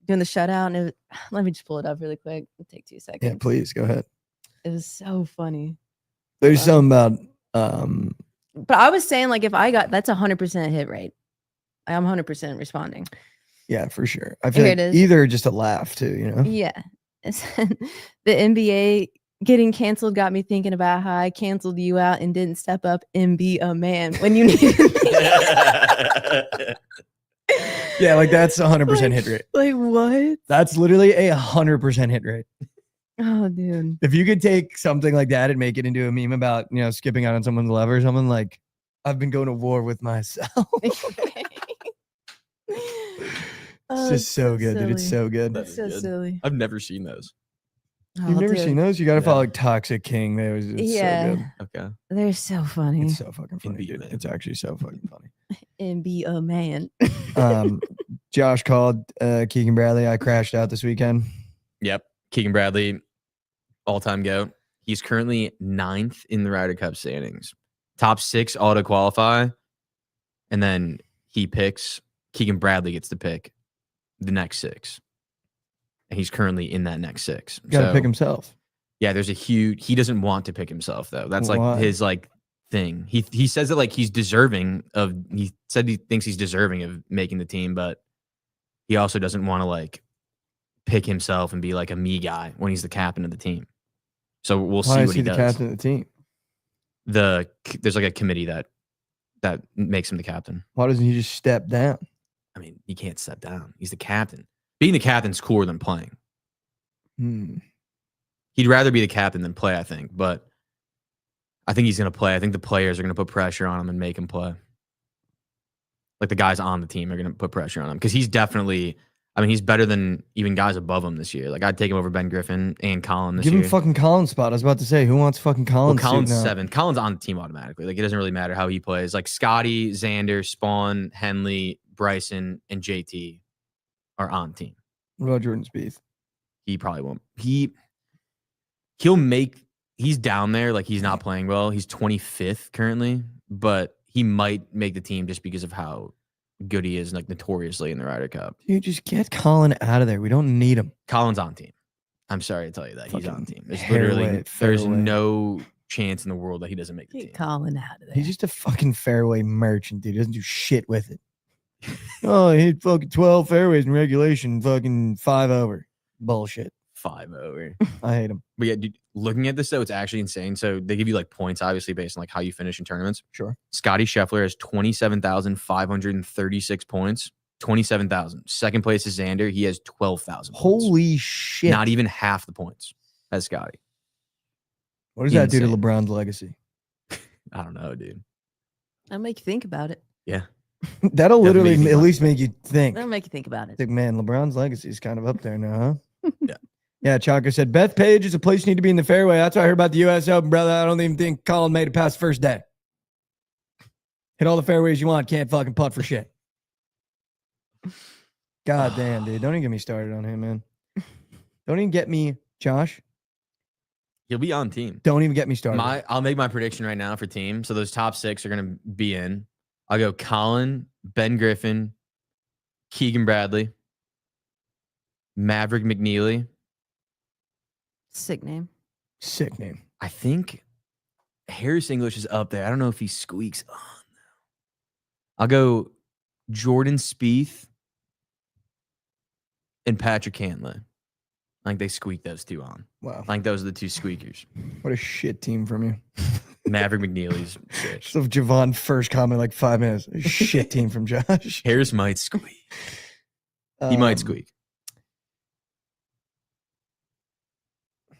Speaker 3: doing the shutout, and let me just pull it up really quick. It'll take 2 seconds.
Speaker 2: Yeah, please go ahead.
Speaker 3: It was so funny.
Speaker 2: There's something about
Speaker 3: But I was saying, like, if I got that's 100% hit rate. I'm 100% responding.
Speaker 2: yeah, for sure. I feel
Speaker 3: Here
Speaker 2: like
Speaker 3: it is.
Speaker 2: either just a laugh too, you know?
Speaker 3: Yeah. The NBA getting canceled got me thinking about how I canceled you out and didn't step up and be a man when you needed me.
Speaker 2: Yeah, like that's 100%
Speaker 3: Like-
Speaker 2: hit rate.
Speaker 3: Like what?
Speaker 2: That's literally a 100% hit rate.
Speaker 3: Oh, dude.
Speaker 2: If you could take something like that and make it into a meme about, you know, skipping out on someone's love or something, like, I've been going to war with myself. It's just so good, dude. It's so good.
Speaker 3: It's so silly.
Speaker 4: I've never seen those.
Speaker 2: You've never seen those? You got to
Speaker 4: Yeah.
Speaker 2: follow like Toxic King. It's
Speaker 3: Yeah.
Speaker 2: so good.
Speaker 4: Okay.
Speaker 3: They're so funny.
Speaker 2: It's so fucking funny,
Speaker 4: be a
Speaker 2: dude.
Speaker 4: man.
Speaker 2: It's actually so fucking funny.
Speaker 3: And be a man.
Speaker 2: Josh called Keegan Bradley. I crashed out this weekend.
Speaker 4: Yep. Keegan Bradley, all-time GOAT. He's currently 9th in the Ryder Cup standings. Top 6 auto qualify. And then Keegan Bradley gets to pick the next 6. And he's currently in that next 6.
Speaker 2: Got to pick himself.
Speaker 4: Yeah, there's he doesn't want to pick himself though. That's like
Speaker 2: Why?
Speaker 4: his like thing. He says that like he said he thinks he's deserving of making the team, but he also doesn't want to like pick himself and be like a me guy when he's the captain of the team. So we'll
Speaker 2: Why
Speaker 4: see
Speaker 2: is
Speaker 4: what
Speaker 2: he
Speaker 4: he
Speaker 2: the
Speaker 4: does.
Speaker 2: captain of the team?
Speaker 4: There's like a committee that makes him the captain.
Speaker 2: Why doesn't he just step down?
Speaker 4: I mean, he can't step down. He's the captain. Being the captain's cooler than playing. He'd rather be the captain than play, I think. But I think he's going to play. I think the players are going to put pressure on him and make him play. Like the guys on the team are going to put pressure on him because he's definitely. I mean, he's better than even guys above him this year. Like I'd take him over Ben Griffin and Colin this
Speaker 2: Give
Speaker 4: year.
Speaker 2: him fucking Collins spot. I was about to say, who wants fucking
Speaker 4: Well,
Speaker 2: Collins?
Speaker 4: Colin's
Speaker 2: suiting up?
Speaker 4: 7th. Colin's on the team automatically. Like it doesn't really matter how he plays. Like Scotty, Xander, Spawn, Henley, Bryson, and JT are on team.
Speaker 2: What about Jordan Spieth?
Speaker 4: He probably won't. He's down there. Like he's not playing well. He's 25th currently, but he might make the team just because of how good he is, like notoriously in the Ryder Cup.
Speaker 2: Dude, just get Colin out of there. We don't need him.
Speaker 4: Colin's on team. I'm sorry to tell you that he's on
Speaker 2: Fucking
Speaker 4: team. There's
Speaker 2: fairway.
Speaker 4: there's no chance in the world that he doesn't make the team.
Speaker 3: Get Colin out of there.
Speaker 2: He's just a fucking fairway merchant, dude. He doesn't do shit with it. Oh, he hit fucking 12 fairways in regulation, fucking 5 over. Bullshit.
Speaker 4: 5 over.
Speaker 2: I hate him.
Speaker 4: But yeah, dude, looking at this though, it's actually insane. So they give you like points, obviously based on like how you finish in tournaments.
Speaker 2: Sure.
Speaker 4: Scotty Scheffler has 27,536 points. 27,000. Second place is Xander. He has 12,000.
Speaker 2: Holy shit.
Speaker 4: Not even half the points as Scotty.
Speaker 2: What does that do to
Speaker 4: insane.
Speaker 2: LeBron's legacy?
Speaker 4: I don't know, dude.
Speaker 3: That'll make you think about it.
Speaker 4: Yeah.
Speaker 2: That'll
Speaker 4: Definitely
Speaker 2: literally
Speaker 4: make you
Speaker 2: at
Speaker 4: think
Speaker 2: least make you think.
Speaker 3: That'll make you think about it.
Speaker 2: Think, man, LeBron's legacy is kind of up there now, huh?
Speaker 4: Yeah.
Speaker 2: Yeah, Chalker said, Bethpage is a place you need to be in the fairway. That's what I heard about the U.S. Open, brother. I don't even think Colin made it past the first day. Hit all the fairways you want. Can't fucking putt for shit. God damn, dude. Don't even get me started on him, man. Don't even get me, Josh.
Speaker 4: He'll be on team.
Speaker 2: Don't even get me started.
Speaker 4: I'll make my prediction right now for team. So those top 6 are going to be in. I'll go Colin, Ben Griffin, Keegan Bradley, Maverick McNeely.
Speaker 3: Sick name.
Speaker 2: Sick name.
Speaker 4: I think Harris English is up there. I don't know if he squeaks on. I'll go Jordan Spieth and Patrick Cantlay. I think they squeaked those two on.
Speaker 2: Wow.
Speaker 4: I think those are the two squeakers.
Speaker 2: What a shit team from you.
Speaker 4: Maverick McNeely's sick.
Speaker 2: So Javon first comment like 5 minutes. A shit team from Josh.
Speaker 4: Harris might squeak. He might squeak.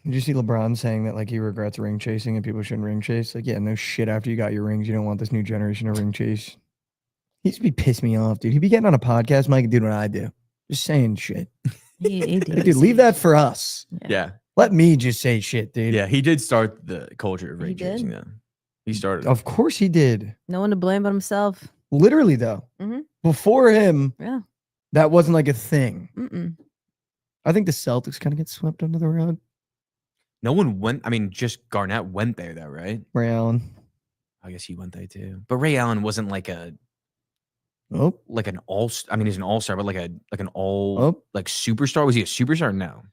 Speaker 2: Did you see LeBron saying that like he regrets ring chasing and people shouldn't ring chase? Like, yeah, no shit. After you got your rings, you don't want this new generation to ring chase. He used to be pissing me off, dude. He'd be getting on a podcast, Mike, and doing what I do. Just saying shit.
Speaker 3: He did.
Speaker 2: Like, dude, leave that for us.
Speaker 4: Yeah.
Speaker 2: Let me just say shit, dude.
Speaker 4: Yeah, he did start the culture of
Speaker 3: He
Speaker 4: ring chasing,
Speaker 3: did?
Speaker 4: though. He started.
Speaker 2: Of course he did.
Speaker 3: No one to blame but himself.
Speaker 2: Literally, though.
Speaker 3: Mhm.
Speaker 2: Before him,
Speaker 3: Yeah.
Speaker 2: that wasn't like a thing.
Speaker 3: Mm-mm.
Speaker 2: I think the Celtics kind of get swept under the rug.
Speaker 4: No one went. I mean, just Garnett went there, though, right?
Speaker 2: Ray Allen.
Speaker 4: I guess he went there, too. But Ray Allen wasn't like an all. I mean, he's an all-star, but like an all like superstar. Was he a superstar? No.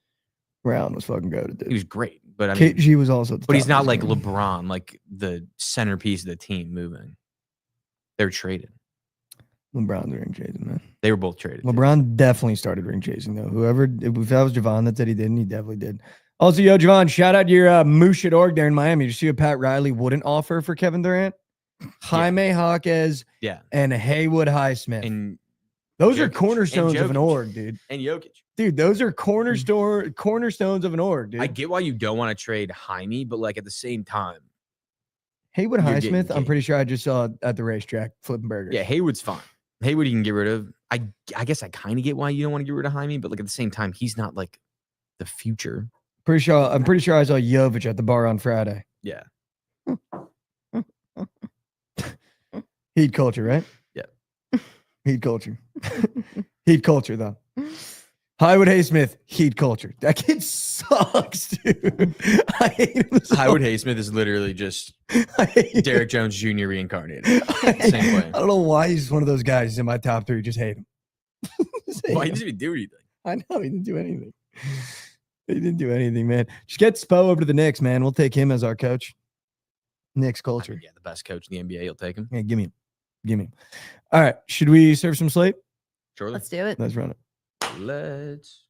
Speaker 2: Ray Allen was fucking goated,
Speaker 4: He
Speaker 2: dude.
Speaker 4: was great, but I mean,
Speaker 2: KG was also at the
Speaker 4: but he's
Speaker 2: top
Speaker 4: not
Speaker 2: of
Speaker 4: like
Speaker 2: his game.
Speaker 4: LeBron, like the centerpiece of the team moving. They're traded.
Speaker 2: LeBron's ring chasing, man.
Speaker 4: They were both traded. too.
Speaker 2: LeBron definitely started ring chasing, though. If that was Javon that said he didn't, he definitely did. Also, yo, Javon, shout out your moosh at org there in Miami. Did you see what Pat Riley wouldn't offer for Kevin Durant? Jaime Jaquez
Speaker 4: Yeah.
Speaker 2: and Haywood Highsmith.
Speaker 4: And
Speaker 2: Those are
Speaker 4: Jokic.
Speaker 2: cornerstones
Speaker 4: And
Speaker 2: of an
Speaker 4: Jokic.
Speaker 2: org, dude.
Speaker 4: and Jokic.
Speaker 2: Dude, those are cornerstones of an org, dude.
Speaker 4: I get why you don't want to trade Jaime, but like at the same time,
Speaker 2: Haywood
Speaker 4: You're getting
Speaker 2: Highsmith, I'm
Speaker 4: game.
Speaker 2: pretty sure I just saw at the racetrack flipping burgers.
Speaker 4: yeah, Haywood's fine. Haywood you can get rid of. I guess I kind of get why you don't want to get rid of Jaime, but like at the same time, he's not like the future.
Speaker 2: I'm pretty sure I saw Jovic at the bar on Friday.
Speaker 4: Yeah.
Speaker 2: Heat culture, right?
Speaker 4: Yeah.
Speaker 2: Heat culture. Heat culture, though. Haywood Highsmith, heat culture. That kid sucks, dude. I hate him so
Speaker 4: Haywood Highsmith is literally just
Speaker 2: I hate him.
Speaker 4: Derek Jones Jr. reincarnated.
Speaker 2: I
Speaker 4: Same way.
Speaker 2: don't know why he's one of those guys in my top 3. Just hate him. Just hate
Speaker 4: Why he
Speaker 2: him.
Speaker 4: doesn't even do anything?
Speaker 2: I know he didn't do anything. He didn't do anything, man. Just get Spo over to the Knicks, man. We'll take him as our coach. Knicks
Speaker 4: I mean,
Speaker 2: culture.
Speaker 4: yeah, the best coach in the NBA. You'll take him.
Speaker 2: Yeah, give me him. Give me him. All right. Should we serve some slate?
Speaker 4: Surely.
Speaker 3: Let's do it.
Speaker 2: Let's run it.
Speaker 4: Let's.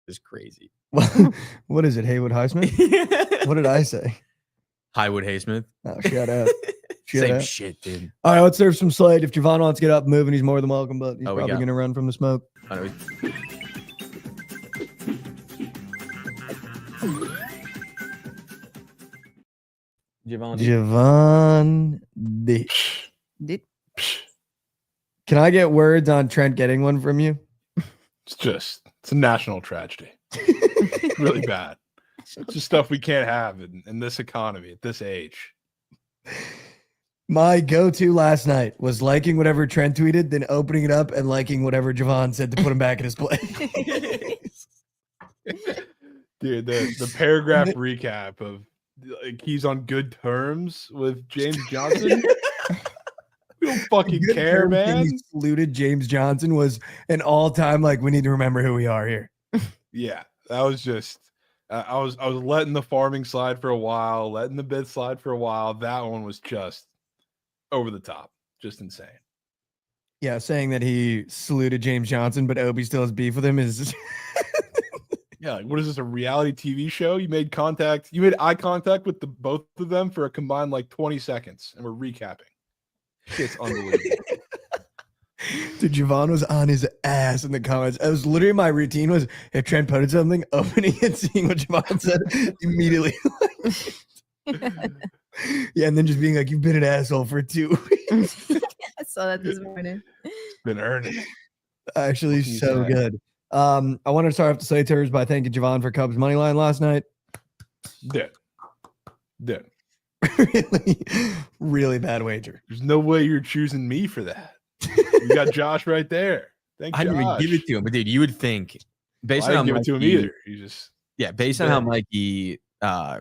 Speaker 4: It's crazy.
Speaker 2: What is it? Haywood Highsmith? What did I say?
Speaker 4: Haywood Highsmith.
Speaker 2: Oh, shut up. Shut
Speaker 4: Same
Speaker 2: up.
Speaker 4: shit, dude.
Speaker 2: All right, let's serve some slate. If Javon wants to get up and moving, he's more than welcome, but he's
Speaker 4: Oh, we
Speaker 2: probably
Speaker 4: got-
Speaker 2: going to run from the smoke.
Speaker 4: I know.
Speaker 2: Javon D.
Speaker 3: Dude,
Speaker 2: Can I get words on Trent getting one from you?
Speaker 5: It's a national tragedy. Really bad. It's just stuff we can't have in this economy at this age.
Speaker 2: My go-to last night was liking whatever Trent tweeted, then opening it up and liking whatever Javon said to put him back in his place.
Speaker 5: Dude, the paragraph recap of like he's on good terms with James Johnson. We don't fucking
Speaker 2: Good
Speaker 5: care,
Speaker 2: term thing
Speaker 5: man.
Speaker 2: he saluted James Johnson was an all-time like we need to remember who we are here.
Speaker 5: Yeah, that was just I was letting the farming slide for a while, letting the bid slide for a while. That one was just over the top, just insane.
Speaker 2: Yeah, saying that he saluted James Johnson, but Obi still has beef with him is
Speaker 5: Yeah, like, what is this, a reality TV show? You made eye contact with the both of them for a combined like 20 seconds, and we're recapping. Shit's unbelievable.
Speaker 2: Dude, Javon was on his ass in the comments. It was literally my routine was if Trent posted something, opening and seeing what Javon said immediately. Yeah, and then just being like, you've been an asshole for 2 weeks.
Speaker 3: I saw that this morning.
Speaker 5: Been earning.
Speaker 2: Actually,
Speaker 5: What can you
Speaker 2: so
Speaker 5: say?
Speaker 2: good. I want to start off the slate terrors by thanking Javon for Cubs money line last night.
Speaker 5: Dude.
Speaker 2: really, really bad wager.
Speaker 5: There's no way you're choosing me for that. You got Josh right there. Thank
Speaker 4: I
Speaker 5: you.
Speaker 4: didn't even give it to him, but dude, you would think based
Speaker 5: I
Speaker 4: on
Speaker 5: didn't
Speaker 4: how
Speaker 5: give it to him
Speaker 4: Mikey-
Speaker 5: either. You just
Speaker 4: based on how Mikey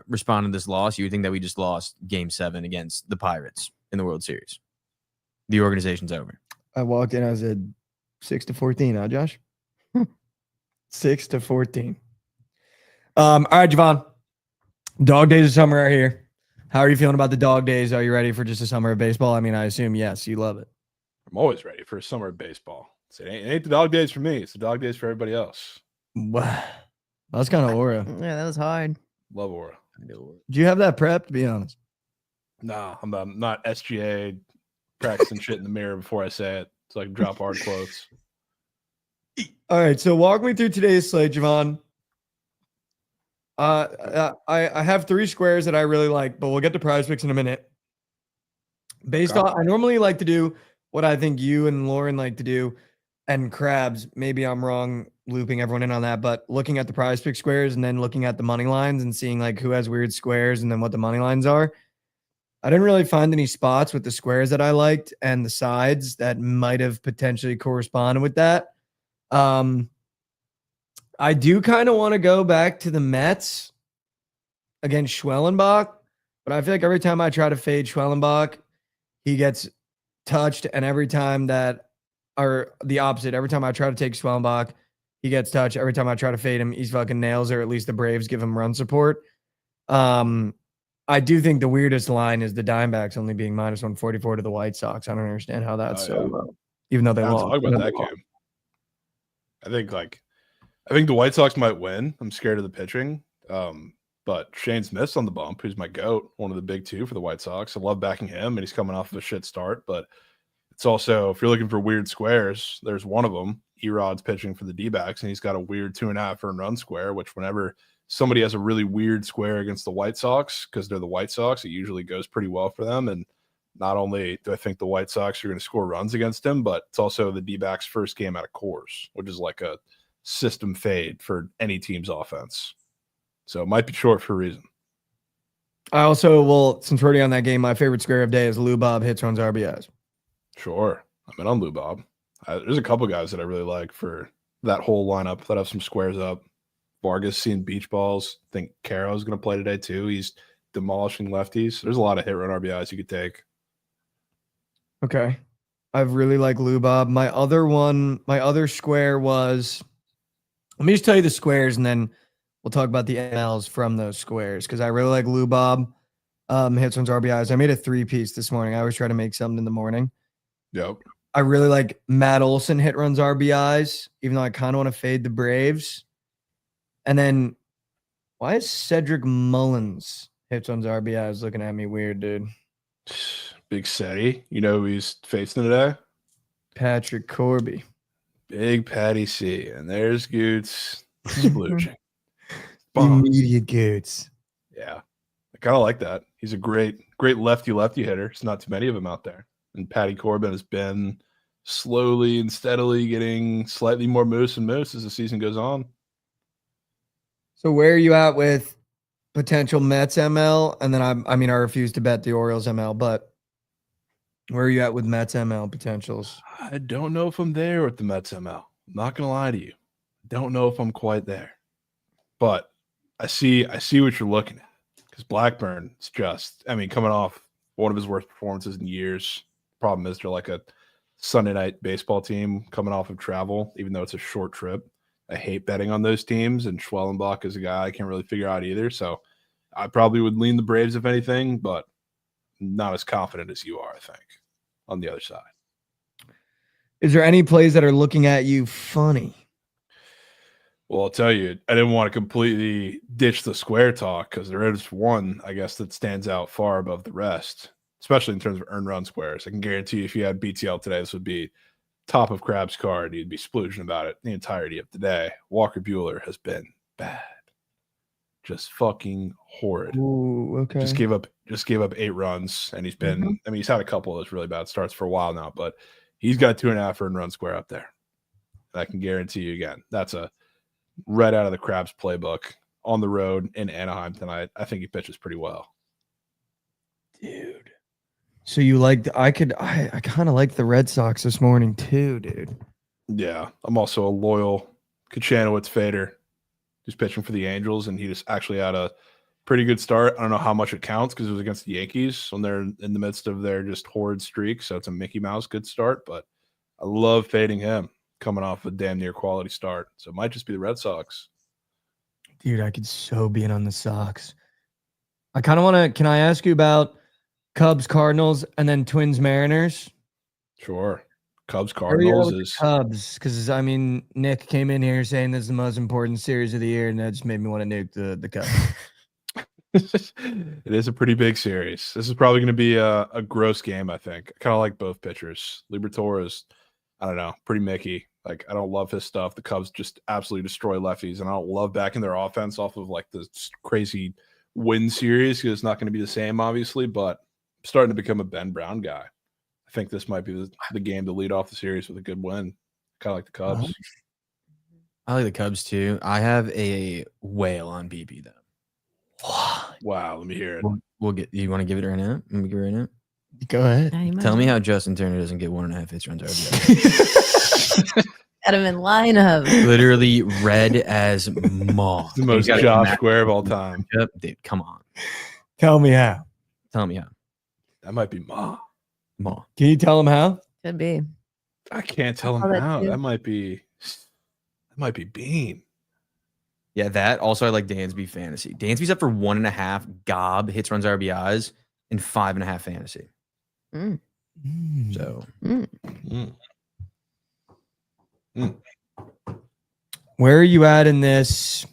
Speaker 4: responded to this loss, you would think that we just lost Game 7 against the Pirates in the World Series. The organization's over.
Speaker 2: I walked in, I said 6-14, huh, Josh? 6-14. All right, Javon. Dog days of summer are here. How are you feeling about the dog days? Are you ready for just a summer of baseball? I mean, I assume yes, you love it.
Speaker 5: I'm always ready for a summer of baseball. So it ain't the dog days for me. It's the dog days for everybody else.
Speaker 2: Wow. That's kind of aura.
Speaker 3: Yeah, that was hard.
Speaker 5: Love Aura.
Speaker 2: Do you have that prep, to be honest?
Speaker 5: Nah, I'm not SGA practicing shit in the mirror before I say it so I can drop hard quotes.
Speaker 2: All right, so walk me through today's slate, Jovan. I have 3 squares that I really like, but we'll get to prize picks in a minute. Based on, I normally like to do what I think you and Lauren like to do, and Krabs. Maybe I'm wrong, looping everyone in on that, but looking at the prize pick squares and then looking at the money lines and seeing like who has weird squares and then what the money lines are. I didn't really find any spots with the squares that I liked and the sides that might have potentially corresponded with that. I do kind of want to go back to the Mets against Schwellenbach, but I feel like every time I try to fade Schwellenbach, he gets touched, and every time that, or the opposite, every time I try to take Schwellenbach, he gets touched. Every time I try to fade him, he's fucking nails, or at least the Braves give him run support. I do think the weirdest line is the Diamondbacks only being minus 144 to the White Sox. I don't understand how that's so low, even though they lost.
Speaker 5: Talk about that game. I think the White Sox might win. I'm scared of the pitching. But Shane Smith's on the bump, who's my GOAT, one of the big 2 for the White Sox. I love backing him, and he's coming off of a shit start. But it's also, if you're looking for weird squares, there's one of them. Erod's pitching for the D-backs, and he's got a weird 2.5 earned run square, which whenever somebody has a really weird square against the White Sox, because they're the White Sox, it usually goes pretty well for them. And not only do I think the White Sox are going to score runs against him, but it's also the D-backs' first game out of Coors, which is like a system fade for any team's offense. So it might be short for a reason.
Speaker 2: I also will, since we're already on that game, my favorite square of day is Lou Bob hits, runs, RBIs.
Speaker 5: Sure. I'm in on Lou Bob. There's a couple guys that I really like for that whole lineup that have some squares up. Vargas seeing beach balls. I think Caro's going to play today too. He's demolishing lefties. There's a lot of hit run RBIs you could take.
Speaker 2: Okay. I really like Lou Bob. My other square was, let me just tell you the squares and then we'll talk about the MLs from those squares because I really like Lou Bob. Hits, runs, RBIs. I made a 3-piece this morning. I always try to make something in the morning.
Speaker 5: Yep.
Speaker 2: I really like Matt Olson hit, runs, RBIs, even though I kind of want to fade the Braves. And then why is Cedric Mullins hits, runs, RBIs looking at me weird, dude?
Speaker 5: Big Cetty. You know who he's facing today?
Speaker 2: Patrick Corby.
Speaker 5: Big Patty C. And there's Goots splooging.
Speaker 2: Immediate Goots.
Speaker 5: Yeah. I kind of like that. He's a great lefty hitter. There's not too many of them out there. And Patty Corbin has been slowly and steadily getting slightly more moose and moose as the season goes on.
Speaker 2: So where are you at with potential Mets ML? And then I refuse to bet the Orioles ML, but where are you at with Mets ML potentials?
Speaker 5: I don't know if I'm there with the Mets ML. I'm not going to lie to you. Don't know if I'm quite there. But I see what you're looking at. Because Blackburn's just, coming off one of his worst performances in years. Problem is they're like a Sunday night baseball team coming off of travel, even though it's a short trip. I hate betting on those teams, and Schwellenbach is a guy I can't really figure out either. So I probably would lean the Braves if anything, but not as confident as you are, I think, on the other side.
Speaker 2: Is there any plays that are looking at you funny?
Speaker 5: Well, I'll tell you, I didn't want to completely ditch the square talk because there is one, I guess, that stands out far above the rest, especially in terms of earned run squares. I can guarantee you if you had BTL today, this would be top of Krabs' card. You'd be splooging about it the entirety of the day. Walker Buehler has been bad. Just fucking horrid.
Speaker 2: Ooh, okay.
Speaker 5: Just gave up 8 runs, and he's been, he's had a couple of those really bad starts for a while now, but he's got 2.5 earned run square up there. And I can guarantee you again, that's a right out of the Krabs playbook on the road in Anaheim tonight. I think he pitches pretty well.
Speaker 2: Dude. So you like I kind of like the Red Sox this morning too, dude.
Speaker 5: Yeah. I'm also a loyal Kachanowicz fader who's pitching for the Angels, and he just actually had a pretty good start. I don't know how much it counts because it was against the Yankees when they're in the midst of their just horrid streak. So it's a Mickey Mouse good start, but I love fading him coming off a damn near quality start. So it might just be the Red Sox.
Speaker 2: Dude, I could so be in on the Sox. I kind of want to. Can I ask you about Cubs, Cardinals, and then Twins, Mariners?
Speaker 5: Sure. Cubs,
Speaker 2: Where are you at
Speaker 5: Cardinals
Speaker 2: with the
Speaker 5: is
Speaker 2: Cubs, because I mean, Nick came in here saying this is the most important series of the year, and that just made me want to nuke the Cubs.
Speaker 5: it is a pretty big series. This is probably going to be a gross game, I think. I kind of like both pitchers. Liberatore is, I don't know, pretty Mickey. Like, I don't love his stuff. The Cubs just absolutely destroy lefties, and I don't love backing their offense off of like this crazy win series because it's not going to be the same, obviously, but I'm starting to become a Ben Brown guy. I think this might be the game to lead off the series with a good win. Kind of like the Cubs.
Speaker 4: I like the Cubs too. I have a whale on BB though.
Speaker 5: Wow, let me hear it.
Speaker 4: We'll get. You want to give it right now? Let me give it right now.
Speaker 2: Go ahead.
Speaker 3: Yeah, you might
Speaker 4: Tell me
Speaker 3: as
Speaker 4: how Justin Turner doesn't get 1.5 hits runs RBI.
Speaker 3: well. Got him in lineup.
Speaker 4: Literally red as moth.
Speaker 5: It's the most
Speaker 4: He's got a
Speaker 5: Josh
Speaker 4: match-
Speaker 5: Square of all time.
Speaker 4: Yep, dude, come on.
Speaker 2: Tell me how.
Speaker 4: Tell me how.
Speaker 5: That might be Ma.
Speaker 4: Moth.
Speaker 2: Can you tell him how?
Speaker 3: Could be.
Speaker 5: I can't tell
Speaker 3: saw
Speaker 5: him
Speaker 3: that
Speaker 5: how.
Speaker 3: too.
Speaker 5: That might be Bean.
Speaker 4: Yeah, that also I like Dansby fantasy. Dansby's up for 1.5 gob hits runs RBIs and 5.5 fantasy.
Speaker 3: Mm.
Speaker 4: So
Speaker 5: Mm.
Speaker 2: Where are you at in this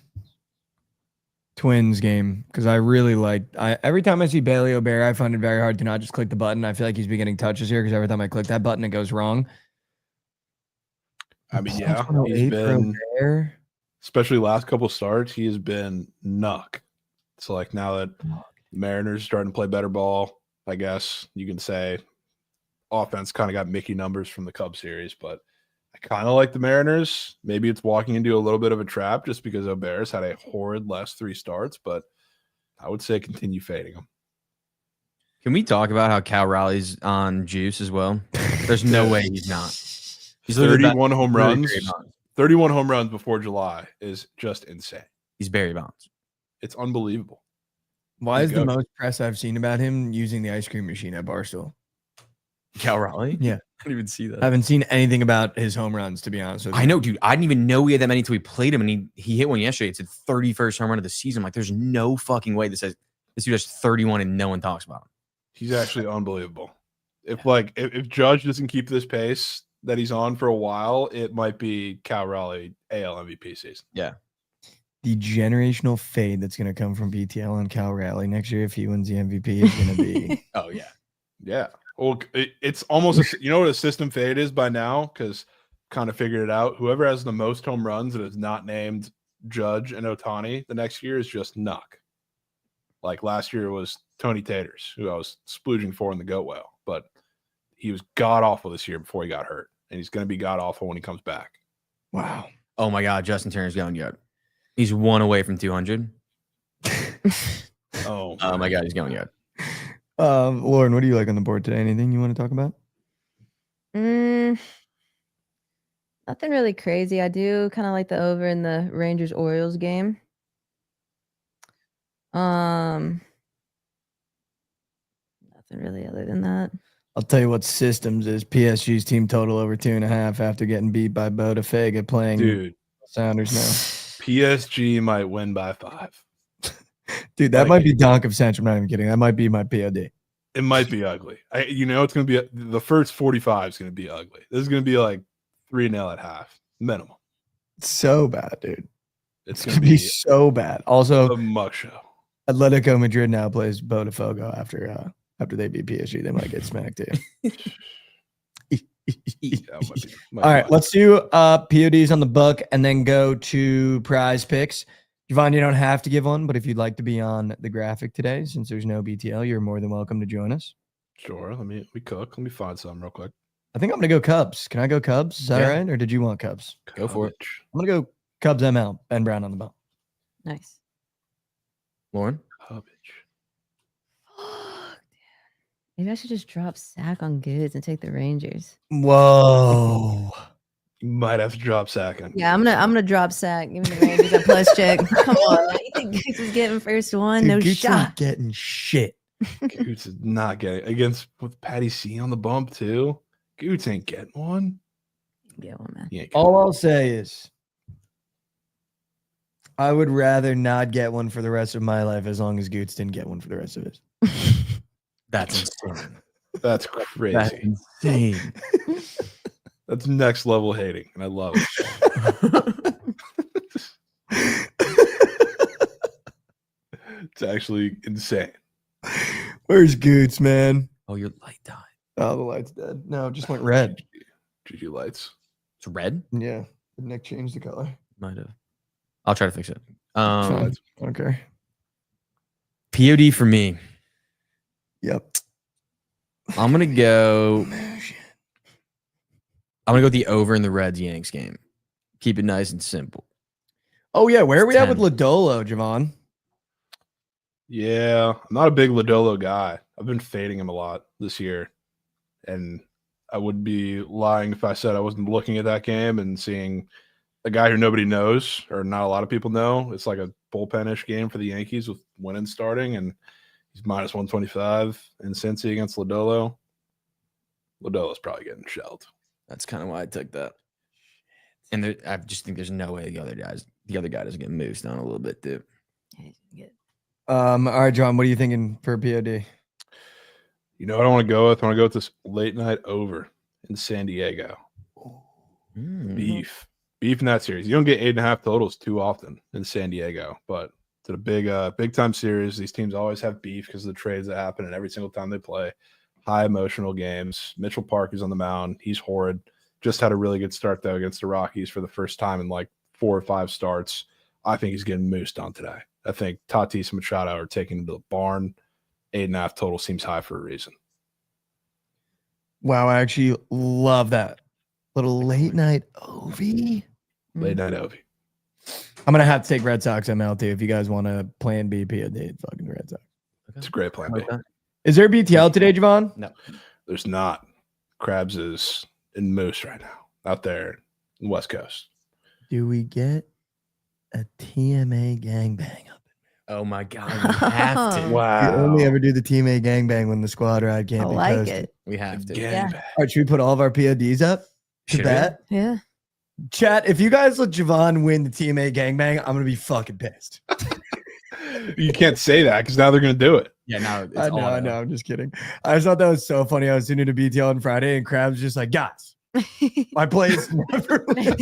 Speaker 2: Twins game? Because I really every time I see Bailey O'Bear, I find it very hard to not just click the button. I feel like he's been getting touches here because every time I click that button, it goes wrong.
Speaker 5: I mean, yeah,
Speaker 2: Plus 108
Speaker 5: he's
Speaker 2: for
Speaker 5: been,
Speaker 2: O'Bear.
Speaker 5: especially last couple starts, he has been nuck. So like now that Mariners starting to play better ball, I guess you can say offense kind of got Mickey numbers from the Cubs series, but I kind of like the Mariners. Maybe it's walking into a little bit of a trap just because O'Bear's had a horrid last 3 starts, but I would say continue fading him.
Speaker 4: can we talk about how Cal Raleigh's on juice as well? There's no way he's not. He's literally
Speaker 5: 31 home
Speaker 4: really
Speaker 5: runs.
Speaker 4: Barry Bonds.
Speaker 5: 31 home runs before July is just insane.
Speaker 4: He's Barry Bonds.
Speaker 5: It's unbelievable.
Speaker 2: Why is the
Speaker 5: Go.
Speaker 2: most press I've seen about him using the ice cream machine at Barstool?
Speaker 4: Cal Raleigh?
Speaker 2: Yeah.
Speaker 4: I didn't even see that.
Speaker 2: I haven't seen anything about his home runs, to be honest with you.
Speaker 4: I know, dude. I didn't even know he had that many until we played him, and he hit one yesterday. It's his 31st home run of the season. I'm like, there's no fucking way this dude has 31 and no one talks about him.
Speaker 5: He's actually unbelievable. If Judge doesn't keep this pace that he's on for a while, it might be Cal Raleigh AL MVP season.
Speaker 4: Yeah.
Speaker 2: The generational fade that's going to come from BTL and Cal Raleigh next year if he wins the MVP is going to be.
Speaker 4: Oh, yeah.
Speaker 5: Yeah. Well, it's almost you know what a system fade is by now, because kind of figured it out. Whoever has the most home runs that is not named Judge and Ohtani the next year is just nuck. Like last year was Tony Taters, who I was splooging for in the goat whale, but he was god awful this year before he got hurt, and he's going to be god awful when he comes back.
Speaker 2: Wow.
Speaker 4: Oh, my God. Justin Turner's going yard. He's 1 away from 200.
Speaker 5: Oh
Speaker 4: my God. He's going yard.
Speaker 2: Lauren, what do you like on the board today? Anything you want to talk about?
Speaker 3: Nothing really crazy. I do kind of like the over in the Rangers Orioles game. Nothing really other than that.
Speaker 2: I'll tell you what systems is. PSG's team total over 2.5 after getting beat by Botafogo playing
Speaker 5: dude,
Speaker 2: Sounders now.
Speaker 5: PSG might win by 5.
Speaker 2: Dude, that
Speaker 5: Like-
Speaker 2: might be Donk of Central. I'm not even kidding. That might be my POD.
Speaker 5: It might be ugly. It's going to be the first 45 is going to be ugly. This is going to be like 3-0 at half minimum.
Speaker 2: So bad, dude.
Speaker 5: It's
Speaker 2: It's
Speaker 5: going
Speaker 2: gonna
Speaker 5: to
Speaker 2: be
Speaker 5: be
Speaker 2: so bad. Also,
Speaker 5: a muck show.
Speaker 2: Atletico Madrid now plays Botafogo after they beat PSG. They might get smacked too.
Speaker 5: Yeah, might be
Speaker 2: All right,
Speaker 5: fun.
Speaker 2: let's do PODs on the book and then go to prize picks. Jovan, you don't have to give one, but if you'd like to be on the graphic today, since there's no BTL, you're more than welcome to join us.
Speaker 5: Sure. Let me find something real quick.
Speaker 2: I think I'm gonna go Cubs. Can I go Cubs? Is that
Speaker 4: Yeah.
Speaker 2: all right? Or did you want Cubs?
Speaker 4: Go for it.
Speaker 5: College.
Speaker 2: I'm gonna go Cubs ML. Ben Brown on the ball.
Speaker 3: Nice.
Speaker 4: Lauren?
Speaker 5: College.
Speaker 3: Maybe I should just drop sack on goods and take the Rangers.
Speaker 2: Whoa.
Speaker 5: You might have to drop sacking.
Speaker 3: Yeah, I'm gonna drop sack. Give me the Rangers a plus check. Come on, man. You think Goods was getting first one?
Speaker 2: Dude,
Speaker 3: No
Speaker 2: Gooch ain't
Speaker 3: shot.
Speaker 2: getting shit.
Speaker 5: Goots is not getting with Patty C on the bump too. Goots ain't getting one.
Speaker 3: Get one, man.
Speaker 5: He ain't
Speaker 2: All I'll say is I would rather not get one for the rest of my life as long as Goots didn't get one for the rest of his.
Speaker 4: That's insane.
Speaker 5: That's crazy.
Speaker 4: That's insane.
Speaker 5: That's next level hating, and I love it. It's actually insane.
Speaker 2: Where's Goots, man?
Speaker 4: Oh, your light died.
Speaker 2: Oh, the light's dead. No, it just went red.
Speaker 5: GG lights.
Speaker 4: It's red?
Speaker 2: Yeah. Nick changed the color.
Speaker 4: Might have. I'll try to fix it.
Speaker 2: Fine. Okay.
Speaker 4: POD for me.
Speaker 2: Yep.
Speaker 4: I'm gonna go with the over in the Reds Yanks game. Keep it nice and simple.
Speaker 2: Oh, yeah. Where are we at with
Speaker 4: 10.
Speaker 2: Lodolo, Javon?
Speaker 5: Yeah, I'm not a big Lodolo guy. I've been fading him a lot this year. And I would be lying if I said I wasn't looking at that game and seeing a guy who nobody knows or not a lot of people know. It's like a bullpen-ish game for the Yankees with Winnan starting, and he's minus 125 in Cincy against Lodolo. Lodolo's probably getting shelled.
Speaker 4: That's kind of why I took that. And I just think there's no way the other guy doesn't get moosed on a little bit, too.
Speaker 2: All right, John, what are you thinking for POD?
Speaker 5: You know what I want to go with? I want to go with this late night over in San Diego. Beef in that series. You don't get 8.5 totals too often in San Diego, but it's a big time series. These teams always have beef because of the trades that happen, and every single time they play, high emotional games. Mitchell Park is on the mound. He's horrid. Just had a really good start though against the Rockies for the first time in like 4 or 5 starts. I think he's getting moosed on today. I think Tatis and Machado are taking him to the barn. 8.5 total seems high for a reason.
Speaker 2: Wow, I actually love that. Little late night Ovi.
Speaker 5: Late night Ovi.
Speaker 2: I'm going to have to take Red Sox ML too if you guys want to plan B POD. Fucking Red Sox.
Speaker 5: It's a great plan B.
Speaker 2: Is there BTL today, Javon?
Speaker 4: No.
Speaker 5: There's not. Krabs is in Moose right now out there in the West Coast.
Speaker 2: Do we get a TMA gangbang up?
Speaker 4: Oh, my God. We have to.
Speaker 2: We only ever do the TMA gangbang when the squad ride can't
Speaker 3: I
Speaker 2: be
Speaker 3: like
Speaker 2: posted.
Speaker 3: it.
Speaker 4: We have to.
Speaker 3: Yeah.
Speaker 2: All right, should we put all of our PODs up to
Speaker 4: Should we?
Speaker 2: bet?
Speaker 3: Yeah.
Speaker 2: Chat, if you guys let Javon win the TMA gangbang, I'm going to be fucking pissed.
Speaker 5: You can't say that because now they're going to do it.
Speaker 4: Yeah, now it's
Speaker 2: I
Speaker 4: all
Speaker 2: know. I'm just kidding. I just thought that was so funny. I was tuning to BTL on Friday and Krabs just like, guys, my plays never win.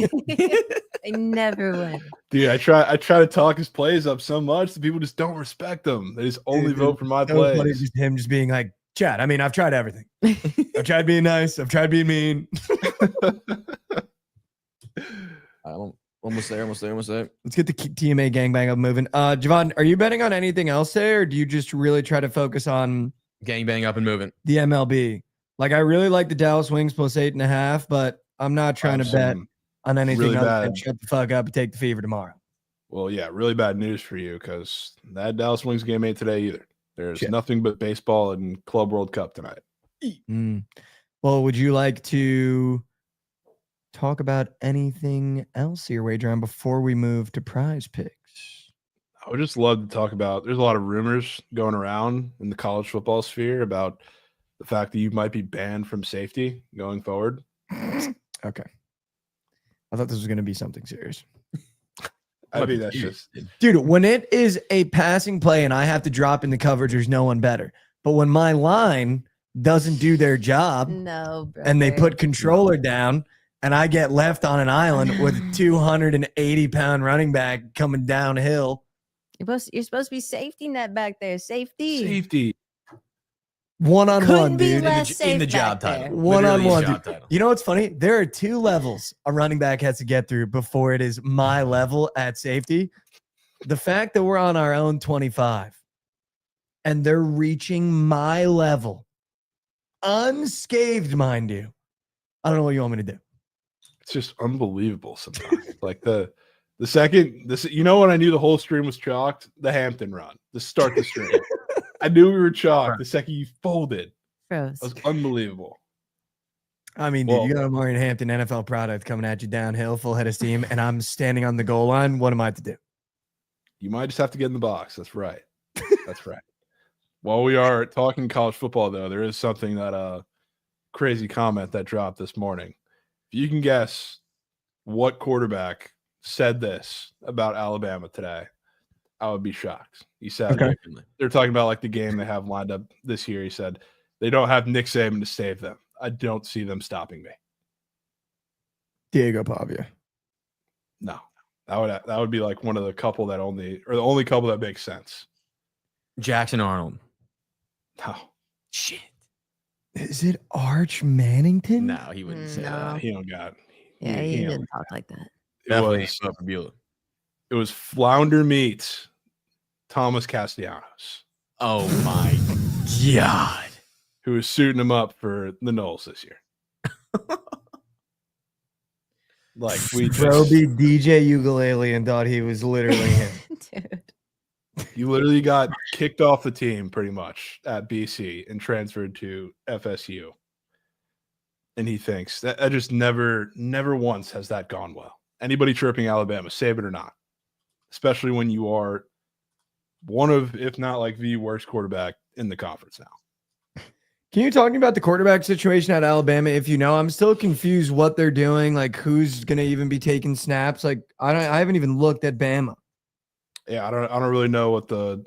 Speaker 3: They never win.
Speaker 5: Dude, I try to talk his plays up so much that people just don't respect them. They just only vote for my
Speaker 2: So funny,
Speaker 5: plays.
Speaker 2: just him just being like, Chad, I mean, I've tried everything. I've tried being nice. I've tried being mean.
Speaker 4: Almost there.
Speaker 2: Let's get the TMA gangbang up moving. Javon, are you betting on anything else there, or do you just really try to focus on
Speaker 4: Gangbang up and moving.
Speaker 2: the MLB? Like, I really like the Dallas Wings plus 8.5, but I'm not trying to bet on anything
Speaker 5: really
Speaker 2: other
Speaker 5: bad.
Speaker 2: than shut the fuck up and take the fever tomorrow.
Speaker 5: Well, yeah, really bad news for you because that Dallas Wings game ain't today either. There's
Speaker 2: Shit.
Speaker 5: nothing but baseball and Club World Cup tonight.
Speaker 2: Well, would you like to talk about anything else you're wagering on before we move to prize picks?
Speaker 5: I would just love to talk about, there's a lot of rumors going around in the college football sphere about the fact that you might be banned from safety going forward.
Speaker 2: Okay. I thought this was going to be something serious.
Speaker 5: I mean, that's just
Speaker 2: Dude, when it is a passing play and I have to drop in the coverage, there's no one better. But when my line doesn't do their job
Speaker 3: No, bro.
Speaker 2: and they put controller down and I get left on an island with a 280-pound running back coming downhill.
Speaker 3: You're supposed to be safety net back there. Safety.
Speaker 2: One-on-one,
Speaker 3: Couldn't be
Speaker 2: dude.
Speaker 3: less
Speaker 4: in the
Speaker 3: safe
Speaker 4: job
Speaker 3: back
Speaker 4: title.
Speaker 3: there.
Speaker 2: One-on-one,
Speaker 4: Literally
Speaker 2: dude.
Speaker 4: job title.
Speaker 2: You know what's funny? There are 2 levels a running back has to get through before it is my level at safety. The fact that we're on our own 25 and they're reaching my level, unscathed, mind you. I don't know what you want me to do.
Speaker 5: It's just unbelievable sometimes. Like the second this, you know, when I knew the whole stream was chalked, the Hampton run to start the stream. I knew we were chalked the second you folded.
Speaker 3: Gross.
Speaker 5: That was unbelievable.
Speaker 2: I mean, dude,
Speaker 5: Well-
Speaker 2: you got a Maureen Hampton NFL product coming at you downhill, full head of steam, and I'm standing on the goal line. What am I to do?
Speaker 5: You might just have to get in the box. That's right. That's right. While we are talking college football, though, there is something that crazy comment that dropped this morning. If you can guess what quarterback said this about Alabama today, I would be shocked. He said
Speaker 2: Okay.
Speaker 5: they're talking about like the game they have lined up this year. He said they don't have Nick Saban to save them. I don't see them stopping me.
Speaker 2: Diego Pavia.
Speaker 5: No, that would be like one of the couple that only, or the only couple that makes sense.
Speaker 4: Jackson Arnold.
Speaker 5: No,
Speaker 4: Shit.
Speaker 2: Is it Arch Mannington?
Speaker 4: No, he wouldn't say
Speaker 3: No.
Speaker 4: that.
Speaker 5: he don't got.
Speaker 3: Yeah, he
Speaker 5: don't
Speaker 3: didn't
Speaker 5: got
Speaker 3: talk like that.
Speaker 4: Definitely for Beulah.
Speaker 5: It was Flounder meets Thomas Castellanos,
Speaker 4: Oh my God.
Speaker 5: who was suiting him up for the Knowles this year. Like we
Speaker 2: Bro
Speaker 5: just,
Speaker 2: beat DJ Ukulele and thought he was literally him.
Speaker 3: Dude.
Speaker 5: you literally got kicked off the team pretty much at BC and transferred to FSU. And he thinks that I just never once has that gone well. Anybody chirping Alabama, Saban or not, especially when you are one of, if not like the worst quarterback in the conference now.
Speaker 2: Can you talk about the quarterback situation at Alabama? If you know, I'm still confused what they're doing. Like, who's gonna even be taking snaps? Like, I haven't even looked at Bama.
Speaker 5: Yeah, I don't really know what the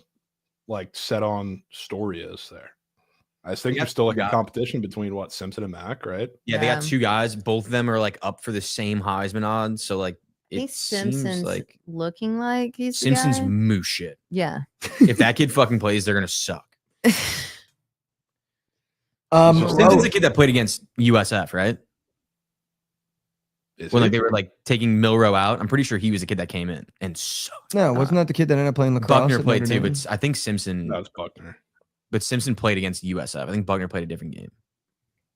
Speaker 5: like set on story is there. I just think
Speaker 4: Yeah,
Speaker 5: there's still like
Speaker 4: you
Speaker 5: a
Speaker 4: got-
Speaker 5: competition between what, Simpson and Mack, right?
Speaker 4: Yeah, they got
Speaker 3: Yeah.
Speaker 4: two guys. Both of them are like up for the same Heisman odds. So like
Speaker 3: I think
Speaker 4: it seems
Speaker 3: Simpson's
Speaker 4: like
Speaker 3: looking like he's the
Speaker 4: Simpson's
Speaker 3: guy.
Speaker 4: moose shit.
Speaker 3: Yeah.
Speaker 4: If that kid fucking plays, they're gonna suck. Simpson's the kid that played against USF, right?
Speaker 5: Is
Speaker 4: When
Speaker 5: he?
Speaker 4: like they were like taking Milrow out. I'm pretty sure he was the kid that came in and sucked.
Speaker 2: No, wasn't that the kid that ended up playing lacrosse?
Speaker 4: Buckner
Speaker 2: at
Speaker 4: played
Speaker 2: Notre
Speaker 4: too,
Speaker 2: Dame?
Speaker 4: but I think Simpson.
Speaker 5: That was Buckner.
Speaker 4: But Simpson played against USF. I think Buckner played a different game.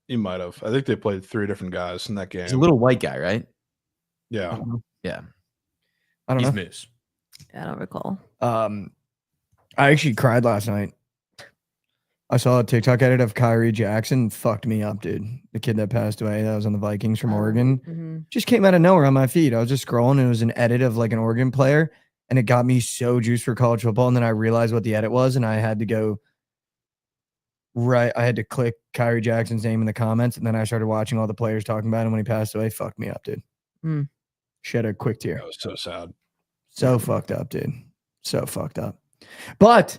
Speaker 5: He might have. I think they played 3 different guys in that game.
Speaker 4: He's a little white guy, right?
Speaker 5: Yeah.
Speaker 4: Yeah,
Speaker 2: I don't
Speaker 4: he's
Speaker 2: know.
Speaker 4: moose.
Speaker 3: I don't recall.
Speaker 2: I actually cried last night. I saw a TikTok edit of Kyrie Jackson. Fucked me up, dude. The kid that passed away that was on the Vikings from Oregon.
Speaker 3: Mhm.
Speaker 2: Just came out of nowhere on my feed. I was just scrolling and it was an edit of like an Oregon player and it got me so juiced for college football. And then I realized what the edit was and I had to go I had to click Kyrie Jackson's name in the comments and then I started watching all the players talking about him when he passed away. Fucked me up, dude.
Speaker 3: Mm.
Speaker 2: Shed a quick tear.
Speaker 5: That was so sad.
Speaker 2: So fucked up, dude. So fucked up. But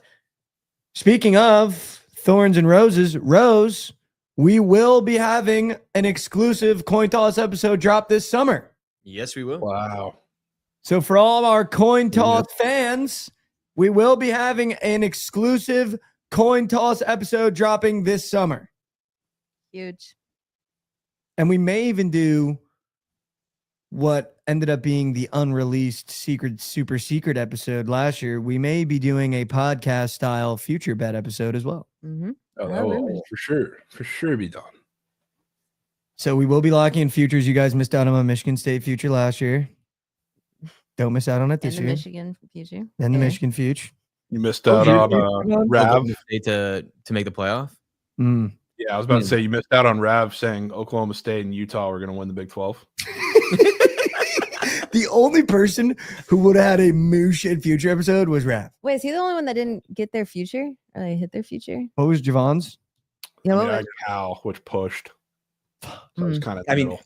Speaker 2: speaking of thorns and roses, Rose, we will be having an exclusive coin toss episode drop this summer.
Speaker 4: Yes, we will.
Speaker 5: Wow.
Speaker 2: So for all of our coin toss fans, we will be having an exclusive coin toss episode dropping this summer.
Speaker 3: Huge.
Speaker 2: And we may even do what ended up being the unreleased super secret episode last year. We may be doing a podcast style future bet episode as well.
Speaker 3: Mm-hmm.
Speaker 5: Oh,
Speaker 3: Yeah,
Speaker 5: that will
Speaker 3: really.
Speaker 5: for sure be done.
Speaker 2: So we will be locking in futures. You guys missed out on a Michigan State future last year. Don't miss out on it
Speaker 3: In
Speaker 2: this
Speaker 3: the
Speaker 2: year.
Speaker 3: Michigan future.
Speaker 2: Then the
Speaker 3: Yeah.
Speaker 2: Michigan future.
Speaker 5: You missed out on Rav.
Speaker 4: Oklahoma State to make the playoff.
Speaker 2: Mm.
Speaker 5: Yeah, I was about to say you missed out on Rav saying Oklahoma State and Utah were going to win the Big 12.
Speaker 2: The only person who would have had a moosh shit future episode was Raph.
Speaker 3: Wait, is he the only one that didn't get their future? Or they hit their future?
Speaker 2: What was Javon's?
Speaker 3: Yeah,
Speaker 5: I
Speaker 3: what
Speaker 5: mean, I
Speaker 3: was-
Speaker 5: got Cal, which pushed. So it was kind of.
Speaker 4: I mean,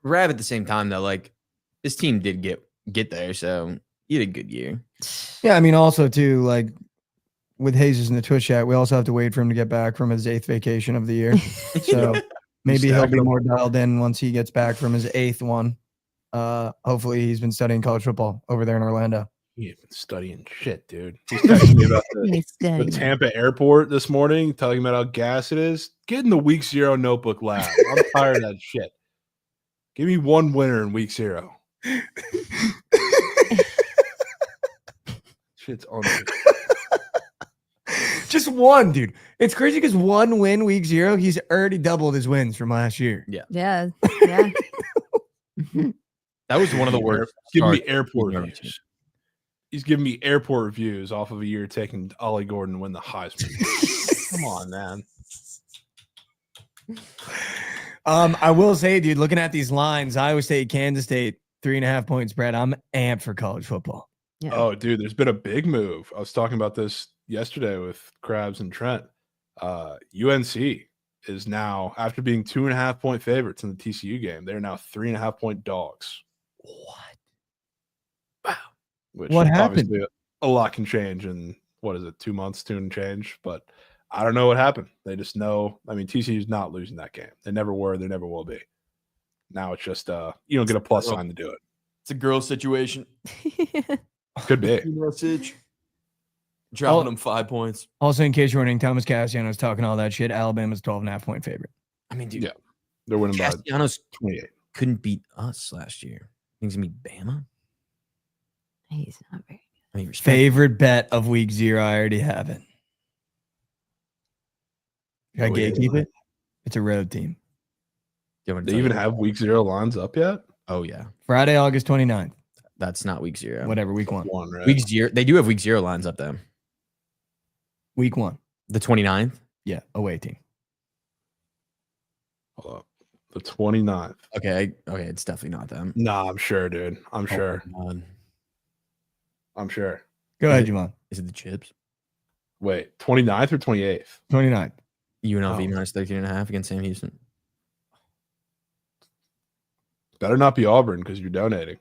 Speaker 4: Rav at the same time though, like this team did get there, so he had a good year.
Speaker 2: Yeah, I mean, also too, like with Jesus in the Twitch chat, we also have to wait for him to get back from his 8th vacation of the year. So maybe he'll be more dialed in once he gets back from his 8th one. Hopefully he's been studying college football over there in Orlando.
Speaker 5: He ain't been studying shit, dude. He's texting me about
Speaker 3: He's
Speaker 5: the
Speaker 3: studying.
Speaker 5: Tampa airport this morning, telling me about how gas it is. Get in the week 0 notebook lab. I'm tired of that shit. Give me one winner in week 0. Shit's on me.
Speaker 2: Just one, dude. It's crazy because one win week 0, he's already doubled his wins from last year.
Speaker 3: Yeah. Yeah.
Speaker 4: That was one of the worst.
Speaker 5: Give me
Speaker 4: starts
Speaker 5: airport
Speaker 4: he's ever
Speaker 5: reviews.
Speaker 4: seen.
Speaker 5: He's giving me airport reviews off of a year taking Ollie Gordon to win the Heisman. Come on, man.
Speaker 2: I will say, dude, looking at these lines, Iowa State, Kansas State, 3.5 point spread. I'm amped for college football.
Speaker 3: Yeah.
Speaker 5: Oh, dude, there's been a big move. I was talking about this yesterday with Krabs and Trent. UNC is now, after being 2.5 point favorites in the TCU game, they're now 3.5 point dogs.
Speaker 2: What?
Speaker 5: which
Speaker 2: What happened?
Speaker 5: obviously a lot can change in, 2 months, 2 and change, but I don't know what happened. They just know. I mean, TCU's not losing that game. They never were. They never will be. Now it's just you don't get a plus sign to do it.
Speaker 4: It's a girl situation.
Speaker 5: Could be.
Speaker 4: Message. Dropping them 5 points.
Speaker 2: Also, in case you're wondering, Thomas Castellanos talking all that shit. Alabama's 12.5-point favorite.
Speaker 4: I mean, dude.
Speaker 5: Yeah. They're winning by
Speaker 4: Castellanos
Speaker 5: 28.
Speaker 4: couldn't beat us last year. He's gonna beat Bama.
Speaker 3: He's not very
Speaker 4: I mean, respect.
Speaker 2: Favorite bet of week 0. I already have it. Should I
Speaker 5: Oh, yeah.
Speaker 2: gatekeep it? It's a road team.
Speaker 4: Do you want me to
Speaker 5: They
Speaker 4: tell
Speaker 5: even
Speaker 4: you?
Speaker 5: have week 0 lines up yet?
Speaker 4: Oh yeah,
Speaker 2: Friday, August 29th.
Speaker 4: that's not week 0.
Speaker 2: Whatever, week 1.
Speaker 5: One, right?
Speaker 4: Week 0. They do have week 0 lines up though.
Speaker 2: Week 1.
Speaker 4: The 29th.
Speaker 2: Yeah, away team.
Speaker 5: Hold up. The 29th.
Speaker 4: Okay, it's definitely not them.
Speaker 5: Nah, I'm sure, dude. I'm
Speaker 4: Oh,
Speaker 5: sure.
Speaker 4: my God.
Speaker 5: I'm sure.
Speaker 2: Go ahead, Javon.
Speaker 4: Is it the Chips?
Speaker 5: Wait, 29th or 28th?
Speaker 2: 29th.
Speaker 4: UNLV
Speaker 5: Oh.
Speaker 4: minus 13.5 against Sam Houston.
Speaker 5: Better not be Auburn because you're donating.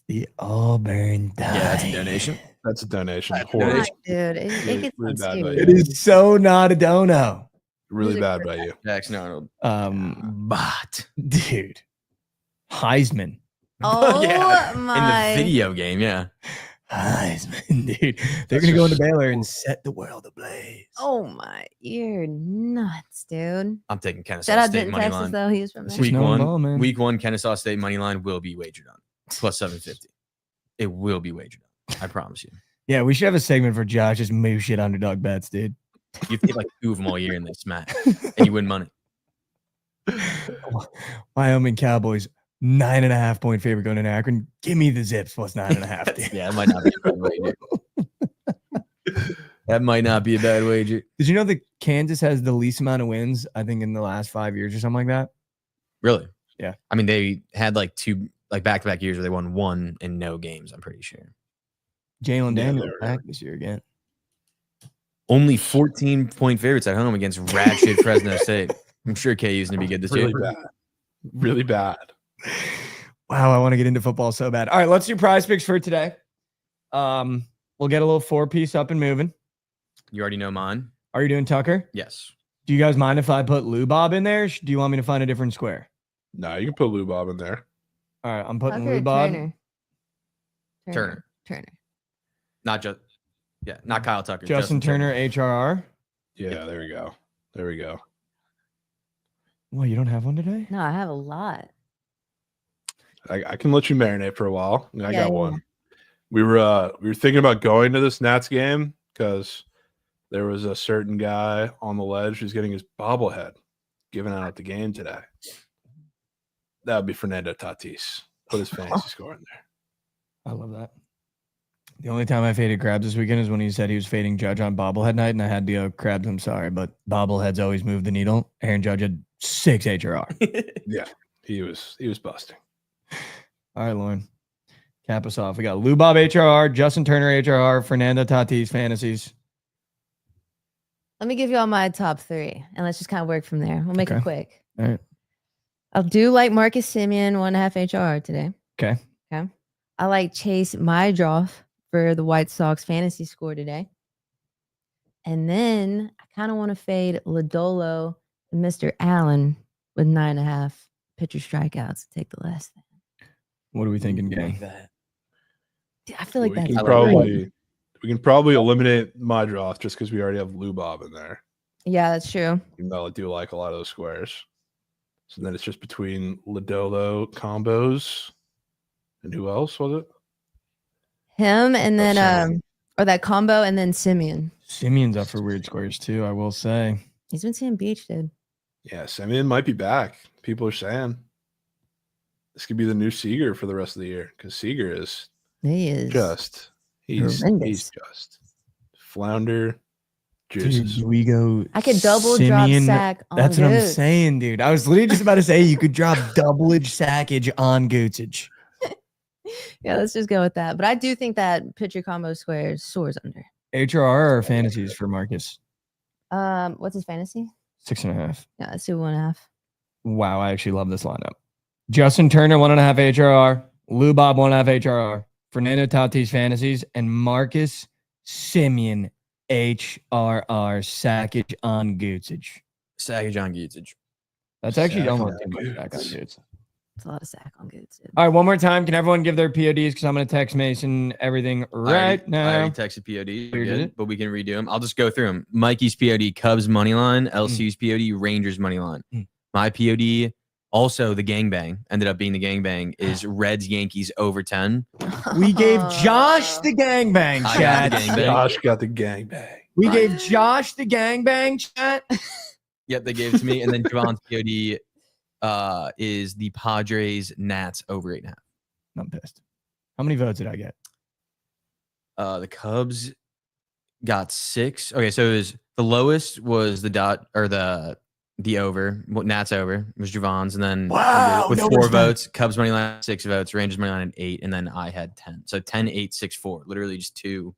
Speaker 2: The Auburn
Speaker 4: Yeah, that's a
Speaker 2: Dice.
Speaker 4: donation.
Speaker 5: That's a donation.
Speaker 4: That's a
Speaker 5: Horrible.
Speaker 4: donation.
Speaker 3: dude. It
Speaker 5: Really-
Speaker 3: gets
Speaker 5: really bad
Speaker 3: stupid.
Speaker 5: value.
Speaker 2: It is so not a dono.
Speaker 5: Really
Speaker 3: Music
Speaker 5: bad
Speaker 3: for
Speaker 5: by you.
Speaker 4: Jackson Arnold.
Speaker 2: But dude, Heisman.
Speaker 3: Oh
Speaker 4: Yeah,
Speaker 3: my!
Speaker 4: In the video game, yeah.
Speaker 2: Heisman, dude. They're
Speaker 5: That's
Speaker 2: gonna go into
Speaker 5: just-
Speaker 2: Baylor and set the world ablaze.
Speaker 3: Oh my! You're nuts, dude.
Speaker 4: I'm taking
Speaker 3: Shout
Speaker 4: Kennesaw
Speaker 3: out
Speaker 4: State
Speaker 3: Denton,
Speaker 4: money
Speaker 3: Texas,
Speaker 4: line.
Speaker 3: though. He was from there.
Speaker 2: Just
Speaker 4: Week
Speaker 2: know
Speaker 4: one,
Speaker 2: them all, man.
Speaker 4: week 1, Kennesaw State money line will be wagered on plus 750. It will be wagered on. I promise you.
Speaker 2: Yeah, we should have a segment for Josh just move shit underdog bets, dude.
Speaker 4: You take like 2 of them all year and they smack, and you win money.
Speaker 2: Wyoming Cowboys 9.5-point favorite going to Akron. Give me the Zips plus 9.5. Dude.
Speaker 4: Yeah, that might not be a bad wager. That might not be a bad wager.
Speaker 2: Did you know that Kansas has the least amount of wins? I think in the last 5 years or something like that.
Speaker 4: Really?
Speaker 2: Yeah.
Speaker 4: I mean, they had like 2 like back-to-back years where they won 1 and no games. I'm pretty sure.
Speaker 2: Jalen
Speaker 5: Yeah,
Speaker 2: Daniels
Speaker 5: they were-
Speaker 2: back this year again.
Speaker 4: Only 14-point favorites at home against rat shit Fresno State. I'm sure KU's gonna be good this
Speaker 5: Really
Speaker 4: year.
Speaker 5: bad. Really bad.
Speaker 2: Wow, I want to get into football so bad. All right, let's do prize picks for today. We'll get a little 4-piece up and moving.
Speaker 4: You already know mine.
Speaker 2: Are you doing Tucker?
Speaker 4: Yes.
Speaker 2: Do you guys mind if I put Lou Bob in there? Do you want me to find a different square?
Speaker 5: No, you can put Lou Bob in there.
Speaker 2: All right, I'm putting
Speaker 3: Tucker
Speaker 2: Lou
Speaker 3: or
Speaker 2: Bob.
Speaker 3: Turner.
Speaker 4: Turner. Not just. Yeah, not Kyle Tucker.
Speaker 2: Justin Turner, HRR.
Speaker 5: Yeah, there we go. There we go.
Speaker 2: Well, you don't have one today?
Speaker 3: No, I have a lot.
Speaker 5: I can let you marinate for a while. I
Speaker 3: Yeah,
Speaker 5: got
Speaker 3: yeah.
Speaker 5: one. We were thinking about going to this Nats game because there was a certain guy on the ledge who's getting his bobblehead given out at the game today. That would be Fernando Tatis. Put his fantasy score in there.
Speaker 2: I love that. The only time I faded Krabs this weekend is when he said he was fading Judge on bobblehead night, and I had to go, Krabs, I'm sorry, but bobbleheads always move the needle. Aaron Judge had 6 HRR.
Speaker 5: Yeah, he was busting.
Speaker 2: All right, Lauren. Cap us off. We got Lou Bob HRR, Justin Turner HRR, Fernando Tatis fantasies.
Speaker 3: Let me give you all my top 3, and let's just kind of work from there. We'll make
Speaker 2: Okay.
Speaker 3: it quick.
Speaker 2: All right.
Speaker 3: I'll do like Marcus Simeon, 1.5 HRR today.
Speaker 2: Okay.
Speaker 3: Okay. I like Chase Mydroff for the White Sox fantasy score today. And then I kind of want to fade Lodolo and Mr. Allen with 9.5 pitcher strikeouts to take the last thing.
Speaker 2: What are we thinking, gang?
Speaker 3: Dude, I feel like
Speaker 5: we
Speaker 3: that's
Speaker 5: can
Speaker 3: great.
Speaker 5: probably eliminate my draw just because we already have Lou Bob in there.
Speaker 3: Yeah, that's true.
Speaker 5: Even though I do like a lot of those squares. So then it's just between Lodolo combos and who else was it?
Speaker 3: Him and then
Speaker 5: Simeon.
Speaker 3: or that combo and then Simeon.
Speaker 2: Simeon's up for weird squares too, I will say.
Speaker 3: He's been seeing Beach, dude.
Speaker 5: Yeah, Simeon might be back. People are saying this could be the new Seager for the rest of the year because Seager is
Speaker 3: He is
Speaker 5: he's
Speaker 3: horrendous.
Speaker 5: just flounder juices.
Speaker 2: Dude, we go.
Speaker 3: I could double
Speaker 2: Simeon.
Speaker 3: drop sack on
Speaker 2: That's what I'm
Speaker 3: Goots.
Speaker 2: saying, dude. I was literally just about to say you could drop doublage sackage on Gootsage.
Speaker 3: Yeah, let's just go with that. But I do think that pitcher combo squares soars under.
Speaker 2: HRR or fantasies for Marcus?
Speaker 3: What's his fantasy?
Speaker 2: 6.5.
Speaker 3: Yeah, let's do 1.5.
Speaker 2: Wow, I actually love this lineup. Justin Turner, 1.5 HRR. Lou Bob, 1.5 HRR. Fernando Tatis Fantasies, and Marcus Simeon HRR Sackage on Gootsage.
Speaker 4: Sackage on Gootsage.
Speaker 2: That's actually
Speaker 5: Sack
Speaker 2: almost
Speaker 5: on
Speaker 2: too much sack on
Speaker 5: Goots.
Speaker 2: Goots.
Speaker 3: It's a lot of sack on good.
Speaker 2: All right, one more time. Can everyone give their PODs? Because I'm going to text Mason everything right now.
Speaker 4: I already texted POD,
Speaker 2: You did it?
Speaker 4: but we can redo them. I'll just go through them. Mikey's POD, Cubs money line. LC's POD, Rangers money line. My POD, also the gangbang, ended up being the gangbang, is Reds Yankees over 10.
Speaker 2: We gave Josh the gangbang,
Speaker 4: I got
Speaker 2: chat.
Speaker 4: the gangbang.
Speaker 5: Josh got the gangbang.
Speaker 2: We gave Josh the gangbang, chat.
Speaker 4: Yep, they gave it to me. And then Javon's POD is the Padres Nats over 8.5.
Speaker 2: I'm pissed. How many votes did I get?
Speaker 4: The Cubs got 6. Okay, so it was the lowest was the dot or the over. Nats over was Javon's, and then with 4 votes, Cubs money line 6 votes, Rangers money line 8, and then I had 10. So 10, 8, 6, 4. Literally just two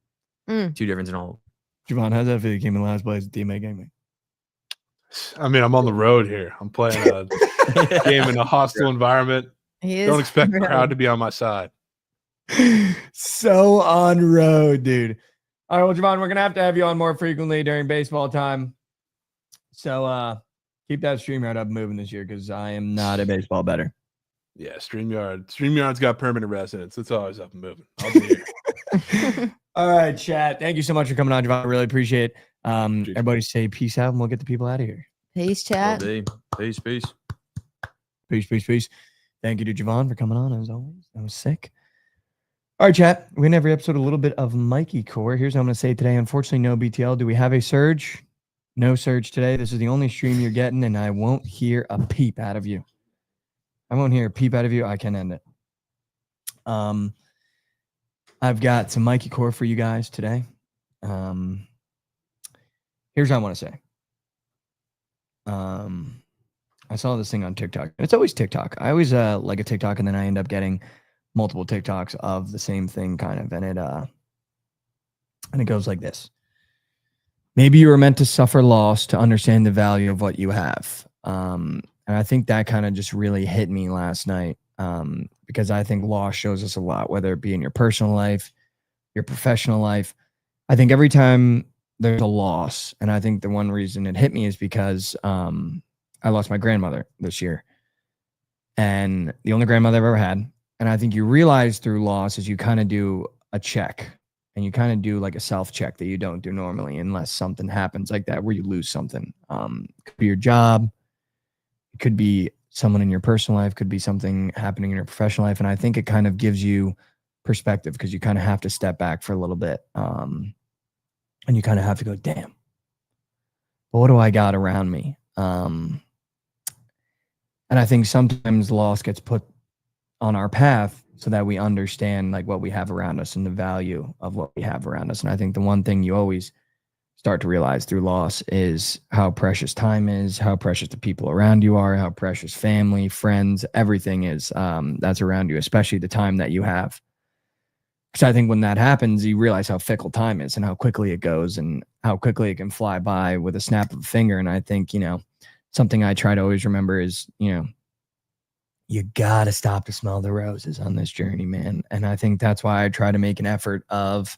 Speaker 4: difference in all.
Speaker 2: Javon, how's that feel? You came in last place at DMA gangbang.
Speaker 5: I mean, I'm on the road here. I'm playing a game in a hostile environment. Don't expect the crowd to be on my side.
Speaker 2: So on road, dude. All right, well, Javon, we're gonna have you on more frequently during baseball time. So keep that StreamYard up moving this year, because I am not a baseball bettor.
Speaker 5: Yeah, StreamYard's got permanent residence. It's always up and moving. I'll be here.
Speaker 2: All right, chat. Thank you so much for coming on, Javon. I really appreciate it. Everybody say peace out, and we'll get the people out of here.
Speaker 3: Peace, chat.
Speaker 4: Peace.
Speaker 2: Peace. Thank you to Javon for coming on, as always. That was sick. All right, chat. We're in every episode a little bit of Mikey Core. Here's what I'm going to say today. Unfortunately, no BTL. Do we have a surge? No surge today. This is the only stream you're getting, and I won't hear a peep out of you. I won't hear a peep out of you. I can end it. I've got some Mikey Core for you guys today. Here's what I want to say. I saw this thing on TikTok. It's always TikTok. I always like a TikTok, and then I end up getting multiple TikToks of the same thing, kind of, and it goes like this. Maybe you were meant to suffer loss to understand the value of what you have. And I think that kind of just really hit me last night, because I think loss shows us a lot, whether it be in your personal life, your professional life. I think every time there's a loss, and I think the one reason it hit me is because I lost my grandmother this year, and the only grandmother I've ever had. And I think you realize through loss is you kind of do a check, and you kind of do like a self-check that you don't do normally unless something happens like that where you lose something. It could be your job. It could be someone in your personal life. Could be something happening in your professional life. And I think it kind of gives you perspective, because you kind of have to step back for a little bit. And you kind of have to go, damn, but what do I got around me? And I think sometimes loss gets put on our path so that we understand like what we have around us and the value of what we have around us. And I think the one thing you always start to realize through loss is how precious time is, how precious the people around you are, how precious family, friends, everything is that's around you, especially the time that you have. Because I think when that happens, you realize how fickle time is and how quickly it goes and how quickly it can fly by with a snap of a finger. And I think, something I try to always remember is, you got to stop to smell the roses on this journey, man. And I think that's why I try to make an effort of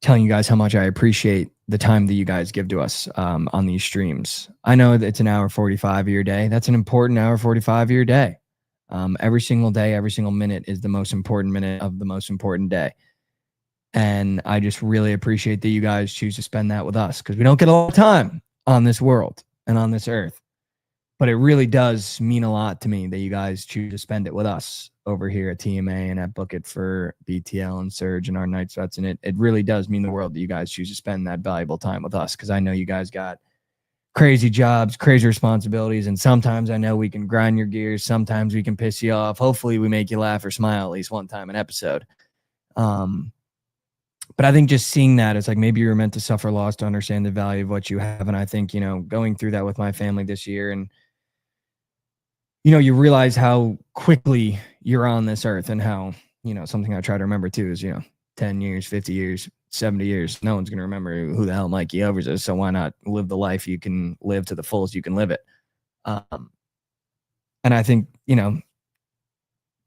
Speaker 2: telling you guys how much I appreciate the time that you guys give to us on these streams. I know that it's an hour 45 of your day. That's an important hour 45 of your day. Every single day, every single minute is the most important minute of the most important day. And I just really appreciate that you guys choose to spend that with us, because we don't get a lot of time on this world and on this earth. But it really does mean a lot to me that you guys choose to spend it with us over here at TMA and at Bookit for BTL and Surge and our night sweats. And it really does mean the world that you guys choose to spend that valuable time with us, because I know you guys got crazy jobs, crazy responsibilities, and sometimes I know we can grind your gears. Sometimes we can piss you off. Hopefully we make you laugh or smile at least one time an episode. But I think just seeing that, it's like maybe you were meant to suffer loss to understand the value of what you have. And I think, going through that with my family this year, and you realize how quickly you're on this earth, and how, something I try to remember too is, 10 years, 50 years, 70 years, no one's going to remember who the hell Mikey Over is. So why not live the life you can live to the fullest you can live it? And I think,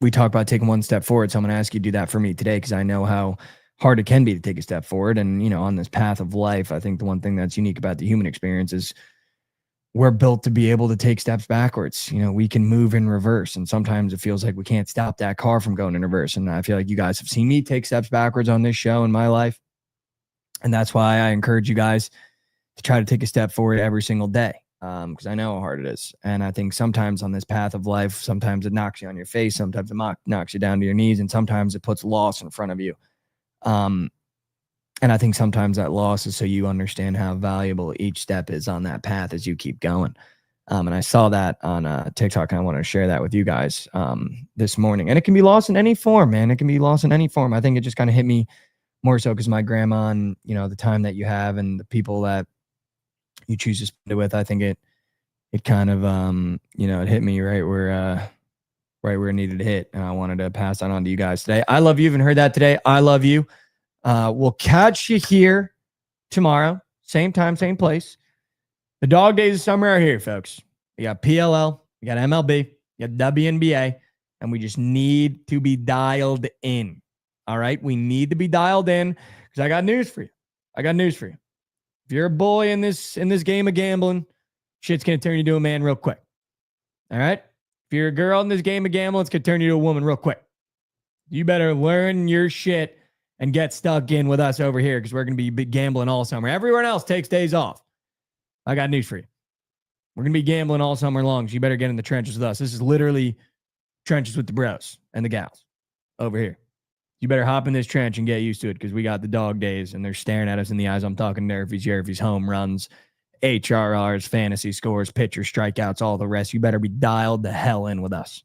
Speaker 2: we talk about taking one step forward. So I'm going to ask you to do that for me today, because I know how hard it can be to take a step forward. And, you know, on this path of life, I think the one thing that's unique about the human experience is we're built to be able to take steps backwards. You know, we can move in reverse. And sometimes it feels like we can't stop that car from going in reverse. And I feel like you guys have seen me take steps backwards on this show in my life. And that's why I encourage you guys to try to take a step forward every single day. Because I know how hard it is. And I think sometimes on this path of life, sometimes it knocks you on your face, sometimes it knocks you down to your knees, and sometimes it puts loss in front of you. And I think sometimes that loss is so you understand how valuable each step is on that path as you keep going. And I saw that on TikTok, and I want to share that with you guys this morning. And it can be lost in any form, man. It can be lost in any form. I think it just kind of hit me more so because my grandma and, you know, the time that you have and the people that you choose to spend it with. I think it kind of, you know, it hit me right where it needed to hit. And I wanted to pass that on to you guys today. I love you. Even heard that today. I love you. We'll catch you here tomorrow. Same time, same place. The dog days of summer are here, folks. We got PLL, we got MLB, we got WNBA, and we just need to be dialed in. All right? We need to be dialed in because I got news for you. If you're a boy in this game of gambling, shit's going to turn you into a man real quick. All right? If you're a girl in this game of gambling, it's going to turn you to a woman real quick. You better learn your shit and get stuck in with us over here because we're going to be gambling all summer. Everyone else takes days off. I got news for you. We're going to be gambling all summer long, so you better get in the trenches with us. This is literally trenches with the bros and the gals over here. You better hop in this trench and get used to it because we got the dog days and they're staring at us in the eyes. I'm talking Nerfies, Yerfies, home runs, HRRs, fantasy scores, pitchers, strikeouts, all the rest. You better be dialed the hell in with us.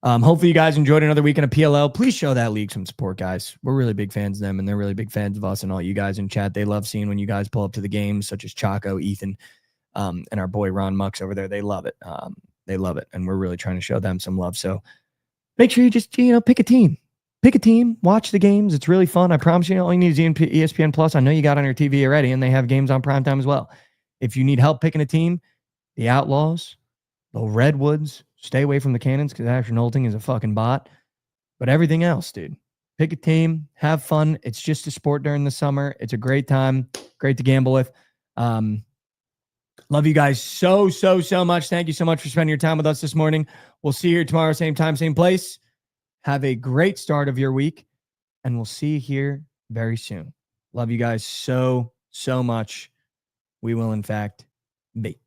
Speaker 2: Hopefully you guys enjoyed another weekend of PLL. Please show that league some support, guys. We're really big fans of them, and they're really big fans of us and all you guys in chat. They love seeing when you guys pull up to the games, such as Chaco, Ethan, and our boy Ron Mux over there. They love it. They love it, and we're really trying to show them some love. So make sure you just, you know, pick a team. Pick a team, watch the games. It's really fun. I promise you, all you need is ESPN Plus. I know you got on your TV already, and they have games on primetime as well. If you need help picking a team, the Outlaws, the Redwoods, stay away from the Cannons because Ashton Holting is a fucking bot. But everything else, dude, pick a team, have fun. It's just a sport during the summer. It's a great time, great to gamble with. Love you guys so much. Thank you so much for spending your time with us this morning. We'll see you here tomorrow, same time, same place. Have a great start of your week, and we'll see you here very soon. Love you guys so much. We will, in fact, be.